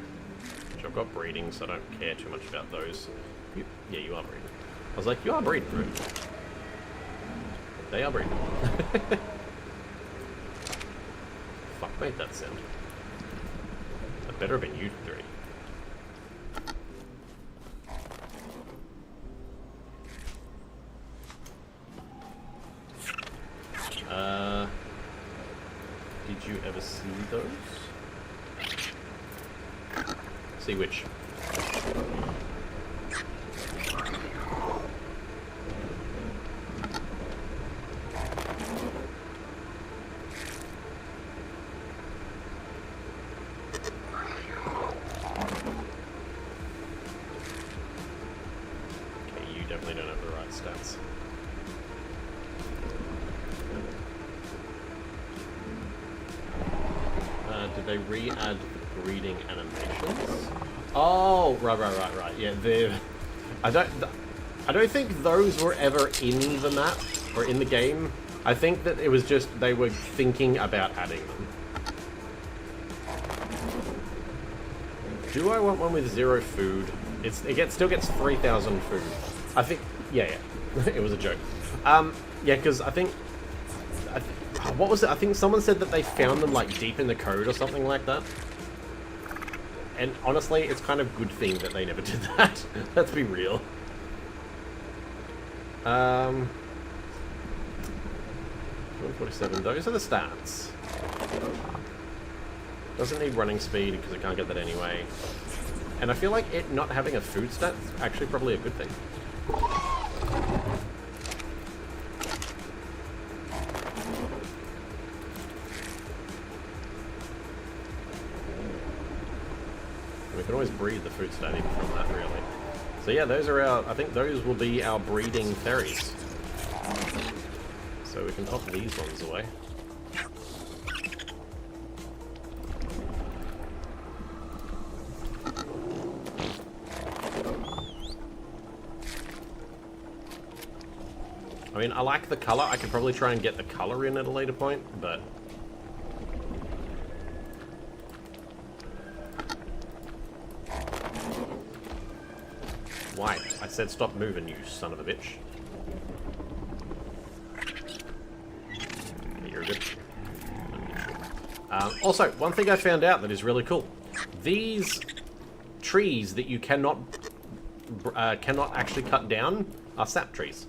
Speaker 1: Which I've got breeding, so I don't care too much about those. Yeah, you are breeding. I was like, you are breeding, right? They are breeding. Fuck made that sound. That better have been you three. Did you ever see those? See which? Did they re-add the breeding animations? Oh, right. Yeah, I don't think those were ever in the map or in the game. I think that it was just they were thinking about adding them. Do I want one with 0 food? Still gets 3,000 food. I think, yeah. It was a joke. Yeah, because I think. What was it? I think someone said that they found them like deep in the code or something like that. And honestly, it's kind of a good thing that they never did that. Let's be real. 147. Those are the stats. Doesn't need running speed because it can't get that anyway. And I feel like it not having a food stat is actually probably a good thing. We can always breed the food stat even from that, really. So yeah, those are our... I think those will be our breeding fairies. So we can pop these ones away. mean, I like the color. I could probably try and get the color in at a later point, but... Why? I said stop moving, you son of a bitch. You're good. Also, one thing I found out that is really cool. These trees that you cannot actually cut down are sap trees.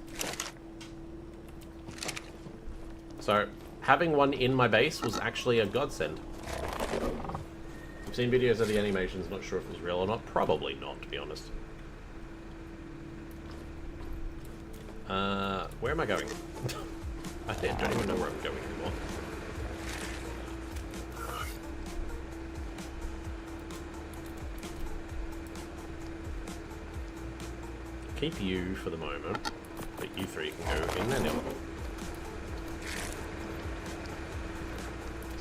Speaker 1: So, having one in my base was actually a godsend. I've seen videos of the animations, not sure if it was real or not. Probably not, to be honest. Where am I going? I don't even know where I'm going anymore. Keep you for the moment, but you three can go in there now.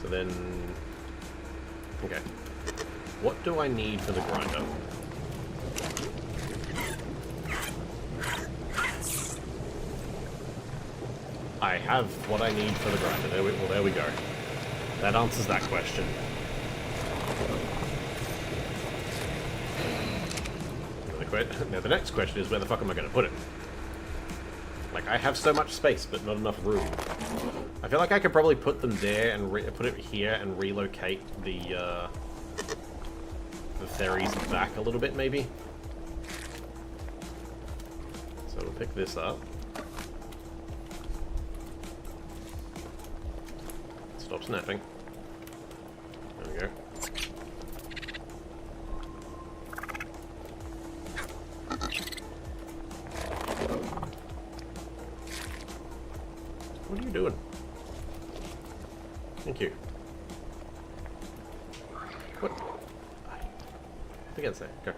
Speaker 1: So then... Okay. What do I need for the grinder? I have what I need for the grinder. There we go. That answers that question. Now the next question is, where the fuck am I going to put it? Like, I have so much space, but not enough room. I feel like I could probably put them there and put it here and relocate the ferries back a little bit, maybe. So we'll pick this up. Stop snapping. There we go. What are you doing? Thank you. What? Against there. Go.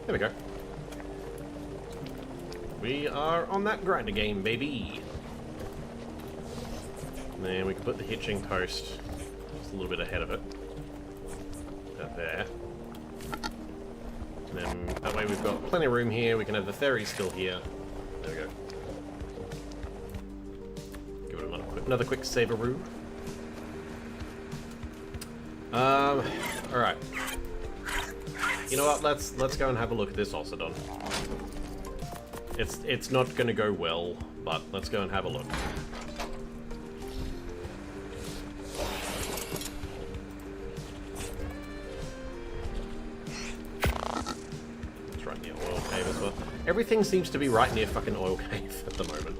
Speaker 1: There we go. We are on that grinder game, baby. And then we can put the hitching post just a little bit ahead of it. About there. And then that way we've got plenty of room here. We can have the ferry still here. There we go. Give it another quick save-a-roo. Alright. You know what? Let's go and have a look at this Osodon. It's not gonna go well, but let's go and have a look. It's right near oil cave as well. Everything seems to be right near fucking oil cave at the moment.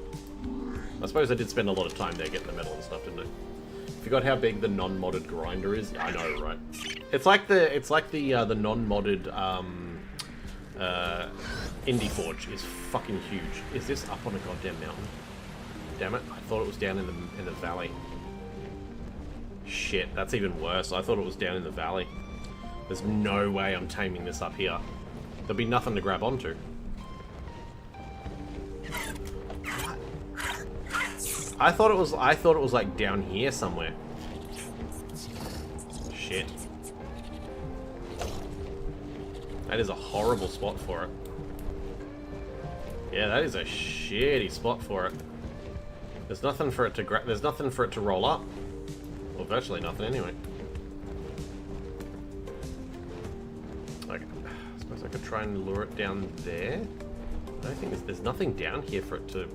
Speaker 1: I suppose I did spend a lot of time there getting the metal and stuff, didn't I? Forgot how big the non-modded grinder is. Yeah, I know, right? It's like the non-modded Indie Forge is fucking huge. Is this up on a goddamn mountain? Damn it! I thought it was down in the valley. Shit, that's even worse. I thought it was down in the valley. There's no way I'm taming this up here. There'll be nothing to grab onto. I thought it was like down here somewhere. Shit. That is a horrible spot for it. Yeah, that is a shitty spot for it. There's nothing for it to there's nothing for it to roll up. Well, virtually nothing anyway. Okay. I suppose I could try and lure it down there. I don't think there's nothing down here for it to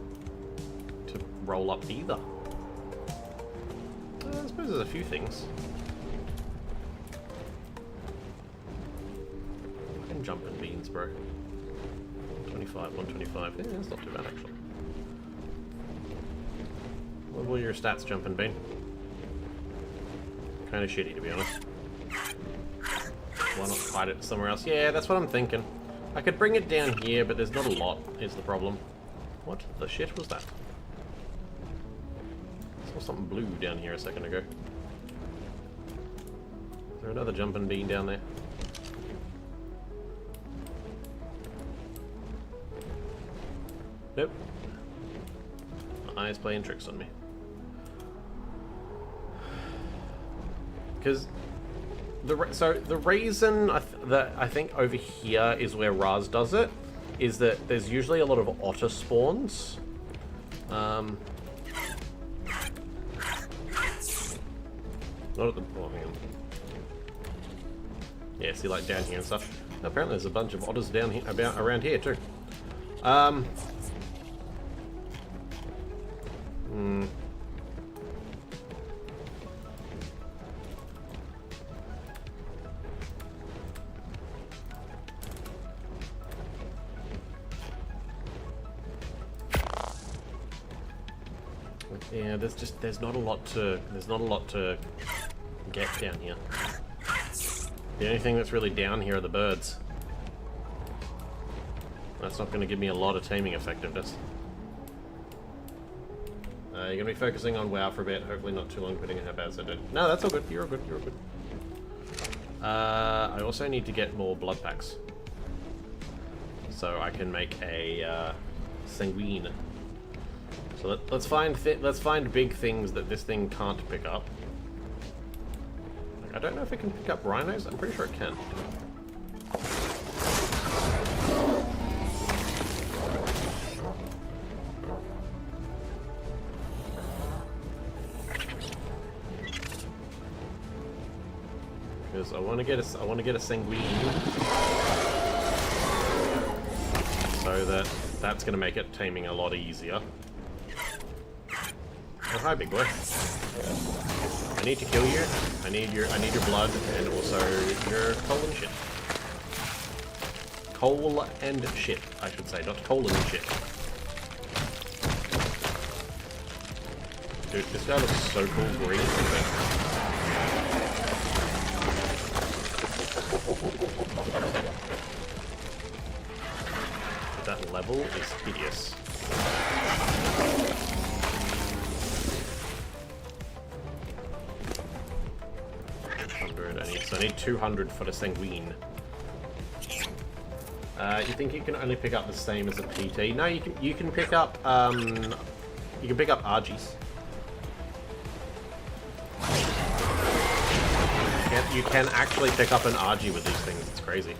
Speaker 1: roll up either. I suppose there's a few things. Fucking jumping beans, bro. 125, 125. Yeah, that's not too bad actually. What were your stats, jumping bean? Kind of shitty, to be honest. Why not hide it somewhere else? Yeah, that's what I'm thinking. I could bring it down here, but there's not a lot, is the problem. What the shit was that? I saw something blue down here a second ago. Is there another jumping bean down there? Nope. My eyes playing tricks on me. Because the Ryzen, I think over here is where Raz does it. is that there's usually a lot of otter spawns. Not at the... Oh, hang on. Yeah, see, like, down here and stuff. Apparently there's a bunch of otters down here, around here, too. Yeah, there's not a lot to get down here. The only thing that's really down here are the birds. That's not going to give me a lot of taming effectiveness. You're going to be focusing on WoW for a bit, hopefully not too long, putting in how bad as I did. No, that's all good. You're all good. You're all good. I also need to get more blood packs, so I can make a sanguine. So let's find big things that this thing can't pick up. Like, I don't know if it can pick up rhinos. I'm pretty sure it can. Because I want to get a sanguine, so that's going to make it taming a lot easier. Oh, hi, big boy. I need to kill you. I need your blood, and also your coal and shit. Coal and shit, I should say, not colon and shit. Dude, this guy looks so cool green. That level is hideous. I need 200 for the sanguine. You think you can only pick up the same as a PT? No, you can pick up RGs. You can actually pick up an RG with these things. It's crazy.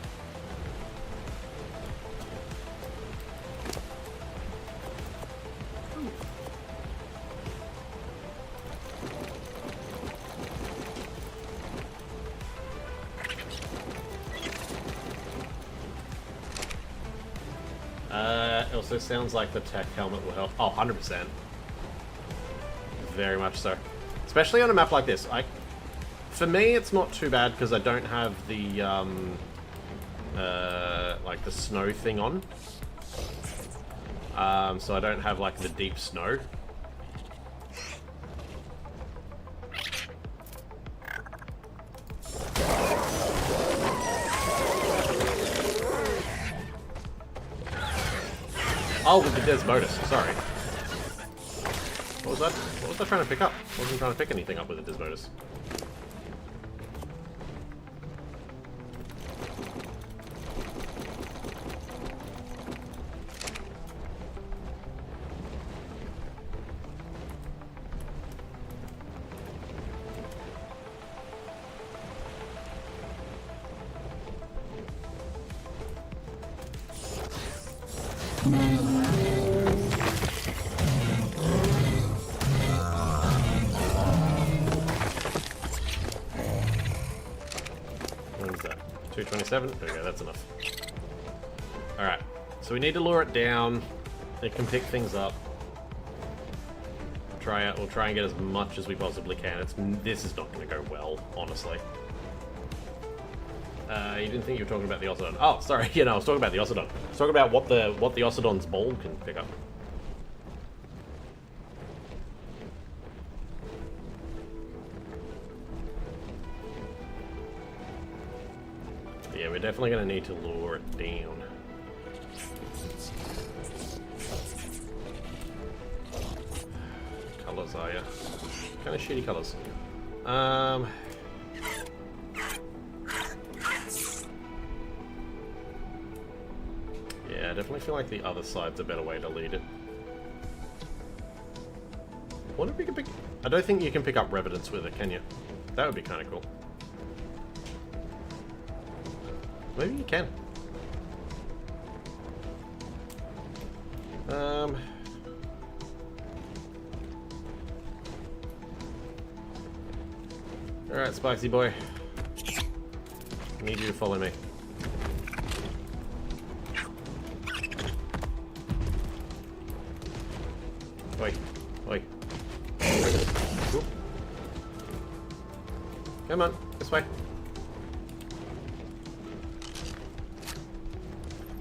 Speaker 1: It also sounds like the tech helmet will help. Oh, 100%. Very much so. Especially on a map like this. For me, it's not too bad because I don't have the, like the snow thing on. So I don't have, like, the deep snow. Oh, with the Desmodus, sorry. What was that? What was I trying to pick up? I wasn't trying to pick anything up with the Desmodus. What is that? 227? There we go, that's enough. Alright, so we need to lure it down. It can pick things up. We'll try and get as much as we possibly can. This is not going to go well, honestly. You didn't think you were talking about the Ossodon. Oh, sorry. Yeah, no, I was talking about the Ossodon. I was talking about what the Ossodon's bowl can pick up. But yeah, we're definitely going to need to lure it down. Colors are ya? Kind of shitty colors. Yeah, I definitely feel like the other side's a better way to lead it. What if we can pick... I don't think you can pick up Revenants with it, can you? That would be kind of cool. Maybe you can. Alright, spicy boy. I need you to follow me. Oi. Oi. Oop. Come on, this way.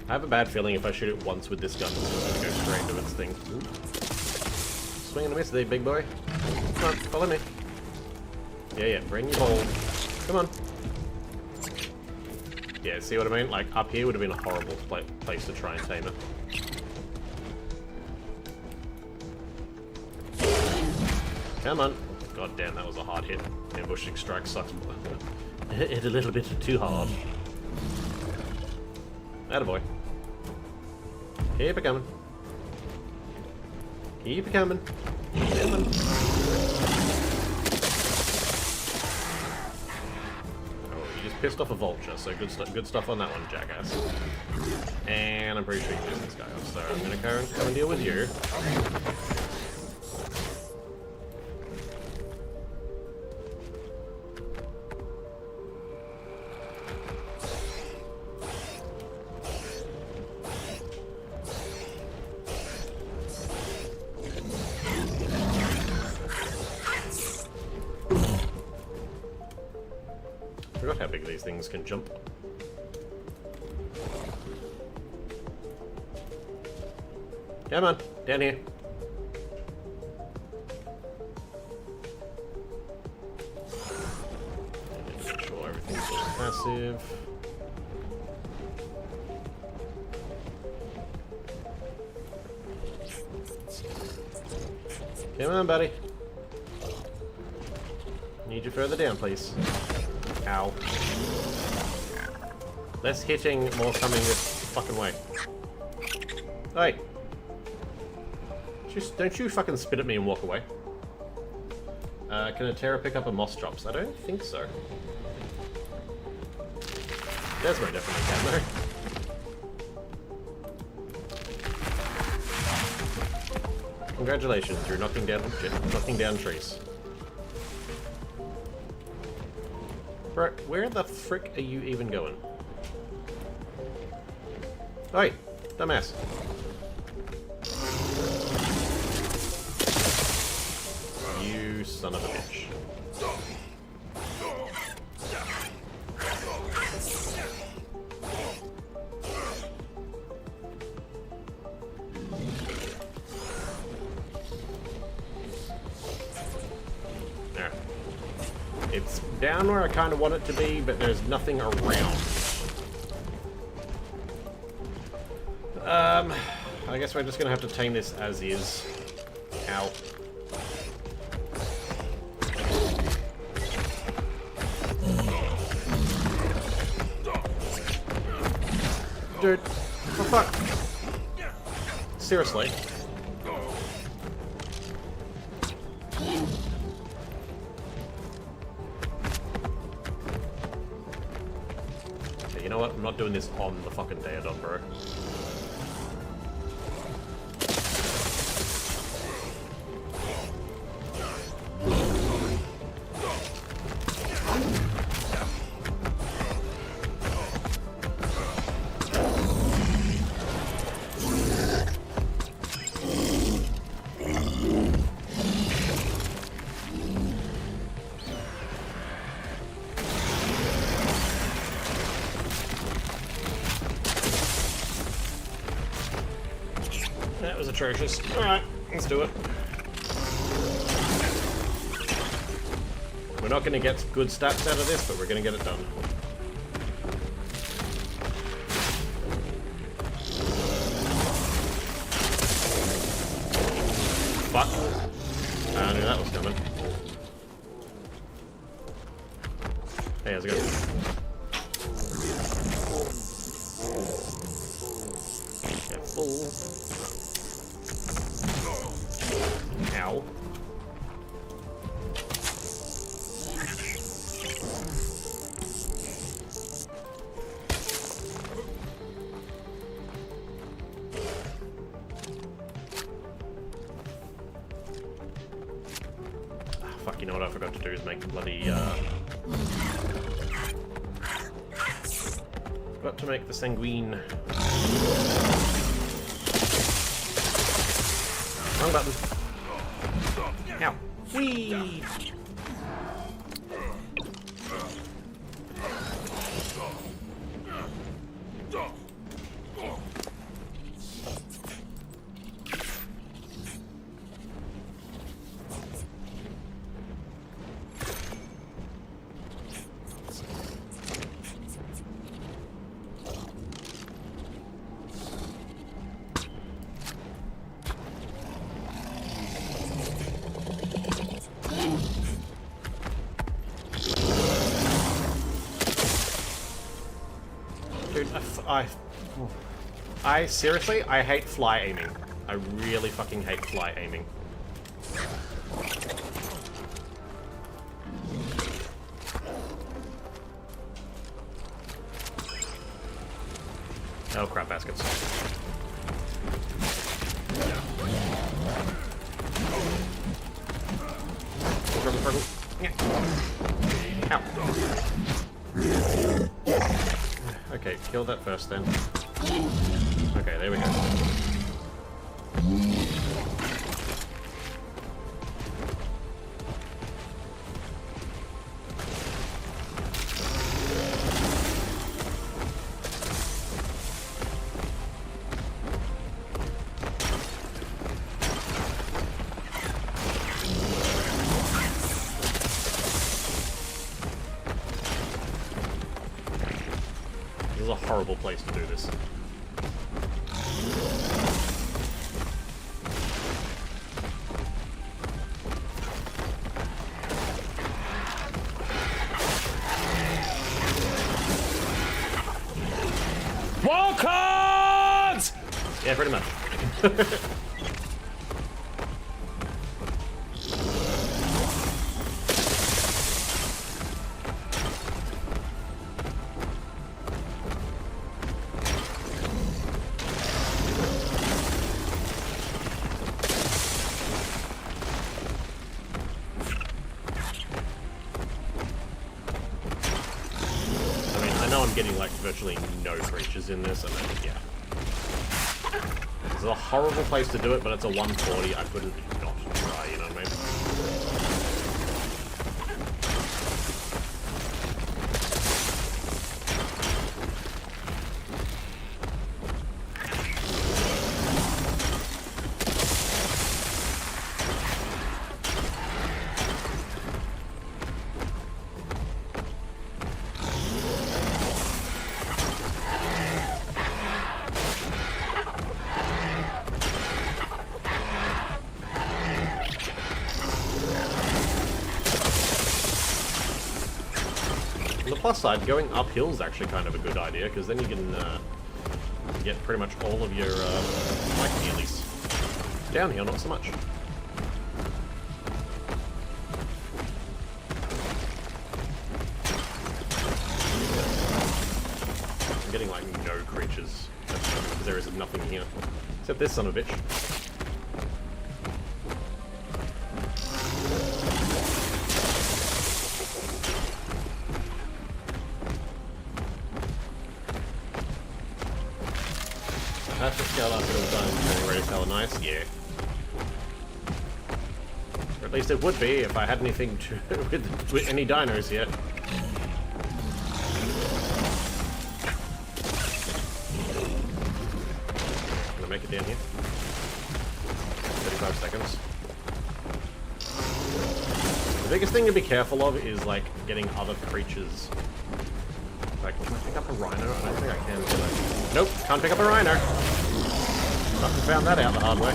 Speaker 1: I have a bad feeling if I shoot it once with this gun, it's just gonna go straight into its thing. Ooh. Swing and a miss there, big boy. Come on, follow me. Yeah, bring your ball. Come on. Yeah, see what I mean? Like, up here would have been a horrible place to try and tame it. Come on. God damn, that was a hard hit. Ambushing strike sucks. It hit a little bit too hard. Attaboy. Keep it coming. Keep it coming. Come on. Pissed off a vulture, so good stuff on that one, jackass. And I'm pretty sure you pissed this guy off, so I'm gonna come and deal with you. I forgot how big these things can jump. Come on, down here. Make sure everything's just passive. Come on, buddy. Need you further down, please. Ow. Less hitting, more coming this fucking way. Hey! Just don't you fucking spit at me and walk away. Can a Terra pick up a moss drops? I don't think so. Desmo definitely can though. Congratulations, you're knocking down trees. Bro, where the frick are you even going? Oi, dumbass. You son of a bitch. There. It's down where I kind of want it to be, but there's nothing around. I guess we're just gonna have to tame this as is. Ow. Dude, what the fuck? Seriously? Okay, you know what? I'm not doing this on the fucking Daedon, bro. That was atrocious. Alright, let's do it. We're not going to get good stats out of this, but we're going to get it done. Fuck. I knew that was coming. Hey, how's it going? Careful. Ow. you know what I forgot to do is make the bloody, forgot to make the sanguine. Wrong button. Ow. Whee! Dude, I seriously, I hate fly aiming. I really fucking hate fly aiming. Oh crap, baskets. Ow. Okay, kill that first then. Okay, there we go. This is a horrible place to do this. Wall cards! Yeah, pretty much. I'm getting like virtually no creatures in this, and then, yeah. This is a horrible place to do it, but it's a 140. I couldn't not try, you know what I mean? On the plus side, going uphill is actually kind of a good idea, because then you can get pretty much all of your like healies. Downhill, not so much. I'm getting like no creatures at the moment, because there is nothing here. Except this son of a bitch. That's the scale after it's done, getting ready to tell nice, yeah. Or at least it would be if I had anything to with any dinos yet. Gonna make it down here. 35 seconds. The biggest thing to be careful of is like getting other creatures. Like, can I pick up a rhino? I don't think I can, do I? Nope, can't pick up a rhino. Fucking found that out the hard way.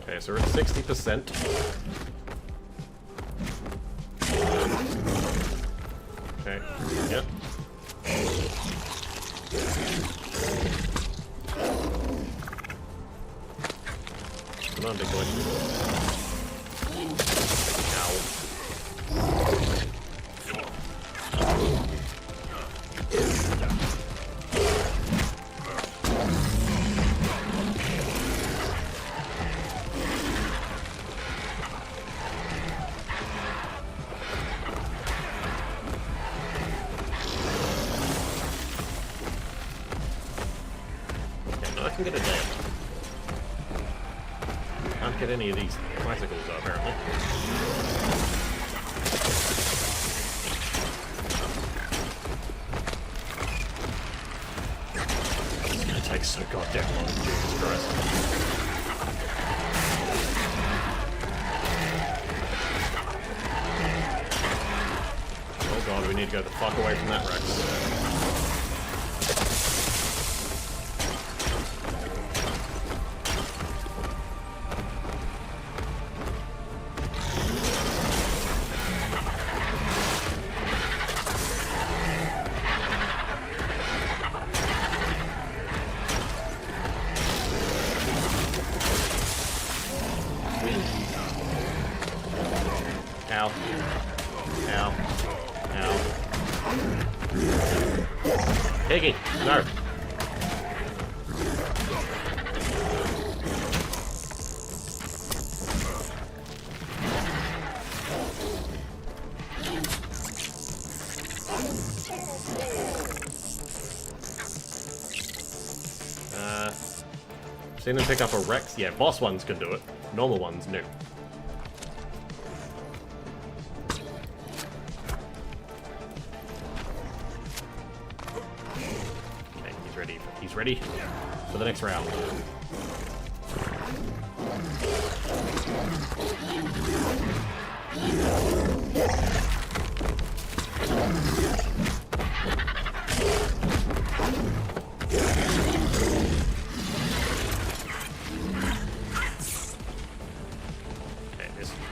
Speaker 1: Okay, so we're at 60%. Okay, yep. Come on, big boy. Ow. at any of these bicycles, though, apparently. It's gonna take so goddamn long, Jesus Christ. Oh god, we need to go the fuck away from that Rex. Ow. Ow. Ow. Piggy, no. Seen him pick up a Rex? Yeah, boss ones can do it. Normal ones, no. Okay, he's ready. He's ready for the next round.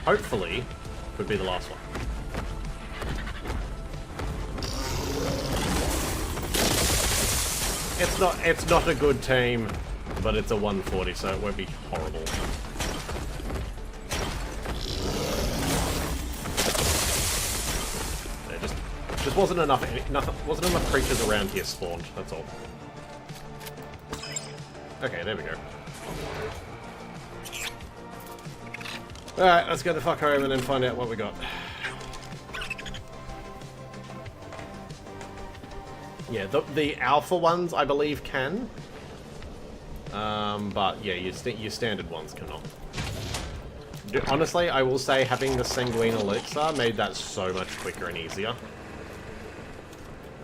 Speaker 1: Hopefully, could be the last one. It's not a good team, but it's a 140, so it won't be horrible. There just wasn't enough creatures around here spawned. That's all. Okay, there we go. Alright, let's go the fuck home and then find out what we got. Yeah, the alpha ones, I believe, can. But yeah, your standard ones cannot. Honestly, I will say having the Sanguine Elixir made that so much quicker and easier.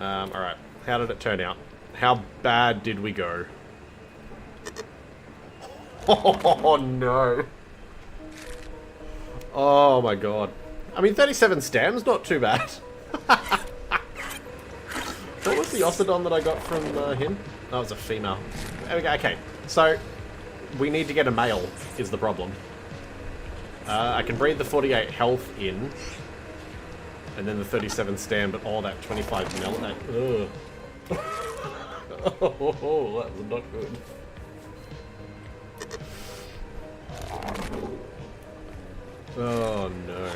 Speaker 1: Alright, how did it turn out? How bad did we go? Oh no! Oh my god. I mean, 37 stam's not too bad. What was the Ocidon that I got from him? That was a female. There we go. Okay, so we need to get a male is the problem. I can breathe the 48 health in, and then the 37 stam, but all that 25 mil. Ugh. Oh, that was not good. Oh no.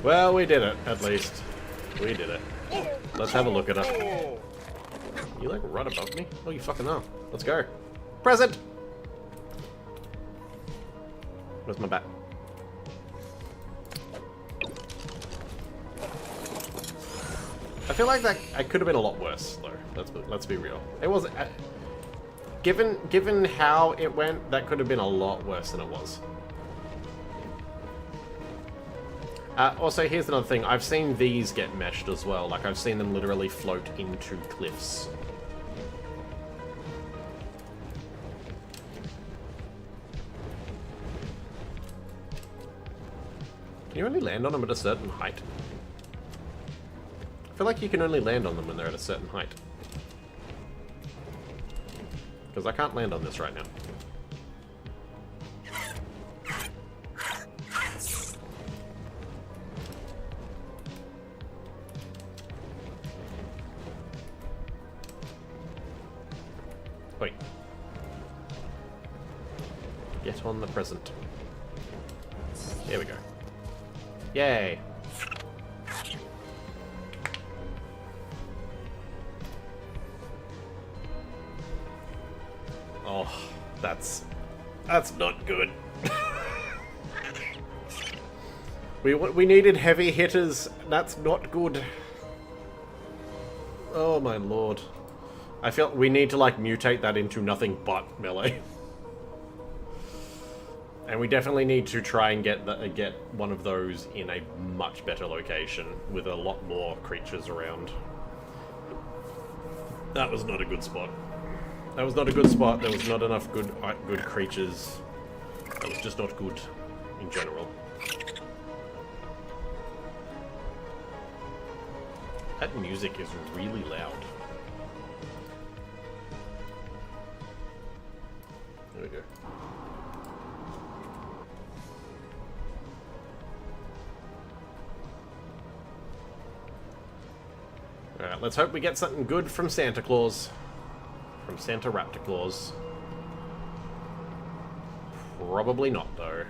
Speaker 1: Well, we did it, at least. We did it. Let's have a look at it. You like right above me? Oh, you fucking are. Let's go. Present! Where's my bat? I feel like that it could have been a lot worse, though. Let's be real. It was... Given how it went, that could have been a lot worse than it was. Also, here's another thing. I've seen these get meshed as well. Like, I've seen them literally float into cliffs. Can you only land on them at a certain height? I feel like you can only land on them when they're at a certain height. Because I can't land on this right now. Wait. Get on the present. Here we go. Yay! Oh, that's not good. we needed heavy hitters. That's not good. Oh my lord. I feel we need to, like, mutate that into nothing but melee. And we definitely need to try and get one of those in a much better location with a lot more creatures around. That was not a good spot. That was not a good spot. There was not enough good creatures. That was just not good in general. That music is really loud. There we go. Alright, let's hope we get something good from Santa Claus. From Santa Raptor Claus. Probably not, though.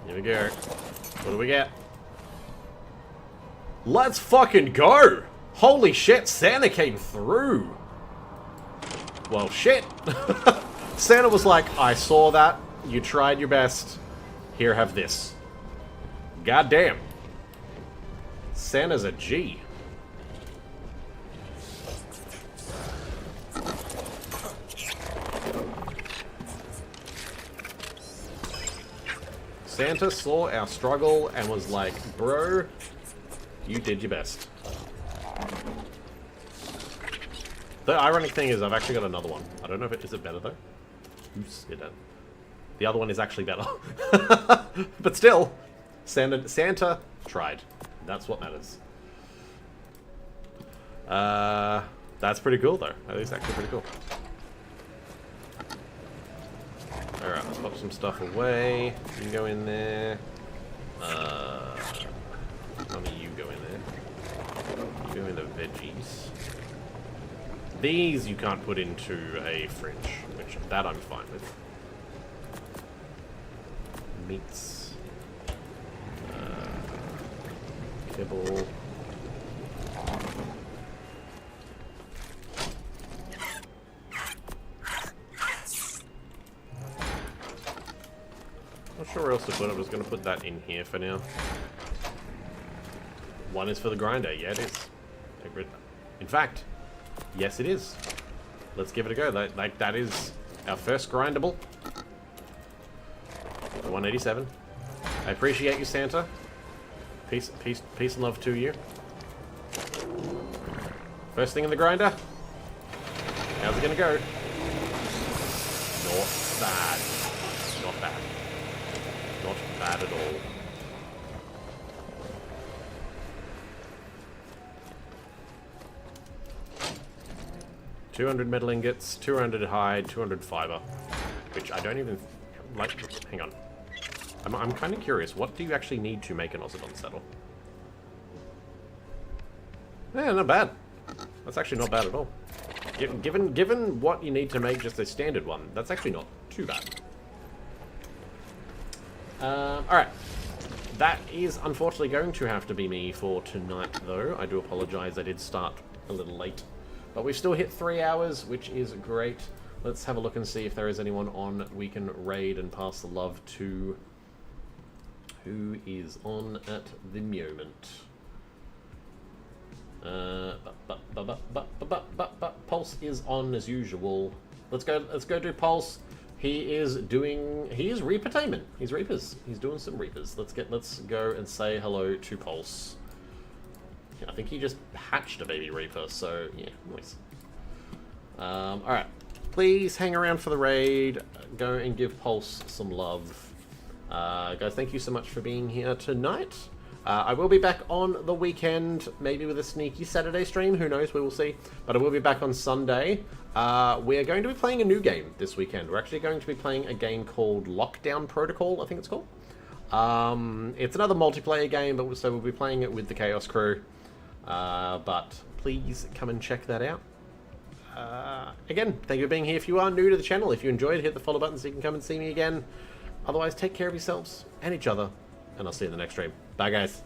Speaker 1: Here we go. What do we get? Let's fucking go! Holy shit, Santa came through! Well, shit. Santa was like, I saw that. You tried your best. Here, have this. Goddamn. Santa's a G. Santa saw our struggle and was like, bro, you did your best. The ironic thing is I've actually got another one. I don't know if is it better though? Oops, it didn't. The other one is actually better. But still, Santa tried. That's what matters. That's pretty cool though. That is actually pretty cool. Alright, let's pop some stuff away. You can go in there. None of you go in there. You go into veggies. These you can't put into a fridge, which that I'm fine with. Meats. Kibble. Not sure where else to put it. I was going to put that in here for now. One is for the grinder. Yeah, it is. In fact, yes, it is. Let's give it a go. That is our first grindable. 187. I appreciate you, Santa. Peace and love to you. First thing in the grinder. How's it gonna go? Not bad. Not bad. Not bad at all. $200 metal ingots, 200 hide, 200 fiber, which I don't even like. Hang on. I'm kind of curious. What do you actually need to make an Ossodon saddle? Yeah, not bad. That's actually not bad at all. Given what you need to make just a standard one, that's actually not too bad. Alright. That is unfortunately going to have to be me for tonight, though. I do apologize. I did start a little late. But we've still hit 3 hours, which is great. Let's have a look and see if there is anyone on we can raid and pass the love to. Who is on at the moment? Pulse is on as usual. Let's go do Pulse. He is Reapertainment. He's Reapers. He's doing some Reapers. Let's go and say hello to Pulse. I think he just hatched a baby Reaper, so yeah, nice. Alright. Please hang around for the raid. Go and give Pulse some love. Guys, thank you so much for being here tonight. I will be back on the weekend, maybe with a sneaky Saturday stream. Who knows? We will see. But I will be back on Sunday. We're going to be playing a new game this weekend. We're actually going to be playing a game called Lockdown Protocol, I think it's called. It's another multiplayer game, but so we'll be playing it with the Chaos Crew. But please come and check that out. Again, thank you for being here. If you are new to the channel, if you enjoyed, hit the follow button so you can come and see me again. Otherwise, take care of yourselves and each other, and I'll see you in the next stream. Bye, guys.